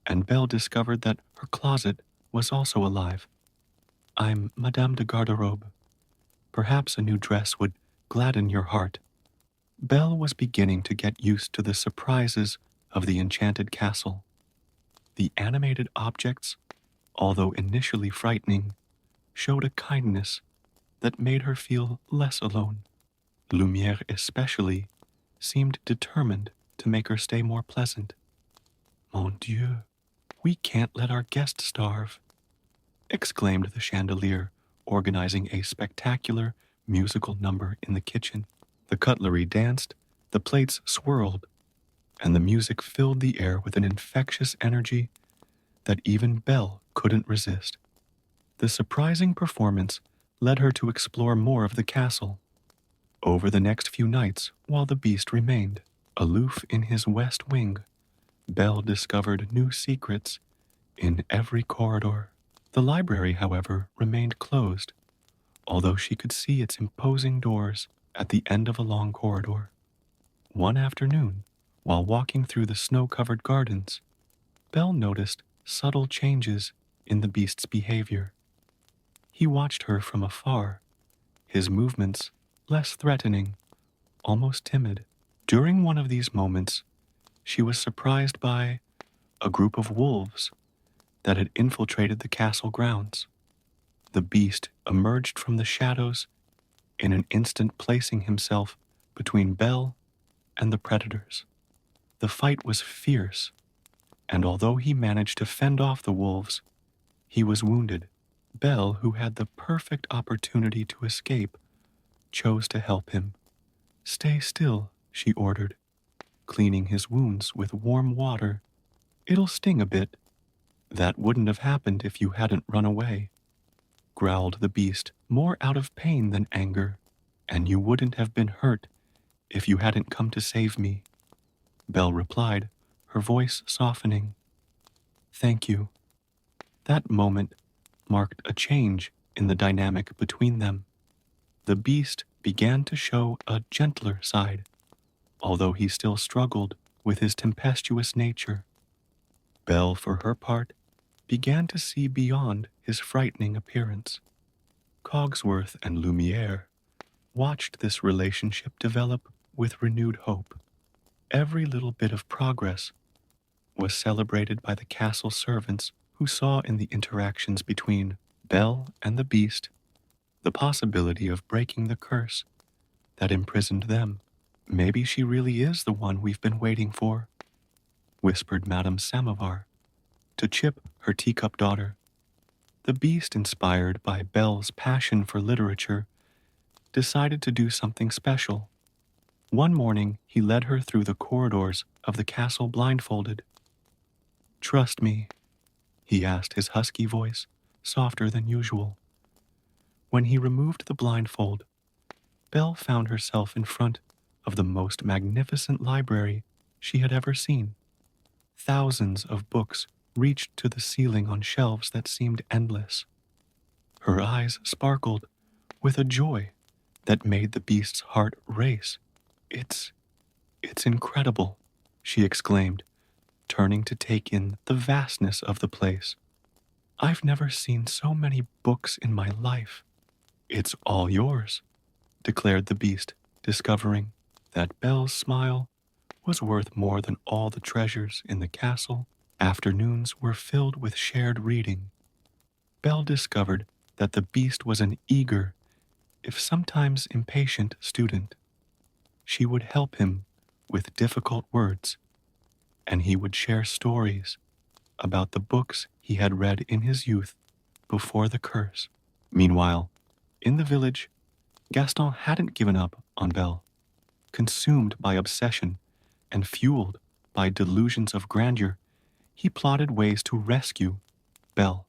and Belle discovered that her closet was also alive. I'm Madame de Garderobe. Perhaps a new dress would gladden your heart. Belle was beginning to get used to the surprises of the enchanted castle. The animated objects, although initially frightening, showed a kindness that made her feel less alone. Lumière especially seemed determined to make her stay more pleasant. Mon Dieu, we can't let our guest starve, exclaimed the chandelier, organizing a spectacular musical number in the kitchen. The cutlery danced, the plates swirled, and the music filled the air with an infectious energy that even Belle couldn't resist. The surprising performance led her to explore more of the castle. Over the next few nights, while the beast remained aloof in his west wing, Belle discovered new secrets in every corridor. The library, however, remained closed, although she could see its imposing doors at the end of a long corridor. One afternoon, while walking through the snow-covered gardens, Belle noticed subtle changes in the beast's behavior. He watched her from afar, his movements less threatening, almost timid. During one of these moments, she was surprised by a group of wolves that had infiltrated the castle grounds. The beast emerged from the shadows in an instant, placing himself between Belle and the predators. The fight was fierce, and although he managed to fend off the wolves, he was wounded. Belle, who had the perfect opportunity to escape, chose to help him. Stay still, she ordered, cleaning his wounds with warm water. It'll sting a bit. That wouldn't have happened if you hadn't run away, growled the beast, more out of pain than anger. And you wouldn't have been hurt if you hadn't come to save me, Belle replied, her voice softening. Thank you. That moment marked a change in the dynamic between them. The beast began to show a gentler side, although he still struggled with his tempestuous nature. Belle, for her part, began to see beyond his frightening appearance. Cogsworth and Lumière watched this relationship develop with renewed hope. Every little bit of progress was celebrated by the castle servants, who saw in the interactions between Belle and the beast the possibility of breaking the curse that imprisoned them. Maybe she really is the one we've been waiting for, whispered Madame Samovar to Chip, her teacup daughter. The beast, inspired by Belle's passion for literature, decided to do something special. One morning, he led her through the corridors of the castle blindfolded. Trust me, he asked, his husky voice softer than usual. When he removed the blindfold, Belle found herself in front of the most magnificent library she had ever seen. Thousands of books reached to the ceiling on shelves that seemed endless. Her eyes sparkled with a joy that made the beast's heart race. It's incredible, she exclaimed, turning to take in the vastness of the place. I've never seen so many books in my life. It's all yours, declared the beast, discovering that Belle's smile was worth more than all the treasures in the castle. Afternoons were filled with shared reading. Belle discovered that the beast was an eager, if sometimes impatient, student. She would help him with difficult words, and he would share stories about the books he had read in his youth before the curse. Meanwhile, in the village, Gaston hadn't given up on Belle. Consumed by obsession and fueled by delusions of grandeur, he plotted ways to rescue Belle,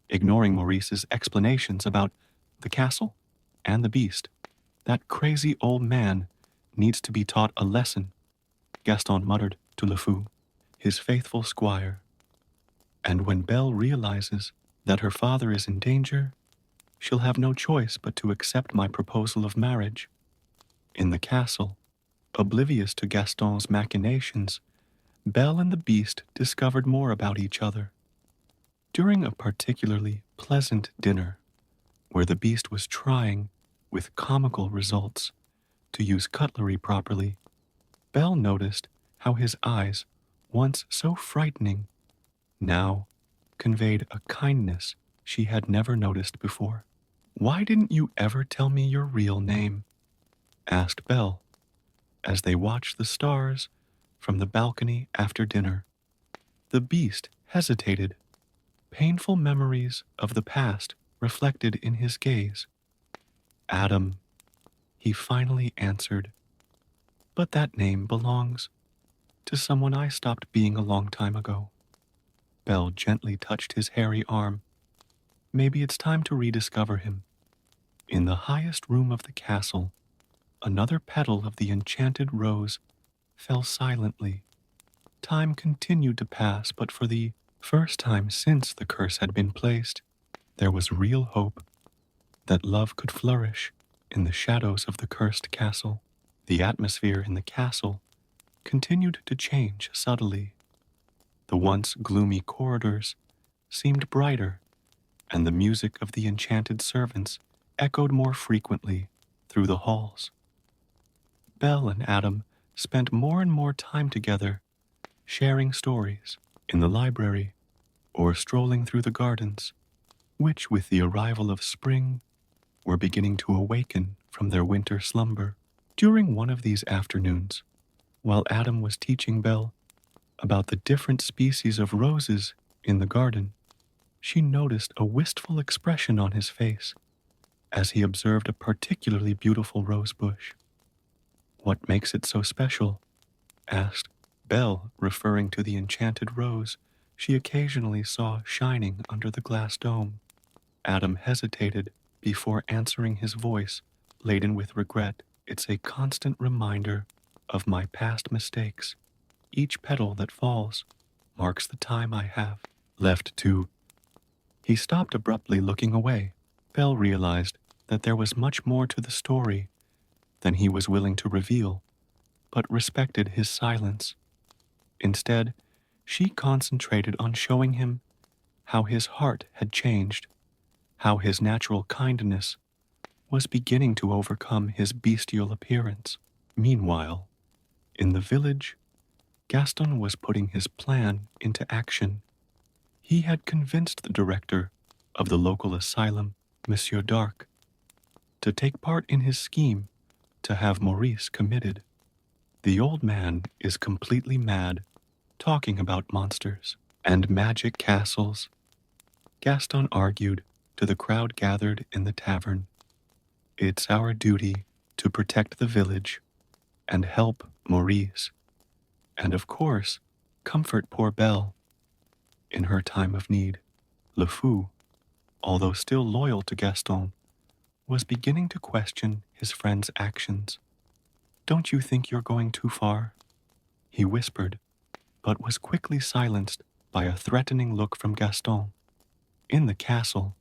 ignoring Maurice's explanations about the castle and the beast. That crazy old man needs to be taught a lesson, Gaston muttered to Le Fou, his faithful squire. And when Belle realizes that her father is in danger, she'll have no choice but to accept my proposal of marriage. In the castle, oblivious to Gaston's machinations, Belle and the beast discovered more about each other. During a particularly pleasant dinner, where the beast was trying, with comical results, to use cutlery properly, Belle noticed how his eyes, once so frightening, now conveyed a kindness she had never noticed before. "Why didn't you ever tell me your real name?" asked Belle, as they watched the stars from the balcony after dinner. The beast hesitated, painful memories of the past reflected in his gaze. "Adam," he finally answered, "but that name belongs to someone I stopped being a long time ago." Belle gently touched his hairy arm. "Maybe it's time to rediscover him." In the highest room of the castle, another petal of the enchanted rose fell silently. Time continued to pass, but for the first time since the curse had been placed, there was real hope that love could flourish in the shadows of the cursed castle. The atmosphere in the castle continued to change subtly. The once gloomy corridors seemed brighter, and the music of the enchanted servants echoed more frequently through the halls. Belle and Adam spent more and more time together, sharing stories in the library or strolling through the gardens, which with the arrival of spring were beginning to awaken from their winter slumber. During one of these afternoons, while Adam was teaching Belle about the different species of roses in the garden, she noticed a wistful expression on his face as he observed a particularly beautiful rose bush. "What makes it so special?" asked Belle, referring to the enchanted rose she occasionally saw shining under the glass dome. Adam hesitated before answering, his voice laden with regret. "It's a constant reminder of my past mistakes. Each petal that falls marks the time I have left to..." He stopped abruptly, looking away. Belle realized that there was much more to the story than he was willing to reveal, but respected his silence. Instead, she concentrated on showing him how his heart had changed, how his natural kindness was beginning to overcome his bestial appearance. Meanwhile, in the village, Gaston was putting his plan into action. He had convinced the director of the local asylum, Monsieur Dark, to take part in his scheme to have Maurice committed. "The old man is completely mad, talking about monsters and magic castles," Gaston argued to the crowd gathered in the tavern. "It's our duty to protect the village and help Maurice, and of course, comfort poor Belle in her time of need." Le Fou, although still loyal to Gaston, was beginning to question his friend's actions. "Don't you think you're going too far?" he whispered, but was quickly silenced by a threatening look from Gaston. In the castle,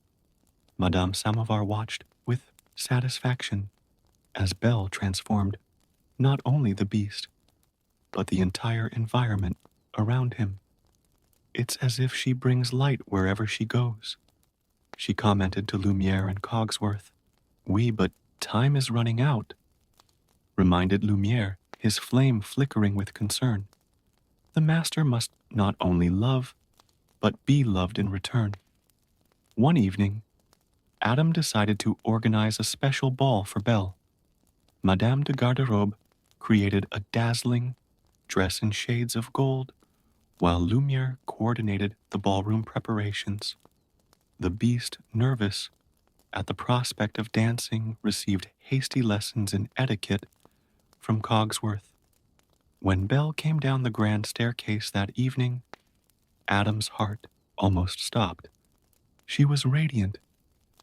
Madame Samovar watched with satisfaction as Belle transformed not only the beast, but the entire environment around him. "It's as if she brings light wherever she goes," she commented to Lumiere and Cogsworth. "Oui, but time is running out," reminded Lumiere, his flame flickering with concern. The master must not only love, but be loved in return. One evening, Adam decided to organize a special ball for Belle. Madame de Garderobe created a dazzling dress in shades of gold, while Lumiere coordinated the ballroom preparations. The beast, nervous at the prospect of dancing, received hasty lessons in etiquette from Cogsworth. When Belle came down the grand staircase that evening, Adam's heart almost stopped. She was radiant,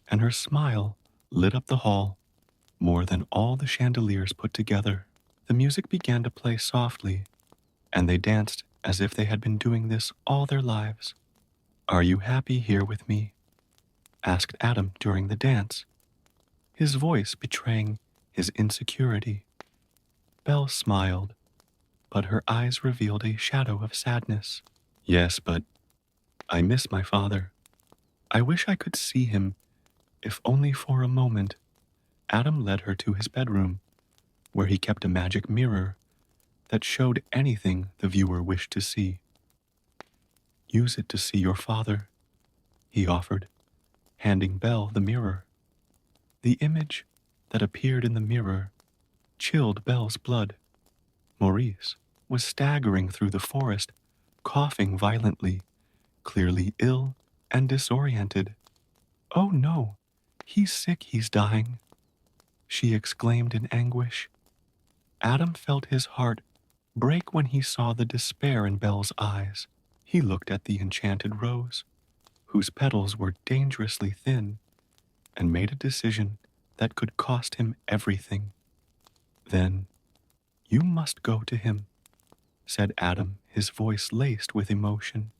and her smile lit up the hall more than all the chandeliers put together. The music began to play softly, and they danced as if they had been doing this all their lives. "Are you happy here with me?" asked Adam during the dance, his voice betraying his insecurity. Belle smiled, but her eyes revealed a shadow of sadness. "Yes, but I miss my father. I wish I could see him, if only for a moment." Adam led her to his bedroom, where he kept a magic mirror that showed anything the viewer wished to see. "Use it to see your father," he offered, handing Belle the mirror. The image that appeared in the mirror chilled Belle's blood. Maurice was staggering through the forest, coughing violently, clearly ill and disoriented. "Oh no, he's sick, he's dying," she exclaimed in anguish. Adam felt his heart break when he saw the despair in Belle's eyes. He looked at the enchanted rose, whose petals were dangerously thin, and made a decision that could cost him everything. "Then you must go to him," said Adam, his voice laced with emotion.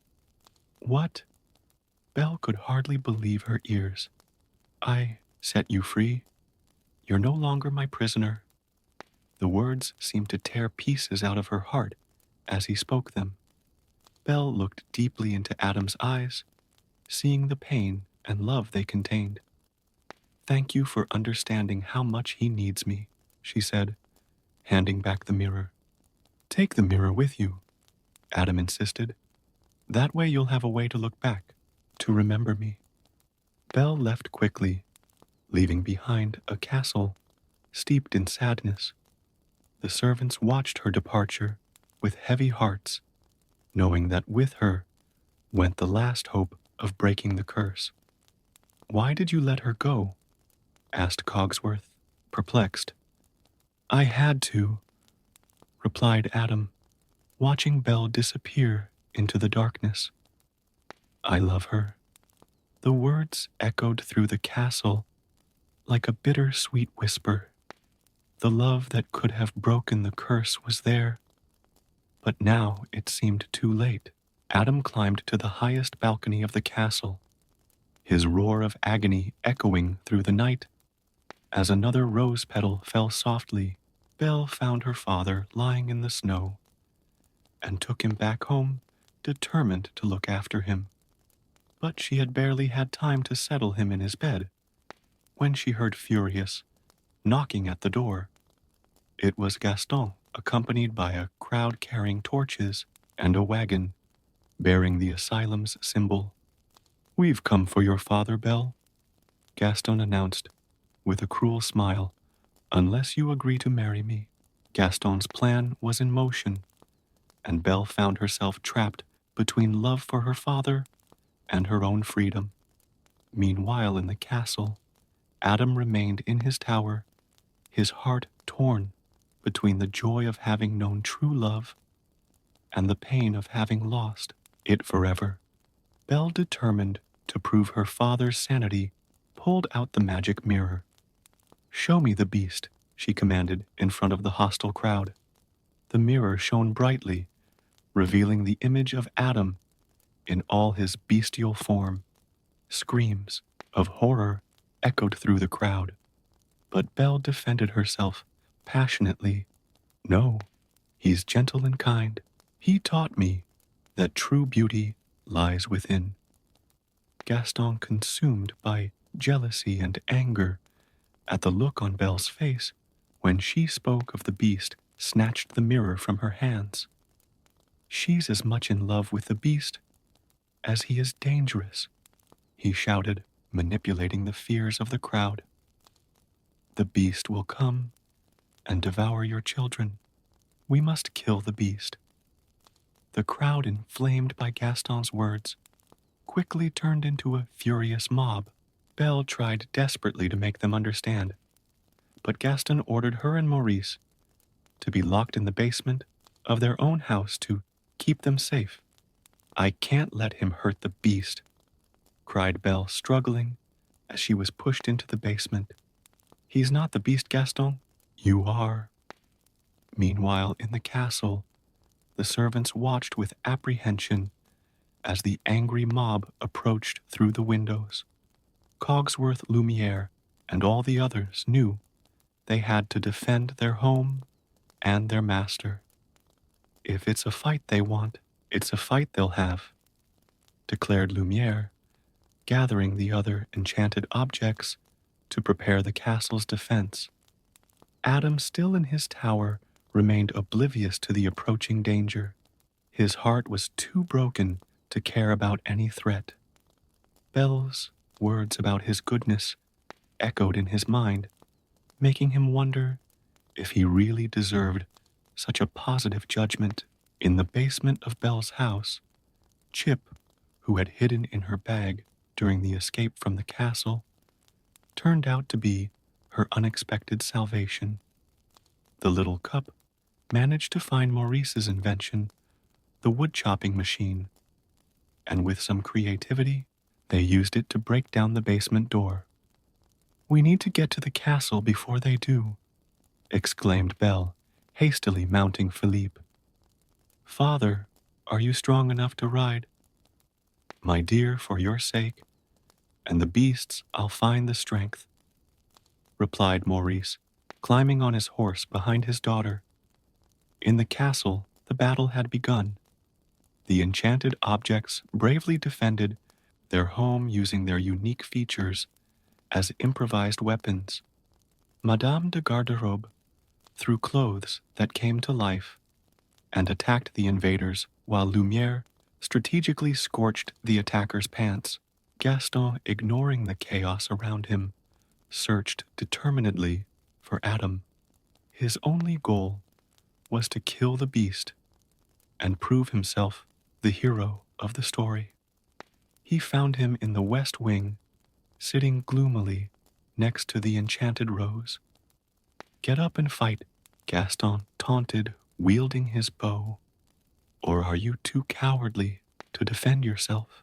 "What?" Belle could hardly believe her ears. "I set you free. You're no longer my prisoner." The words seemed to tear pieces out of her heart as he spoke them. Belle looked deeply into Adam's eyes, seeing the pain and love they contained. "Thank you for understanding how much he needs me," she said, handing back the mirror. "Take the mirror with you," Adam insisted. "That way you'll have a way to look back, to remember me." Belle left quickly, leaving behind a castle steeped in sadness. The servants watched her departure with heavy hearts, knowing that with her went the last hope of breaking the curse. "Why did you let her go?" asked Cogsworth, perplexed. "I had to," replied Adam, watching Belle disappear into the darkness. "I love her." The words echoed through the castle like a bitter-sweet whisper. The love that could have broken the curse was there, but now it seemed too late. Adam climbed to the highest balcony of the castle, his roar of agony echoing through the night. As another rose petal fell softly, Belle found her father lying in the snow and took him back home, determined to look after him. But she had barely had time to settle him in his bed when she heard Furious knocking at the door. It was Gaston, accompanied by a crowd carrying torches and a wagon bearing the asylum's symbol. "We've come for your father, Belle," Gaston announced with a cruel smile, "unless you agree to marry me." Gaston's plan was in motion, and Belle found herself trapped between love for her father and her own freedom. Meanwhile, in the castle, Adam remained in his tower, his heart torn between the joy of having known true love and the pain of having lost it forever. Belle, determined to prove her father's sanity, pulled out the magic mirror. "Show me the beast," she commanded in front of the hostile crowd. The mirror shone brightly, revealing the image of Adam in all his bestial form. Screams of horror echoed through the crowd, but Belle defended herself passionately. "No, he's gentle and kind. He taught me that true beauty lies within." Gaston, consumed by jealousy and anger at the look on Belle's face, When she spoke of the beast, snatched the mirror from her hands. She's as much in love with the beast as he is dangerous, he shouted, manipulating the fears of the crowd. The beast will come and devour your children. We must kill the beast. The crowd, inflamed by Gaston's words, quickly turned into a furious mob. Belle tried desperately to make them understand, but Gaston ordered her and Maurice to be locked in the basement of their own house to keep them safe. I can't let him hurt the beast, cried Belle, struggling as she was pushed into the basement. He's not the beast, Gaston. You are. Meanwhile, in the castle, the servants watched with apprehension as the angry mob approached through the windows. Cogsworth, Lumiere, and all the others knew they had to defend their home and their master. If it's a fight they want, it's a fight they'll have, declared Lumiere, gathering the other enchanted objects to prepare the castle's defense. Adam, still in his tower, remained oblivious to the approaching danger. His heart was too broken to care about any threat. Belle's words about his goodness echoed in his mind, making him wonder if he really deserved such a positive judgment. In the basement of Belle's house, Chip, who had hidden in her bag during the escape from the castle, turned out to be her unexpected salvation. The little cup managed to find Maurice's invention, the wood-chopping machine, and with some creativity, they used it to break down the basement door. We need to get to the castle before they do, exclaimed Belle, hastily mounting Philippe. Father, are you strong enough to ride? My dear, for your sake, and the beast's, I'll find the strength, replied Maurice, climbing on his horse behind his daughter. In the castle, the battle had begun. The enchanted objects bravely defended their home using their unique features as improvised weapons. Madame de Garderobe threw clothes that came to life and attacked the invaders, while Lumiere strategically scorched the attackers' pants. Gaston, ignoring the chaos around him, searched determinedly for Adam. His only goal was to kill the beast and prove himself the hero of the story. He found him in the west wing, sitting gloomily next to the enchanted rose. Get up and fight, Gaston taunted, wielding his bow. Or are you too cowardly to defend yourself?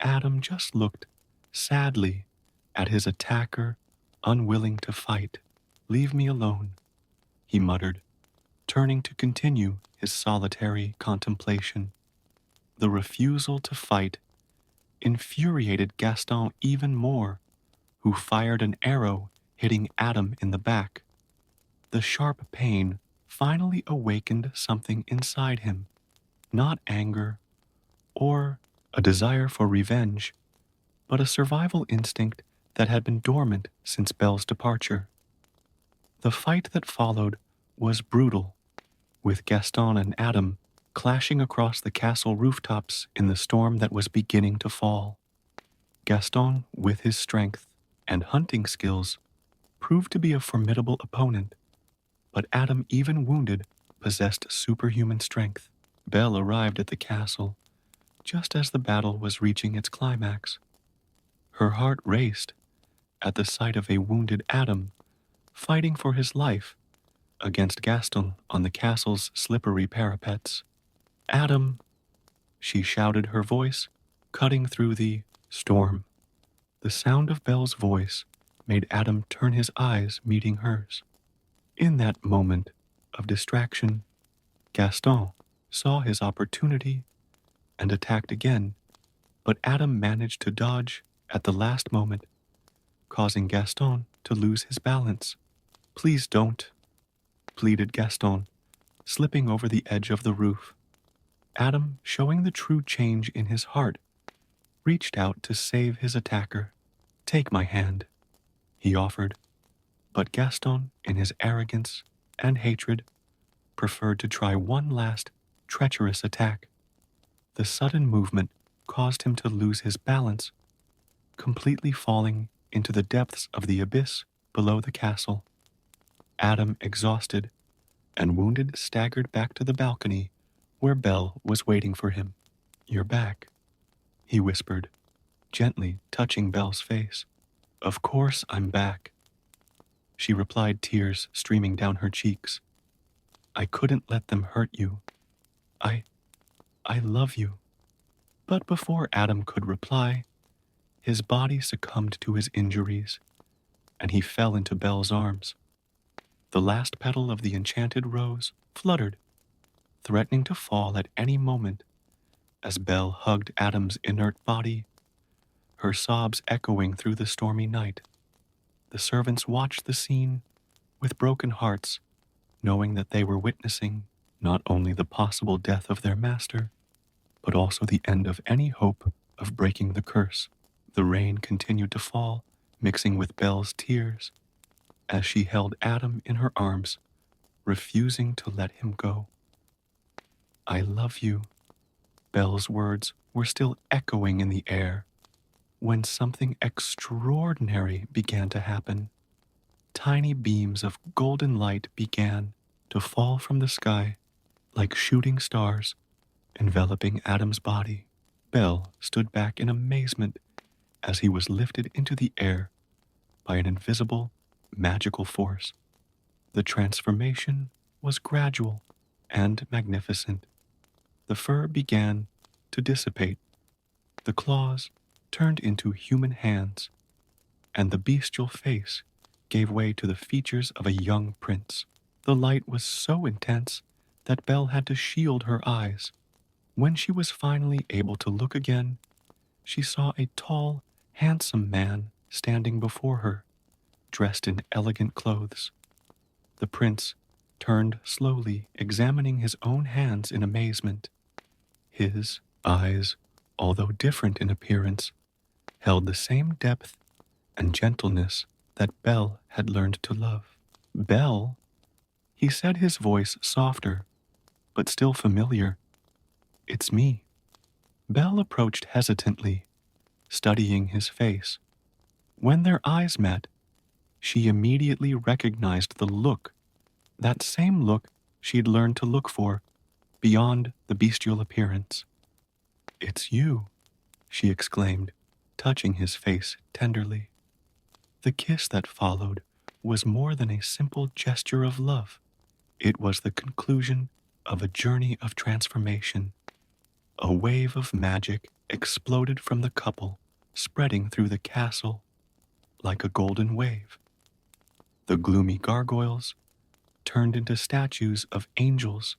Adam just looked sadly at his attacker, unwilling to fight. Leave me alone, he muttered, turning to continue his solitary contemplation. The refusal to fight infuriated Gaston even more, who fired an arrow hitting Adam in the back. The sharp pain finally awakened something inside him, not anger or a desire for revenge, but a survival instinct that had been dormant since Belle's departure. The fight that followed was brutal, with Gaston and Adam clashing across the castle rooftops in the storm that was beginning to fall. Gaston, with his strength and hunting skills, proved to be a formidable opponent, but Adam, even wounded, possessed superhuman strength. Belle arrived at the castle just as the battle was reaching its climax. Her heart raced at the sight of a wounded Adam fighting for his life against Gaston on the castle's slippery parapets. Adam, she shouted, her voice cutting through the storm. The sound of Belle's voice made Adam turn his eyes, meeting hers. In that moment of distraction, Gaston saw his opportunity and attacked again, but Adam managed to dodge at the last moment, causing Gaston to lose his balance. Please don't, pleaded Gaston, slipping over the edge of the roof. Adam, showing the true change in his heart, reached out to save his attacker. Take my hand, he offered, But Gaston, in his arrogance and hatred, preferred to try one last treacherous attack. The sudden movement caused him to lose his balance, completely falling into the depths of the abyss below the castle. Adam, exhausted and wounded, staggered back to the balcony where Belle was waiting for him. "You're back," he whispered, gently touching Belle's face. "Of course I'm back," she replied, tears streaming down her cheeks. "I couldn't let them hurt you. I I love you." But before Adam could reply, his body succumbed to his injuries, and he fell into Belle's arms. The last petal of the enchanted rose fluttered, threatening to fall at any moment as Belle hugged Adam's inert body, her sobs echoing through the stormy night. The servants watched the scene with broken hearts, knowing that they were witnessing not only the possible death of their master, but also the end of any hope of breaking the curse. The rain continued to fall, mixing with Belle's tears, as she held Adam in her arms, refusing to let him go. "I love you." Belle's words were still echoing in the air when something extraordinary began to happen. Tiny beams of golden light began to fall from the sky like shooting stars, enveloping Adam's body. Belle stood back in amazement as he was lifted into the air by an invisible, magical force. The transformation was gradual and magnificent. The fur began to dissipate, the claws turned into human hands, and the bestial face gave way to the features of a young prince. The light was so intense that Belle had to shield her eyes. When she was finally able to look again, she saw a tall, handsome man standing before her, dressed in elegant clothes. The prince turned slowly, examining his own hands in amazement. His eyes, although different in appearance, held the same depth and gentleness that Belle had learned to love. "Belle," he said, his voice softer, but still familiar. "It's me." Belle approached hesitantly, studying his face. When their eyes met, she immediately recognized the look, that same look she'd learned to look for, beyond the bestial appearance. "It's you," she exclaimed, touching his face tenderly. The kiss that followed was more than a simple gesture of love. It was the conclusion of a journey of transformation. A wave of magic exploded from the couple, spreading through the castle like a golden wave. The gloomy gargoyles turned into statues of angels,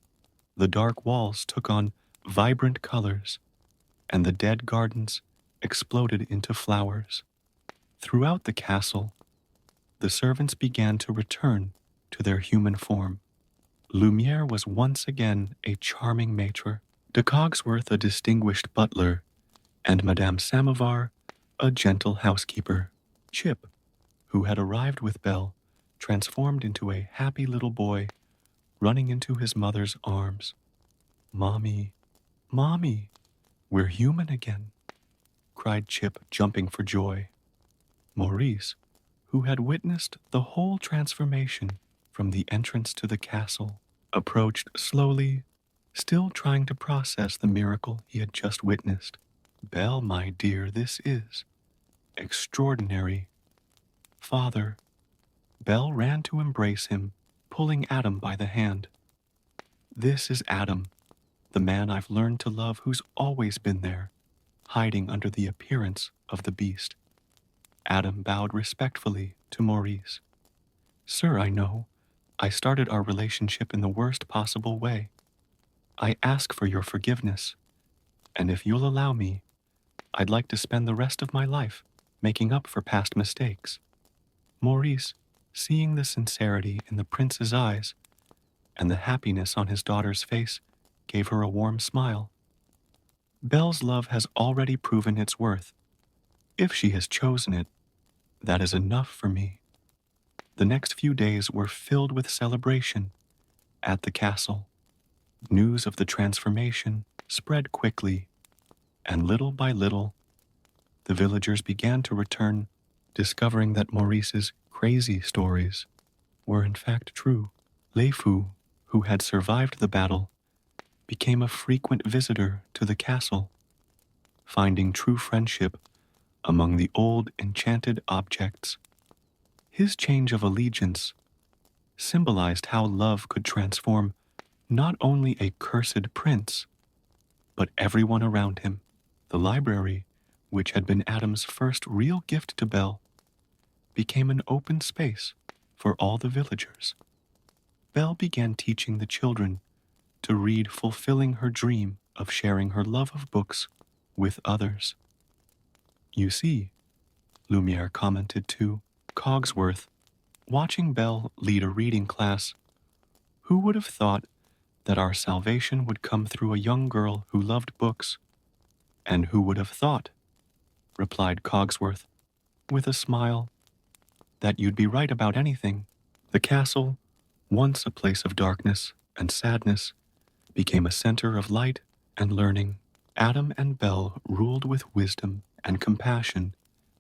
the dark walls took on vibrant colors, and the dead gardens exploded into flowers. Throughout the castle, the servants began to return to their human form. Lumiere was once again a charming maitre, de Cogsworth a distinguished butler, and Madame Samovar a gentle housekeeper. Chip, who had arrived with Belle, transformed into a happy little boy, running into his mother's arms. "Mommy, Mommy, we're human again," cried Chip, jumping for joy. Maurice, who had witnessed the whole transformation from the entrance to the castle, approached slowly, still trying to process the miracle he had just witnessed. "Belle, my dear, this is extraordinary." "Father." Belle ran to embrace him, pulling Adam by the hand. "This is Adam, the man I've learned to love, who's always been there, hiding under the appearance of the beast." Adam bowed respectfully to Maurice. "Sir, I know I started our relationship in the worst possible way. I ask for your forgiveness, and if you'll allow me, I'd like to spend the rest of my life making up for past mistakes." Maurice, seeing the sincerity in the prince's eyes and the happiness on his daughter's face, gave her a warm smile. "Belle's love has already proven its worth. If she has chosen it, that is enough for me." The next few days were filled with celebration at the castle. News of the transformation spread quickly, and little by little, the villagers began to return, discovering that Maurice's crazy stories were in fact true. Lei Fu, who had survived the battle, became a frequent visitor to the castle, finding true friendship among the old enchanted objects. His change of allegiance symbolized how love could transform not only a cursed prince, but everyone around him. The library, which had been Adam's first real gift to Belle, became an open space for all the villagers. Belle began teaching the children to read, fulfilling her dream of sharing her love of books with others. You see, Lumiere commented to Cogsworth, watching Belle lead a reading class, who would have thought that our salvation would come through a young girl who loved books? And who would have thought, replied Cogsworth, with a smile, that you'd be right about anything. The castle, once a place of darkness and sadness, became a center of light and learning. Adam and Belle ruled with wisdom and compassion,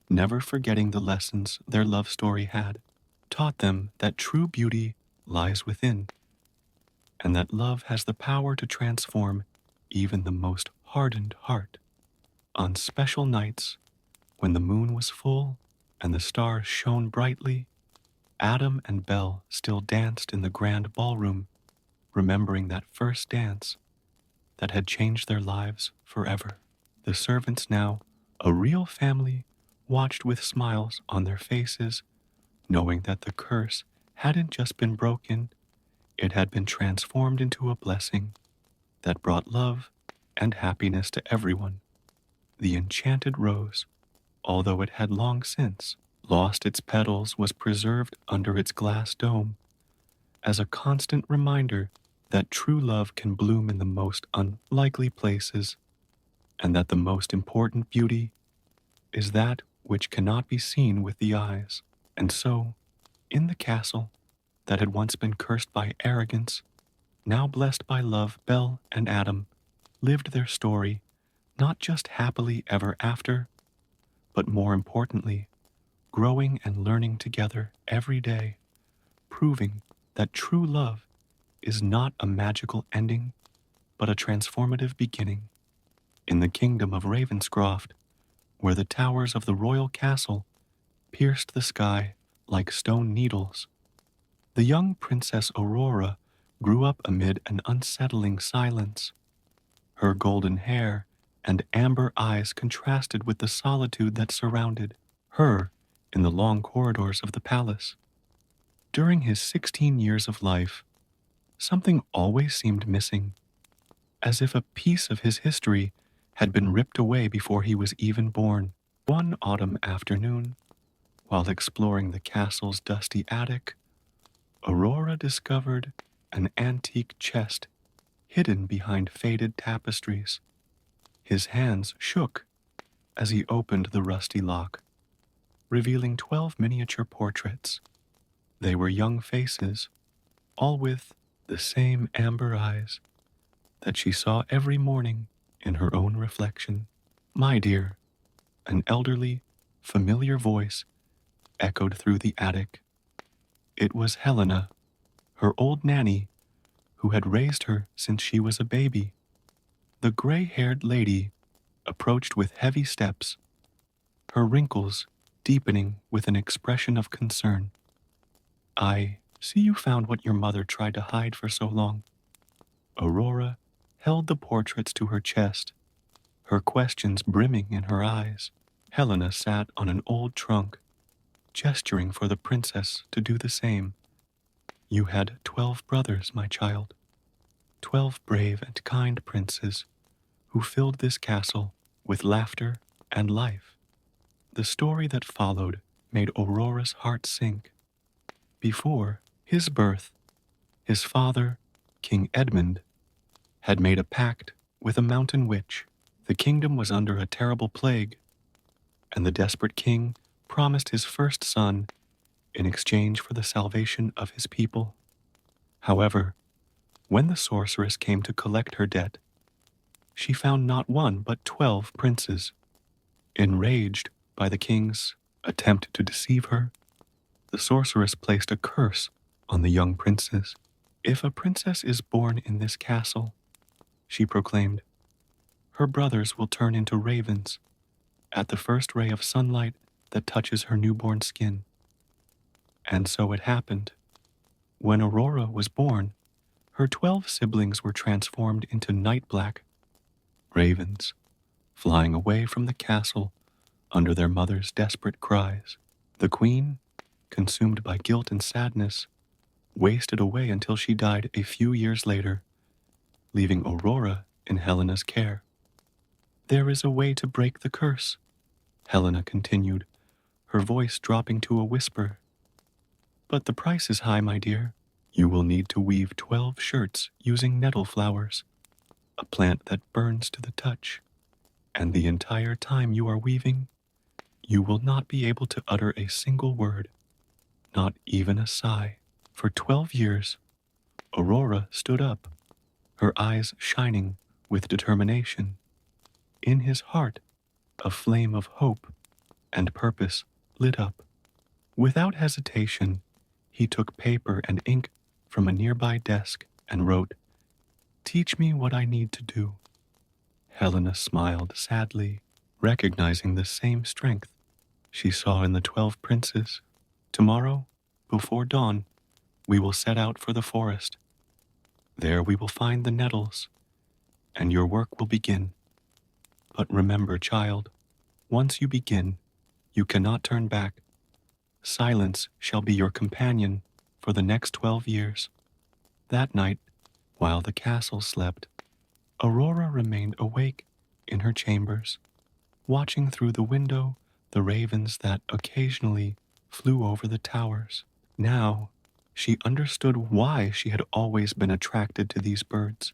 never forgetting the lessons their love story had taught them, that true beauty lies within, and that love has the power to transform even the most hardened heart. On special nights, when the moon was full and the stars shone brightly, Adam and Belle still danced in the grand ballroom, remembering that first dance that had changed their lives forever. The servants now, a real family, watched with smiles on their faces, knowing that the curse hadn't just been broken, it had been transformed into a blessing that brought love and happiness to everyone. The enchanted rose, although it had long since lost its petals, was preserved under its glass dome as a constant reminder that true love can bloom in the most unlikely places, and that the most important beauty is that which cannot be seen with the eyes. And so, in the castle that had once been cursed by arrogance, now blessed by love, Belle and Adam lived their story, not just happily ever after, but more importantly, growing and learning together every day, proving that true love is not a magical ending, but a transformative beginning. In the kingdom of Ravenscroft, where the towers of the royal castle pierced the sky like stone needles, the young Princess Aurora grew up amid an unsettling silence. Her golden hair and amber eyes contrasted with the solitude that surrounded her in the long corridors of the palace. During his 16 years of life, something always seemed missing, as if a piece of his history had been ripped away before he was even born. One autumn afternoon, while exploring the castle's dusty attic, Aurora discovered an antique chest hidden behind faded tapestries. His hands shook as he opened the rusty lock, revealing 12 miniature portraits. They were young faces, all with the same amber eyes that she saw every morning in her own reflection. "My dear," an elderly, familiar voice echoed through the attic. It was Helena, her old nanny, who had raised her since she was a baby. The gray-haired lady approached with heavy steps, her wrinkles deepening with an expression of concern. "I see you found what your mother tried to hide for so long." Aurora held the portraits to her chest, her questions brimming in her eyes. Helena sat on an old trunk, gesturing for the princess to do the same. "You had 12 brothers, my child, 12 brave and kind princes who filled this castle with laughter and life." The story that followed made Aurora's heart sink. Before his birth, his father, King Edmund, had made a pact with a mountain witch. The kingdom was under a terrible plague, and the desperate king promised his first son in exchange for the salvation of his people. However, when the sorceress came to collect her debt, she found not one but 12 princes. Enraged by the king's attempt to deceive her, the sorceress placed a curse on the young princes. If a princess is born in this castle, she proclaimed, her brothers will turn into ravens at the first ray of sunlight that touches her newborn skin. And so it happened. When Aurora was born, her 12 siblings were transformed into night-black ravens, flying away from the castle under their mother's desperate cries. The queen, consumed by guilt and sadness, wasted away until she died a few years later, leaving Aurora in Helena's care. There is a way to break the curse, Helena continued, her voice dropping to a whisper. But the price is high, my dear. You will need to weave 12 shirts using nettle flowers, a plant that burns to the touch. And the entire time you are weaving, you will not be able to utter a single word, not even a sigh. For 12 years, Aurora stood up, her eyes shining with determination. In his heart, a flame of hope and purpose lit up. Without hesitation, he took paper and ink from a nearby desk and wrote, "Teach me what I need to do." Helena smiled sadly, recognizing the same strength she saw in the 12 princes. Tomorrow, before dawn, we will set out for the forest. There we will find the nettles, and your work will begin. But remember, child, once you begin, you cannot turn back. Silence shall be your companion for the next 12 years. That night, while the castle slept, Aurora remained awake in her chambers, watching through the window the ravens that occasionally flew over the towers. Now, she understood why she had always been attracted to these birds,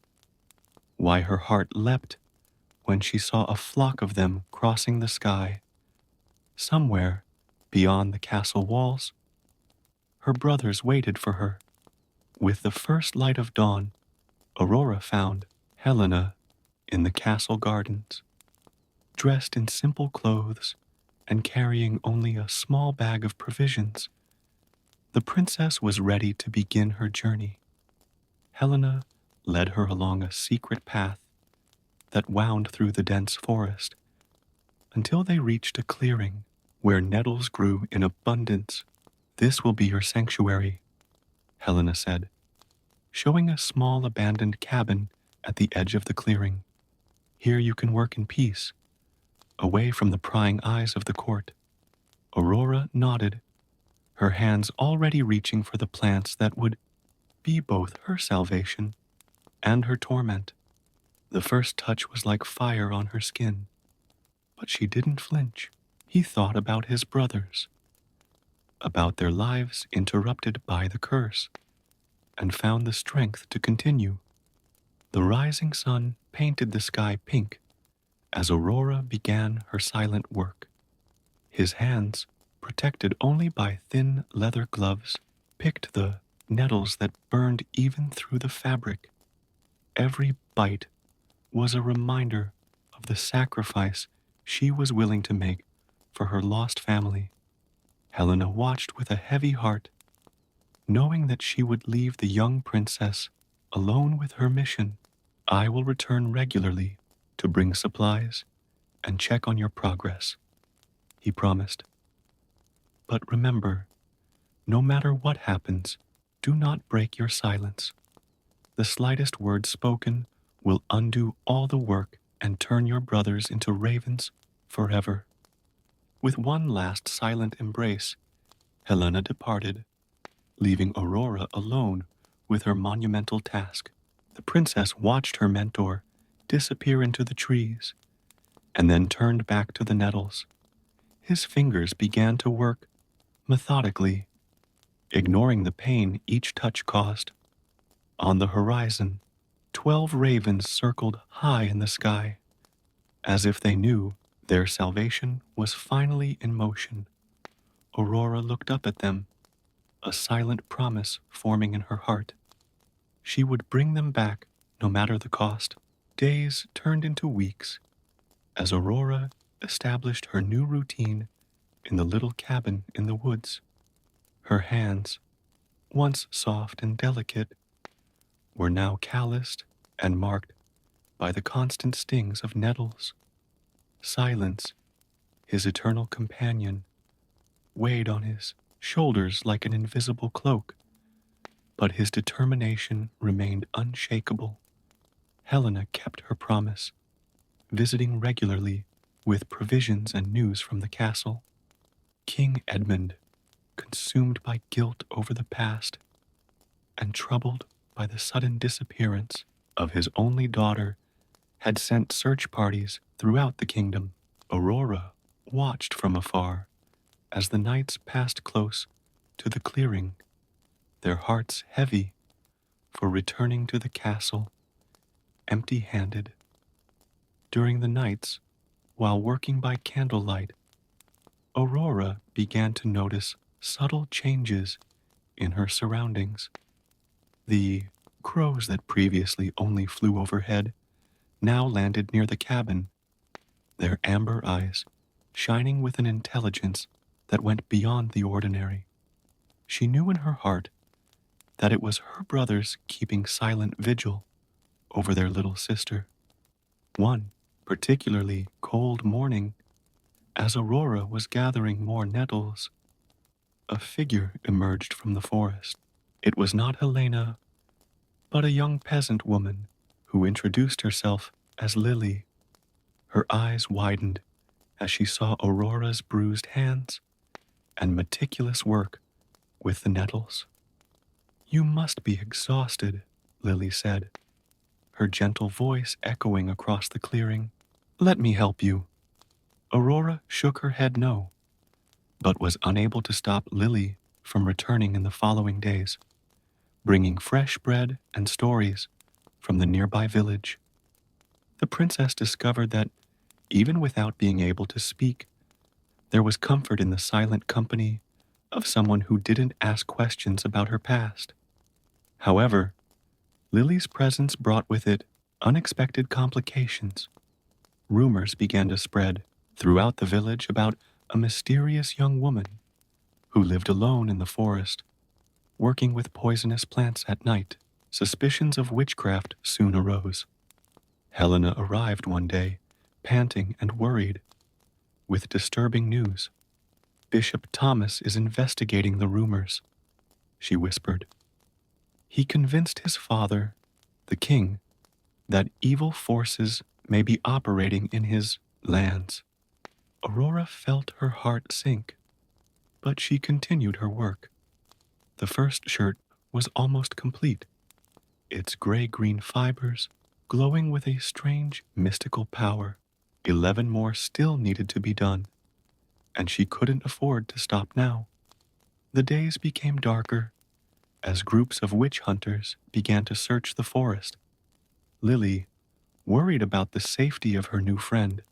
why her heart leapt when she saw a flock of them crossing the sky. Somewhere, beyond the castle walls, her brothers waited for her. With the first light of dawn, Aurora found Helena in the castle gardens, dressed in simple clothes and carrying only a small bag of provisions. The princess was ready to begin her journey. Helena led her along a secret path that wound through the dense forest until they reached a clearing where nettles grew in abundance. "This will be your sanctuary," Helena said, showing a small abandoned cabin at the edge of the clearing. "Here you can work in peace, away from the prying eyes of the court." Aurora nodded, her hands already reaching for the plants that would be both her salvation and her torment. The first touch was like fire on her skin, but she didn't flinch. He thought about his brothers, about their lives interrupted by the curse, and found the strength to continue. The rising sun painted the sky pink as Aurora began her silent work. His hands, protected only by thin leather gloves, picked the nettles that burned even through the fabric. Every bite was a reminder of the sacrifice she was willing to make for her lost family. Helena watched with a heavy heart, knowing that she would leave the young princess alone with her mission. "I will return regularly to bring supplies and check on your progress," he promised. "But remember, no matter what happens, do not break your silence. The slightest word spoken will undo all the work and turn your brothers into ravens forever." With one last silent embrace, Helena departed, leaving Aurora alone with her monumental task. The princess watched her mentor disappear into the trees, and then turned back to the nettles. His fingers began to work methodically, ignoring the pain each touch caused. On the horizon, 12 ravens circled high in the sky, as if they knew their salvation was finally in motion. Aurora looked up at them, a silent promise forming in her heart. She would bring them back no matter the cost. Days turned into weeks as Aurora established her new routine in the little cabin in the woods. Her hands, once soft and delicate, were now calloused and marked by the constant stings of nettles. Silence, his eternal companion, weighed on his shoulders like an invisible cloak, but his determination remained unshakable. Helena kept her promise, visiting regularly with provisions and news from the castle. King Edmund, consumed by guilt over the past and troubled by the sudden disappearance of his only daughter, had sent search parties throughout the kingdom. Aurora watched from afar as the knights passed close to the clearing, their hearts heavy for returning to the castle empty-handed. During the nights, while working by candlelight, Aurora began to notice subtle changes in her surroundings. The crows that previously only flew overhead now landed near the cabin, their amber eyes shining with an intelligence that went beyond the ordinary. She knew in her heart that it was her brothers keeping silent vigil over their little sister. One particularly cold morning, as Aurora was gathering more nettles, a figure emerged from the forest. It was not Helena, but a young peasant woman who introduced herself as Lily. Her eyes widened as she saw Aurora's bruised hands and meticulous work with the nettles. "You must be exhausted," Lily said, her gentle voice echoing across the clearing. "Let me help you." Aurora shook her head no, but was unable to stop Lily from returning in the following days, bringing fresh bread and stories from the nearby village. The princess discovered that, even without being able to speak, there was comfort in the silent company of someone who didn't ask questions about her past. However, Lily's presence brought with it unexpected complications. Rumors began to spread throughout the village about a mysterious young woman who lived alone in the forest, working with poisonous plants at night. Suspicions of witchcraft soon arose. Helena arrived one day, panting and worried, with disturbing news. "Bishop Thomas is investigating the rumors," she whispered. "He convinced his father, the king, that evil forces may be operating in his lands." Aurora felt her heart sink, but she continued her work. The first shirt was almost complete, its gray-green fibers glowing with a strange mystical power. 11 more still needed to be done, and she couldn't afford to stop now. The days became darker as groups of witch hunters began to search the forest. Lily, worried about the safety of her new friend,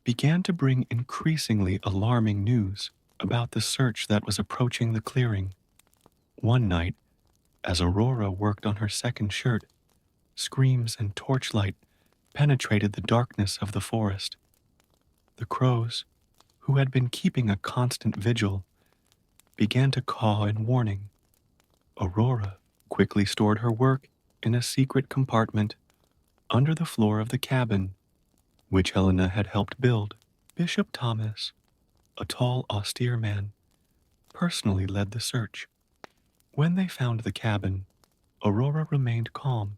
began to bring increasingly alarming news about the search that was approaching the clearing. One night, as Aurora worked on her second shirt, screams and torchlight penetrated the darkness of the forest. The crows, who had been keeping a constant vigil, began to caw in warning. Aurora quickly stored her work in a secret compartment under the floor of the cabin, which Helena had helped build. Bishop Thomas, a tall, austere man, personally led the search. When they found the cabin, Aurora remained calm,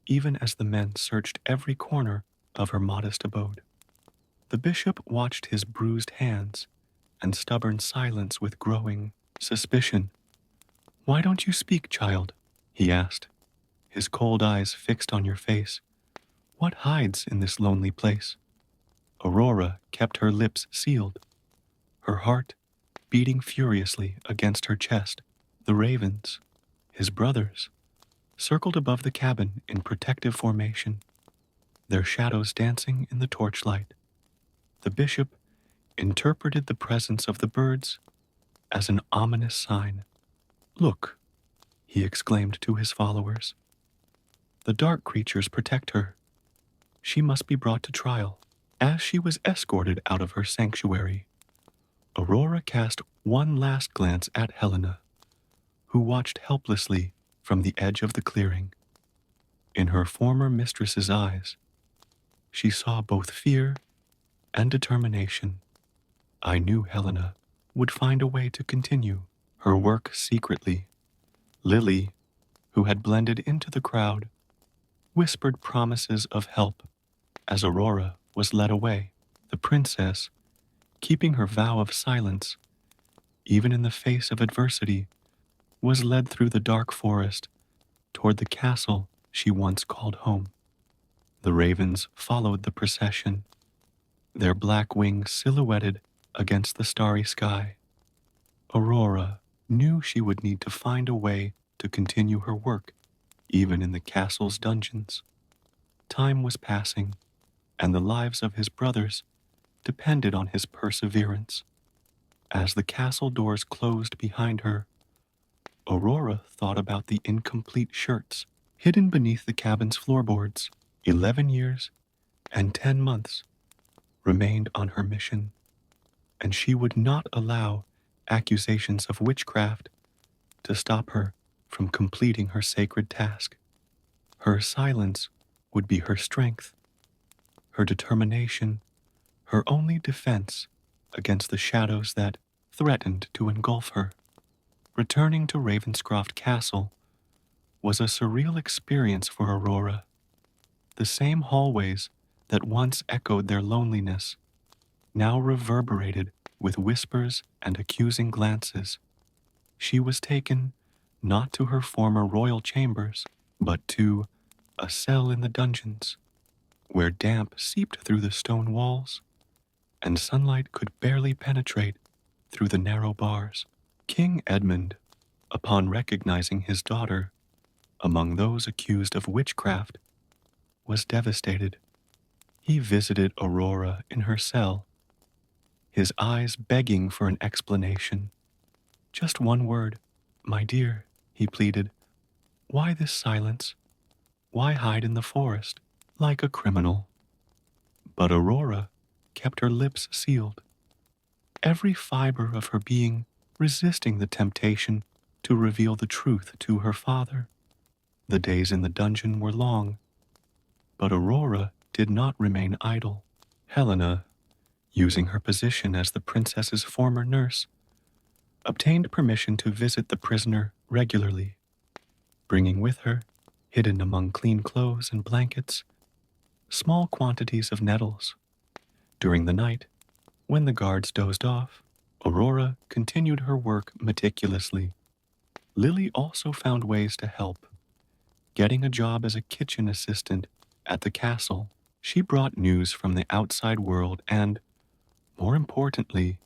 even as the men searched every corner of her modest abode. The bishop watched his bruised hands and stubborn silence with growing suspicion. "Why don't you speak, child?" he asked, his cold eyes fixed on your face. "What hides in this lonely place?" Aurora kept her lips sealed, her heart beating furiously against her chest. The ravens, his brothers, circled above the cabin in protective formation, their shadows dancing in the torchlight. The bishop interpreted the presence of the birds as an ominous sign. "Look," he exclaimed to his followers. "The dark creatures protect her. She must be brought to trial." As she was escorted out of her sanctuary, Aurora cast one last glance at Helena, who watched helplessly from the edge of the clearing. In her former mistress's eyes, she saw both fear and determination. I knew Helena would find a way to continue her work secretly. Lily, who had blended into the crowd, whispered promises of help as Aurora was led away. The princess, keeping her vow of silence, even in the face of adversity, was led through the dark forest toward the castle she once called home. The ravens followed the procession, their black wings silhouetted against the starry sky. Aurora knew she would need to find a way to continue her work, even in the castle's dungeons. Time was passing, and the lives of his brothers depended on his perseverance. As the castle doors closed behind her, Aurora thought about the incomplete shirts hidden beneath the cabin's floorboards. 11 years and 10 months remained on her mission, and she would not allow accusations of witchcraft to stop her from completing her sacred task. Her silence would be her strength, her determination, her only defense against the shadows that threatened to engulf her. Returning to Ravenscroft Castle was a surreal experience for Aurora. The same hallways that once echoed their loneliness now reverberated with whispers and accusing glances. She was taken not to her former royal chambers, but to a cell in the dungeons, where damp seeped through the stone walls and sunlight could barely penetrate through the narrow bars. King Edmund, upon recognizing his daughter among those accused of witchcraft, was devastated. He visited Aurora in her cell, his eyes begging for an explanation. "Just one word, my dear," he pleaded. "Why this silence? Why hide in the forest like a criminal?" But Aurora kept her lips sealed, every fiber of her being resisting the temptation to reveal the truth to her father. The days in the dungeon were long, but Aurora did not remain idle. Helena, using her position as the princess's former nurse, obtained permission to visit the prisoner regularly, bringing with her, hidden among clean clothes and blankets, small quantities of nettles. During the night, when the guards dozed off, Aurora continued her work meticulously. Lily also found ways to help, getting a job as a kitchen assistant at the castle. She brought news from the outside world and, more importantly,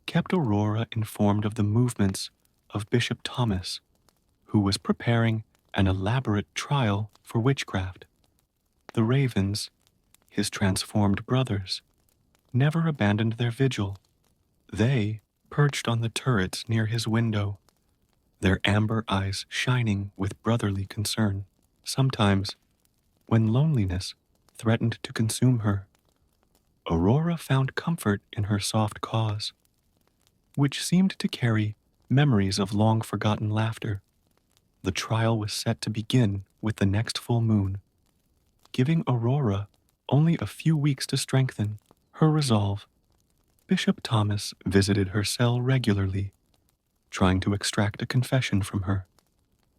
kept Aurora informed of the movements of Bishop Thomas, who was preparing an elaborate trial for witchcraft. The ravens, his transformed brothers, never abandoned their vigil. They perched on the turrets near his window, their amber eyes shining with brotherly concern. Sometimes, when loneliness threatened to consume her, Aurora found comfort in her soft caws, which seemed to carry memories of long-forgotten laughter. The trial was set to begin with the next full moon, giving Aurora only a few weeks to strengthen her resolve. Bishop Thomas visited her cell regularly, trying to extract a confession from her.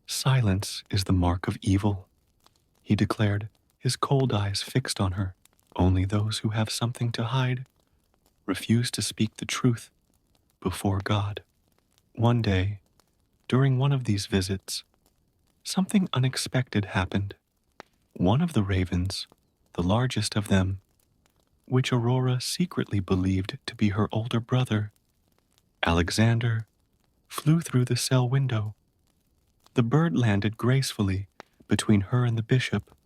"Silence is the mark of evil," he declared, his cold eyes fixed on her. "Only those who have something to hide refuse to speak the truth before God." One day, during one of these visits, something unexpected happened. One of the ravens, the largest of them, which Aurora secretly believed to be her older brother, Alexander, flew through the cell window. The bird landed gracefully between her and the bishop,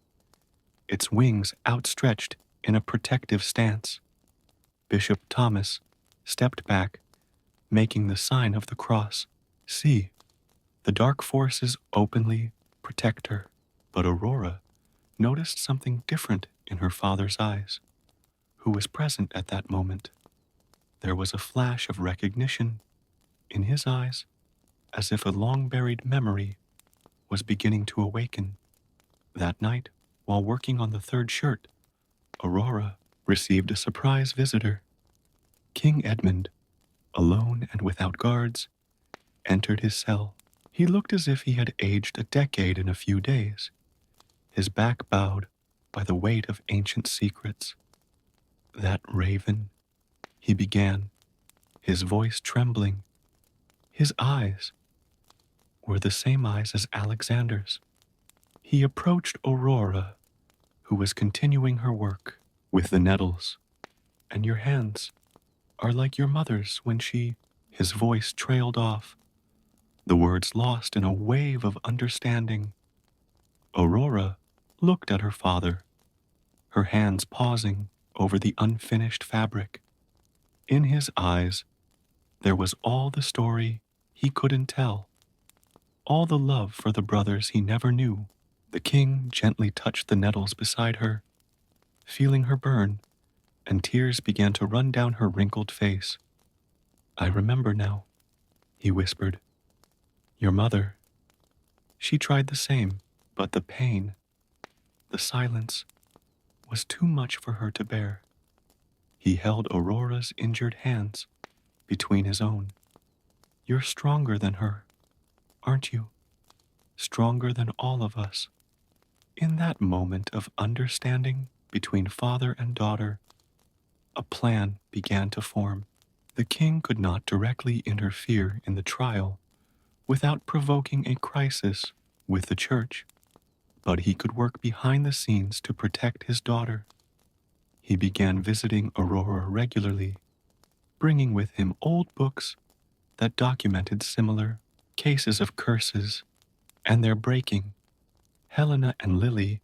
its wings outstretched in a protective stance. Bishop Thomas stepped back, making the sign of the cross. "See," The dark forces openly protect her, but Aurora noticed something different in her father's eyes, who was present at that moment. There was a flash of recognition in his eyes, as if a long-buried memory was beginning to awaken. That night, while working on the third shirt, Aurora received a surprise visitor. King Edmund, alone and without guards, entered his cell. He looked as if he had aged a decade in a few days, his back bowed by the weight of ancient secrets. "That raven," he began, his voice trembling. His eyes were the same eyes as Alexander's. He approached Aurora, who was continuing her work with the nettles. "And your hands are like your mother's when she—" His voice trailed off, the words lost in a wave of understanding. Aurora looked at her father, her hands pausing over the unfinished fabric. In his eyes, there was all the story he couldn't tell, all the love for the brothers he never knew. The king gently touched the nettles beside her, feeling her burn, and tears began to run down her wrinkled face. "I remember now," he whispered. "Your mother. She tried the same, but the pain, the silence, was too much for her to bear." He held Aurora's injured hands between his own. "You're stronger than her, aren't you? Stronger than all of us." In that moment of understanding between father and daughter, a plan began to form. The king could not directly interfere in the trial without provoking a crisis with the church, but he could work behind the scenes to protect his daughter. He began visiting Aurora regularly, bringing with him old books that documented similar cases of curses and their breaking. Helena and Lily,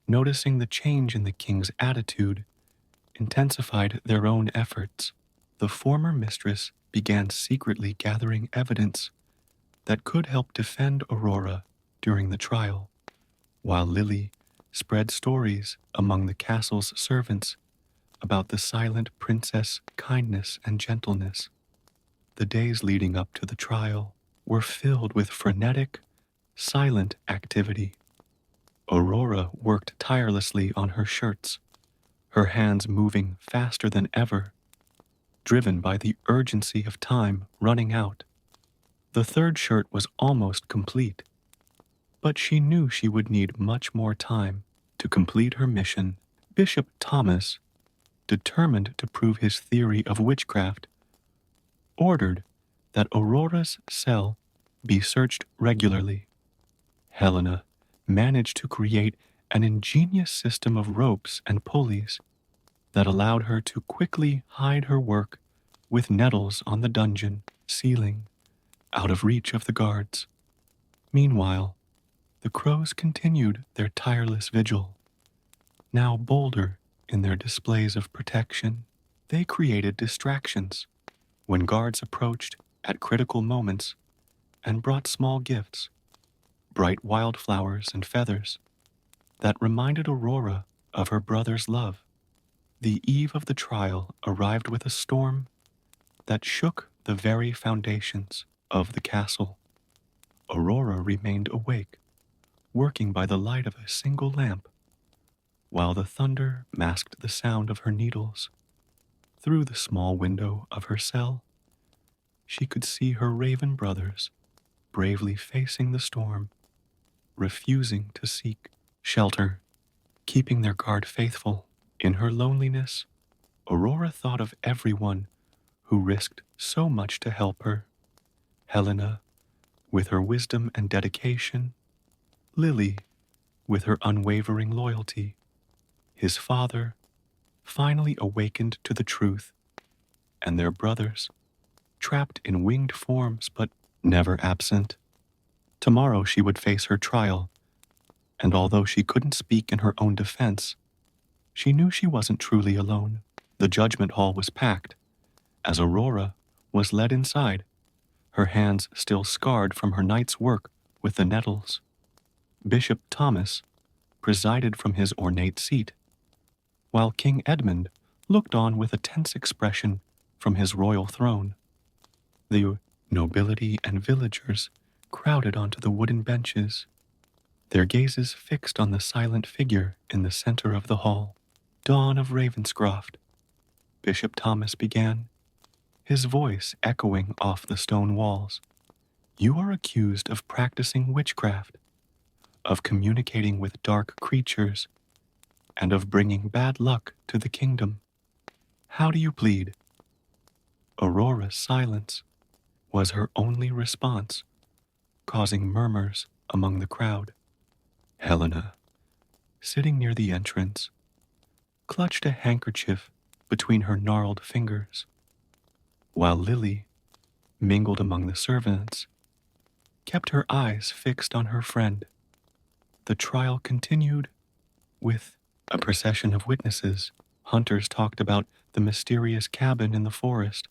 noticing the change in the king's attitude, intensified their own efforts. The former mistress began secretly gathering evidence that could help defend Aurora during the trial, while Lily spread stories among the castle's servants about the silent princess' kindness and gentleness. The days leading up to the trial were filled with frenetic, silent activity. Aurora worked tirelessly on her shirts, her hands moving faster than ever, driven by the urgency of time running out. The third shirt was almost complete, but she knew she would need much more time to complete her mission. Bishop Thomas, determined to prove his theory of witchcraft, ordered that Aurora's cell be searched regularly. Helena managed to create an ingenious system of ropes and pulleys that allowed her to quickly hide her work with nettles on the dungeon ceiling, out of reach of the guards. Meanwhile, the crows continued their tireless vigil. Now bolder in their displays of protection, they created distractions when guards approached at critical moments and brought small gifts, bright wildflowers and feathers, that reminded Aurora of her brother's love. The eve of the trial arrived with a storm that shook the very foundations of the castle. Aurora remained awake, working by the light of a single lamp, while the thunder masked the sound of her needles. Through the small window of her cell, she could see her raven brothers bravely facing the storm, refusing to seek shelter, keeping their guard faithful. In her loneliness, Aurora thought of everyone who risked so much to help her. Helena, with her wisdom and dedication; Lily, with her unwavering loyalty; his father, finally awakened to the truth; and their brothers, trapped in winged forms but never absent. Tomorrow she would face her trial, and although she couldn't speak in her own defense, she knew she wasn't truly alone. The judgment hall was packed, as Aurora was led inside, her hands still scarred from her night's work with the nettles. Bishop Thomas presided from his ornate seat, while King Edmund looked on with a tense expression from his royal throne. The nobility and villagers crowded onto the wooden benches, their gazes fixed on the silent figure in the center of the hall. "Dawn of Ravenscroft," Bishop Thomas began, his voice echoing off the stone walls. "You are accused of practicing witchcraft, of communicating with dark creatures, and of bringing bad luck to the kingdom. How do you plead?" Aurora's silence was her only response, causing murmurs among the crowd. Helena, sitting near the entrance, clutched a handkerchief between her gnarled fingers, while Lily, mingled among the servants, kept her eyes fixed on her friend. The trial continued with a procession of witnesses. Hunters talked about the mysterious cabin in the forest.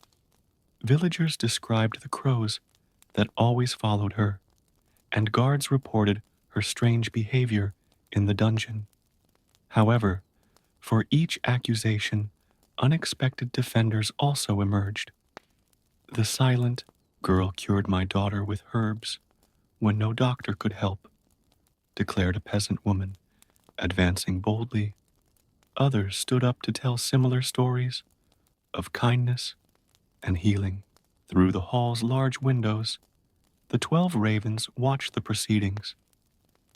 Villagers described the crows that always followed her, and guards reported her strange behavior in the dungeon. However, for each accusation, unexpected defenders also emerged. "The silent girl cured my daughter with herbs when no doctor could help," declared a peasant woman, advancing boldly. Others stood up to tell similar stories of kindness and healing. Through the hall's large windows, the 12 ravens watched the proceedings,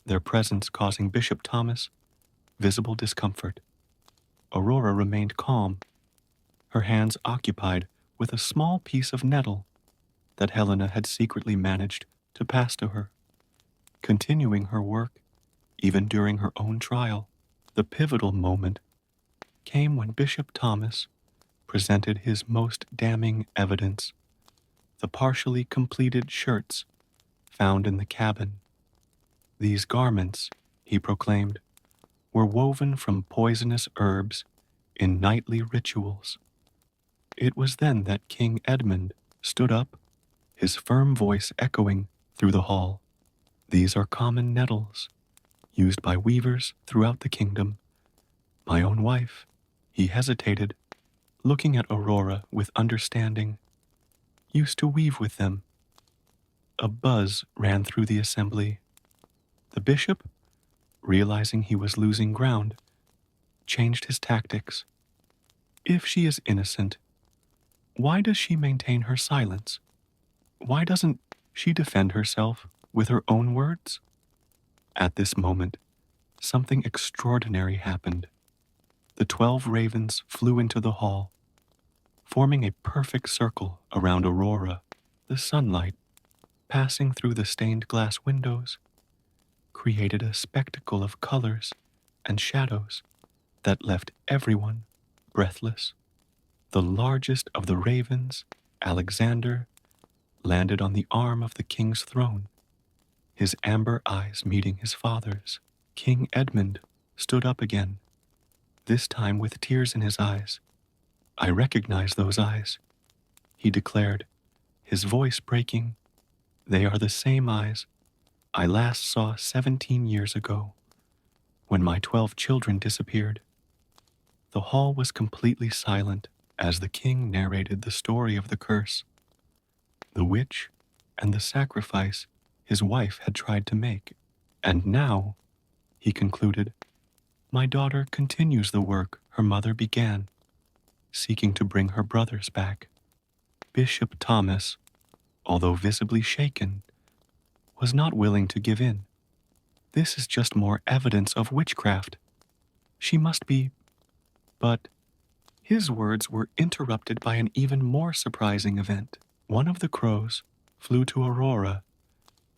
their presence causing Bishop Thomas visible discomfort. Aurora remained calm, her hands occupied with a small piece of nettle that Helena had secretly managed to pass to her, continuing her work even during her own trial. The pivotal moment came when Bishop Thomas presented his most damning evidence: the partially completed shirts found in the cabin. "These garments," he proclaimed, "were woven from poisonous herbs in nightly rituals." It was then that King Edmund stood up, his firm voice echoing through the hall. "These are common nettles, used by weavers throughout the kingdom. My own wife," he hesitated, looking at Aurora with understanding, "used to weave with them." A buzz ran through the assembly. The bishop, realizing he was losing ground, changed his tactics. "If she is innocent, why does she maintain her silence? Why doesn't she defend herself with her own words?" At this moment, something extraordinary happened. The 12 ravens flew into the hall, forming a perfect circle around Aurora. The sunlight, passing through the stained glass windows, created a spectacle of colors and shadows that left everyone breathless. The largest of the ravens, Alexander, landed on the arm of the king's throne, his amber eyes meeting his father's. King Edmund stood up again, this time with tears in his eyes. "I recognize those eyes," he declared, his voice breaking. "They are the same eyes I last saw 17 years ago, when my 12 children disappeared." The hall was completely silent as the king narrated the story of the curse, the witch, and the sacrifice his wife had tried to make. "And now," he concluded, "my daughter continues the work her mother began, seeking to bring her brothers back." Bishop Thomas, although visibly shaken, was not willing to give in. "This is just more evidence of witchcraft. She must be..." But his words were interrupted by an even more surprising event. One of the crows flew to Aurora,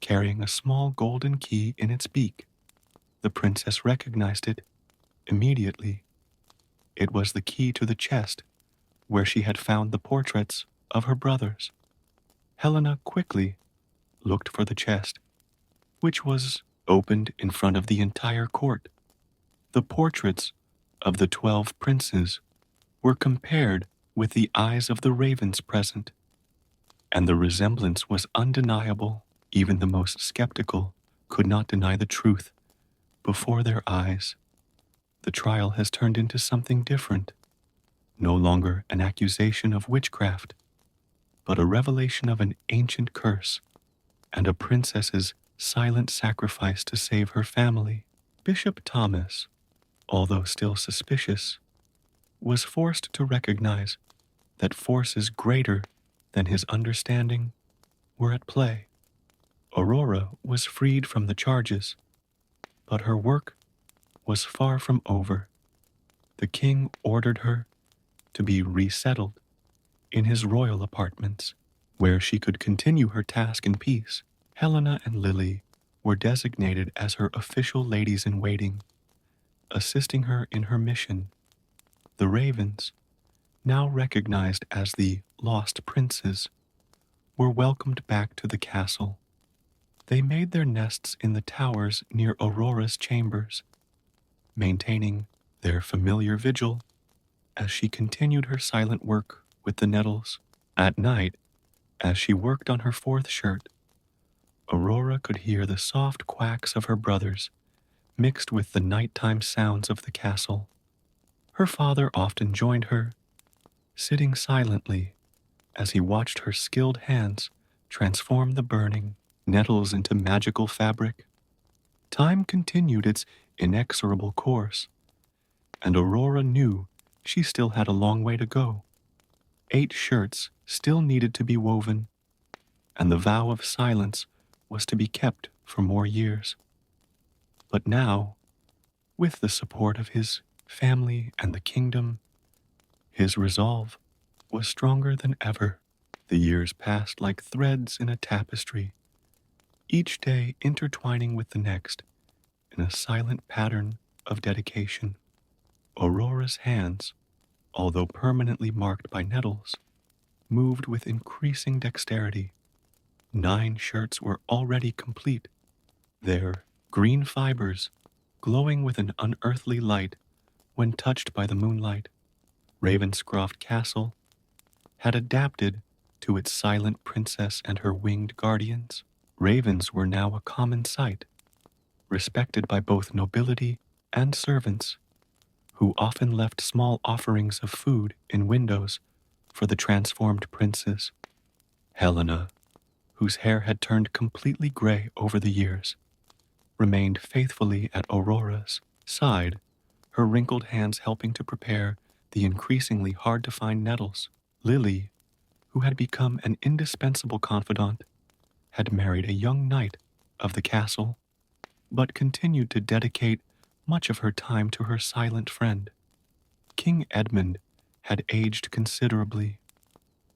carrying a small golden key in its beak. The princess recognized it immediately. It was the key to the chest where she had found the portraits of her brothers. Helena quickly looked for the chest, which was opened in front of the entire court. The portraits of the 12 princes were compared with the eyes of the ravens present. and the resemblance was undeniable. Even the most skeptical could not deny the truth before their eyes. The trial has turned into something different, no longer an accusation of witchcraft, but a revelation of an ancient curse and a princess's silent sacrifice to save her family. Bishop Thomas, although still suspicious, was forced to recognize that forces greater than his understanding were at play. Aurora was freed from the charges, but her work was far from over. The king ordered her to be resettled in his royal apartments, where she could continue her task in peace. Helena and Lily were designated as her official ladies-in-waiting, assisting her in her mission. The ravens, now recognized as the lost princes, were welcomed back to the castle. They made their nests in the towers near Aurora's chambers, maintaining their familiar vigil as she continued her silent work with the nettles. At night, as she worked on her fourth shirt, Aurora could hear the soft quacks of her brothers mixed with the nighttime sounds of the castle. Her father often joined her, sitting silently as he watched her skilled hands transform the burning nettles into magical fabric. Time continued its inexorable course, and Aurora knew she still had a long way to go. 8 shirts still needed to be woven, and the vow of silence was to be kept for more years. But now, with the support of his family and the kingdom, his resolve was stronger than ever. The years passed like threads in a tapestry, each day intertwining with the next in a silent pattern of dedication. Aurora's hands, although permanently marked by nettles, moved with increasing dexterity. 9 shirts were already complete, their green fibers glowing with an unearthly light when touched by the moonlight. Ravenscroft Castle had adapted to its silent princess and her winged guardians. Ravens were now a common sight, respected by both nobility and servants, who often left small offerings of food in windows for the transformed princes. Helena, whose hair had turned completely gray over the years, remained faithfully at Aurora's side, her wrinkled hands helping to prepare the increasingly hard-to-find nettles. Lily, who had become an indispensable confidant, had married a young knight of the castle, but continued to dedicate much of her time to her silent friend. King Edmund had aged considerably,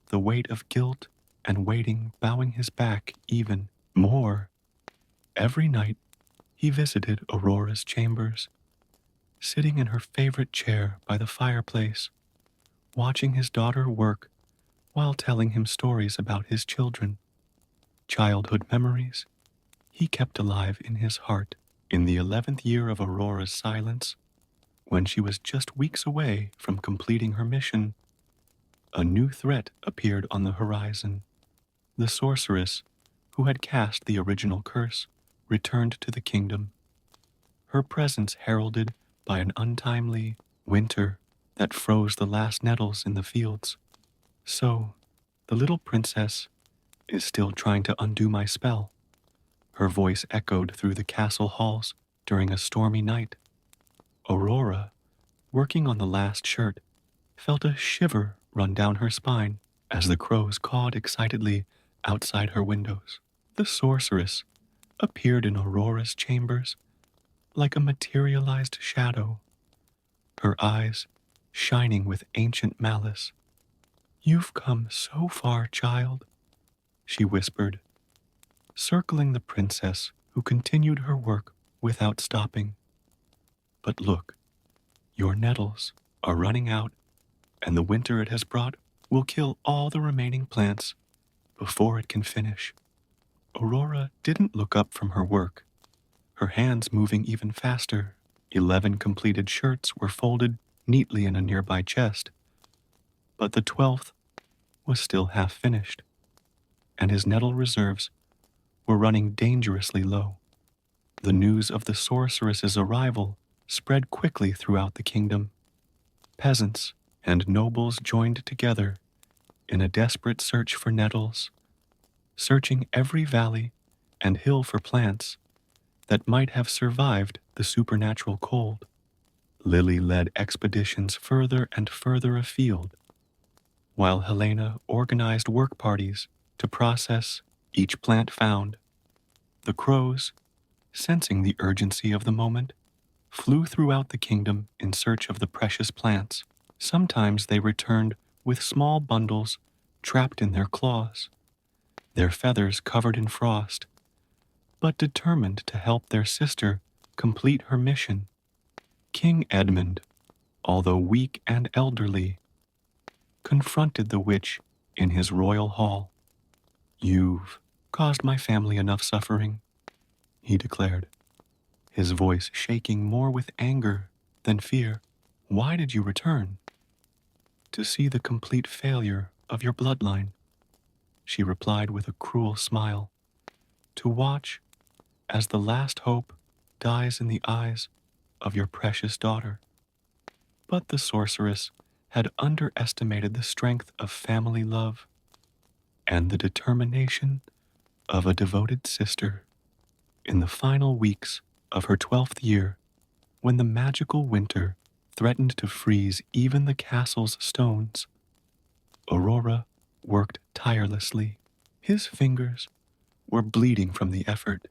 the weight of guilt and waiting bowing his back even more. Every night he visited Aurora's chambers, sitting in her favorite chair by the fireplace, watching his daughter work while telling him stories about his children. Childhood memories he kept alive in his heart. In the 11th year of Aurora's silence, when she was just weeks away from completing her mission, a new threat appeared on the horizon. The sorceress, who had cast the original curse, returned to the kingdom, her presence heralded by an untimely winter that froze the last nettles in the fields. So, the little princess is still trying to undo my spell. Her voice echoed through the castle halls during a stormy night. Aurora, working on the last shirt, felt a shiver run down her spine as the crows cawed excitedly outside her windows. The sorceress appeared in Aurora's chambers like a materialized shadow, her eyes shining with ancient malice. "You've come so far, child," she whispered, circling the princess, who continued her work without stopping. "But look, your nettles are running out, and the winter it has brought will kill all the remaining plants before it can finish." Aurora didn't look up from her work, her hands moving even faster. 11 completed shirts were folded neatly in a nearby chest, but the 12th was still half finished. and his nettle reserves were running dangerously low. The news of the sorceress's arrival spread quickly throughout the kingdom. Peasants and nobles joined together in a desperate search for nettles, searching every valley and hill for plants that might have survived the supernatural cold. Lily led expeditions further and further afield, while Helena organized work parties to process each plant found. The crows, sensing the urgency of the moment, flew throughout the kingdom in search of the precious plants. Sometimes they returned with small bundles trapped in their claws, their feathers covered in frost, but determined to help their sister complete her mission. King Edmund, although weak and elderly, confronted the witch in his royal hall. "You've caused my family enough suffering," he declared, his voice shaking more with anger than fear. "Why did you return?" "To see the complete failure of your bloodline," she replied with a cruel smile. "To watch as the last hope dies in the eyes of your precious daughter." But the sorceress had underestimated the strength of family love and the determination of a devoted sister. In the final weeks of her 12th year, when the magical winter threatened to freeze even the castle's stones, Aurora worked tirelessly. His fingers were bleeding from the effort,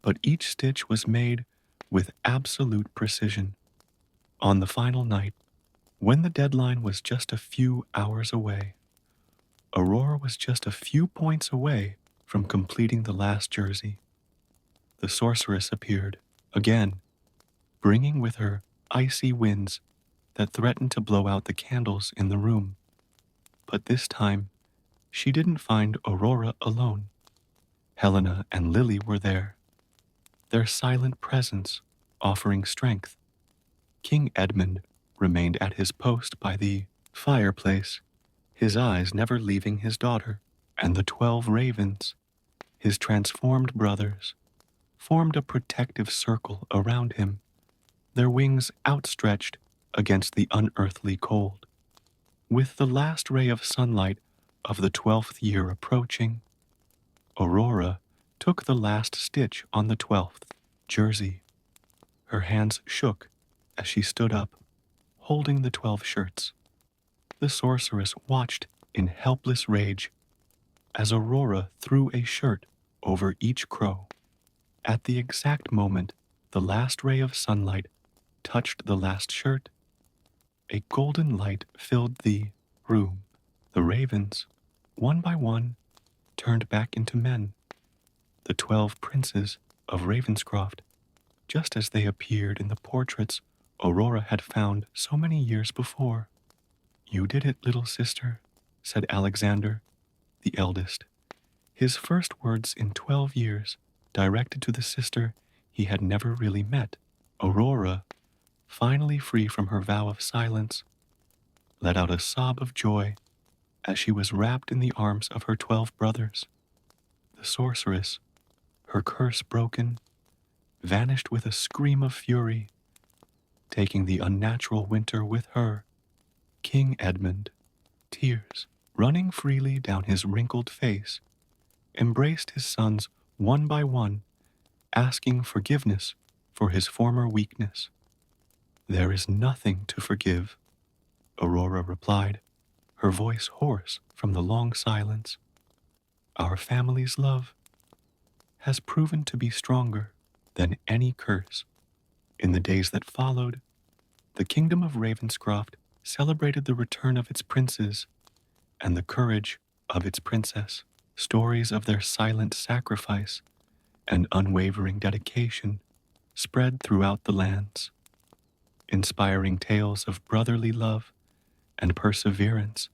but each stitch was made with absolute precision. On the final night, when the deadline was just a few hours away, Aurora was just a few points away from completing the last jersey. The sorceress appeared again, bringing with her icy winds that threatened to blow out the candles in the room. But this time, she didn't find Aurora alone. Helena and Lily were there, their silent presence offering strength. King Edmund remained at his post by the fireplace, his eyes never leaving his daughter, and the 12 ravens, his transformed brothers, formed a protective circle around him, their wings outstretched against the unearthly cold. With the last ray of sunlight of the 12th year approaching, Aurora took the last stitch on the 12th jersey. Her hands shook as she stood up, holding the 12 shirts. The sorceress watched in helpless rage as Aurora threw a shirt over each crow. At the exact moment the last ray of sunlight touched the last shirt, a golden light filled the room. The ravens, one by one, turned back into men, the 12 princes of Ravenscroft, just as they appeared in the portraits Aurora had found so many years before. "You did it, little sister," said Alexander, the eldest, his first words in 12 years directed to the sister he had never really met. Aurora, finally free from her vow of silence, let out a sob of joy as she was wrapped in the arms of her 12 brothers. The sorceress, her curse broken, vanished with a scream of fury, taking the unnatural winter with her. King Edmund, tears running freely down his wrinkled face, embraced his sons one by one, asking forgiveness for his former weakness. "There is nothing to forgive," Aurora replied, her voice hoarse from the long silence. "Our family's love has proven to be stronger than any curse." In the days that followed, the kingdom of Ravenscroft celebrated the return of its princes and the courage of its princess. Stories of their silent sacrifice and unwavering dedication spread throughout the lands, inspiring tales of brotherly love and perseverance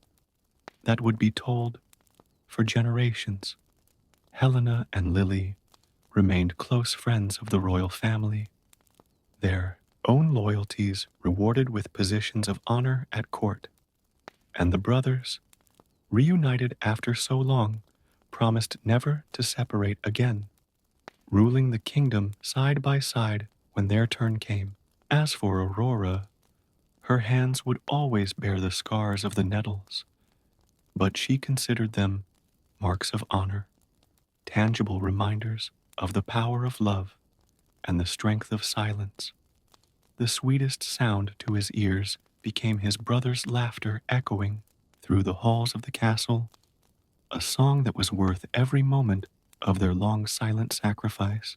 that would be told for generations. Helena and Lily remained close friends of the royal family, their own loyalties rewarded with positions of honor at court, and the brothers, reunited after so long, promised never to separate again, ruling the kingdom side by side when their turn came. As for Aurora, her hands would always bear the scars of the nettles, but she considered them marks of honor, tangible reminders of the power of love and the strength of silence. The sweetest sound to his ears became his brother's laughter echoing through the halls of the castle, a song that was worth every moment of their long silent sacrifice.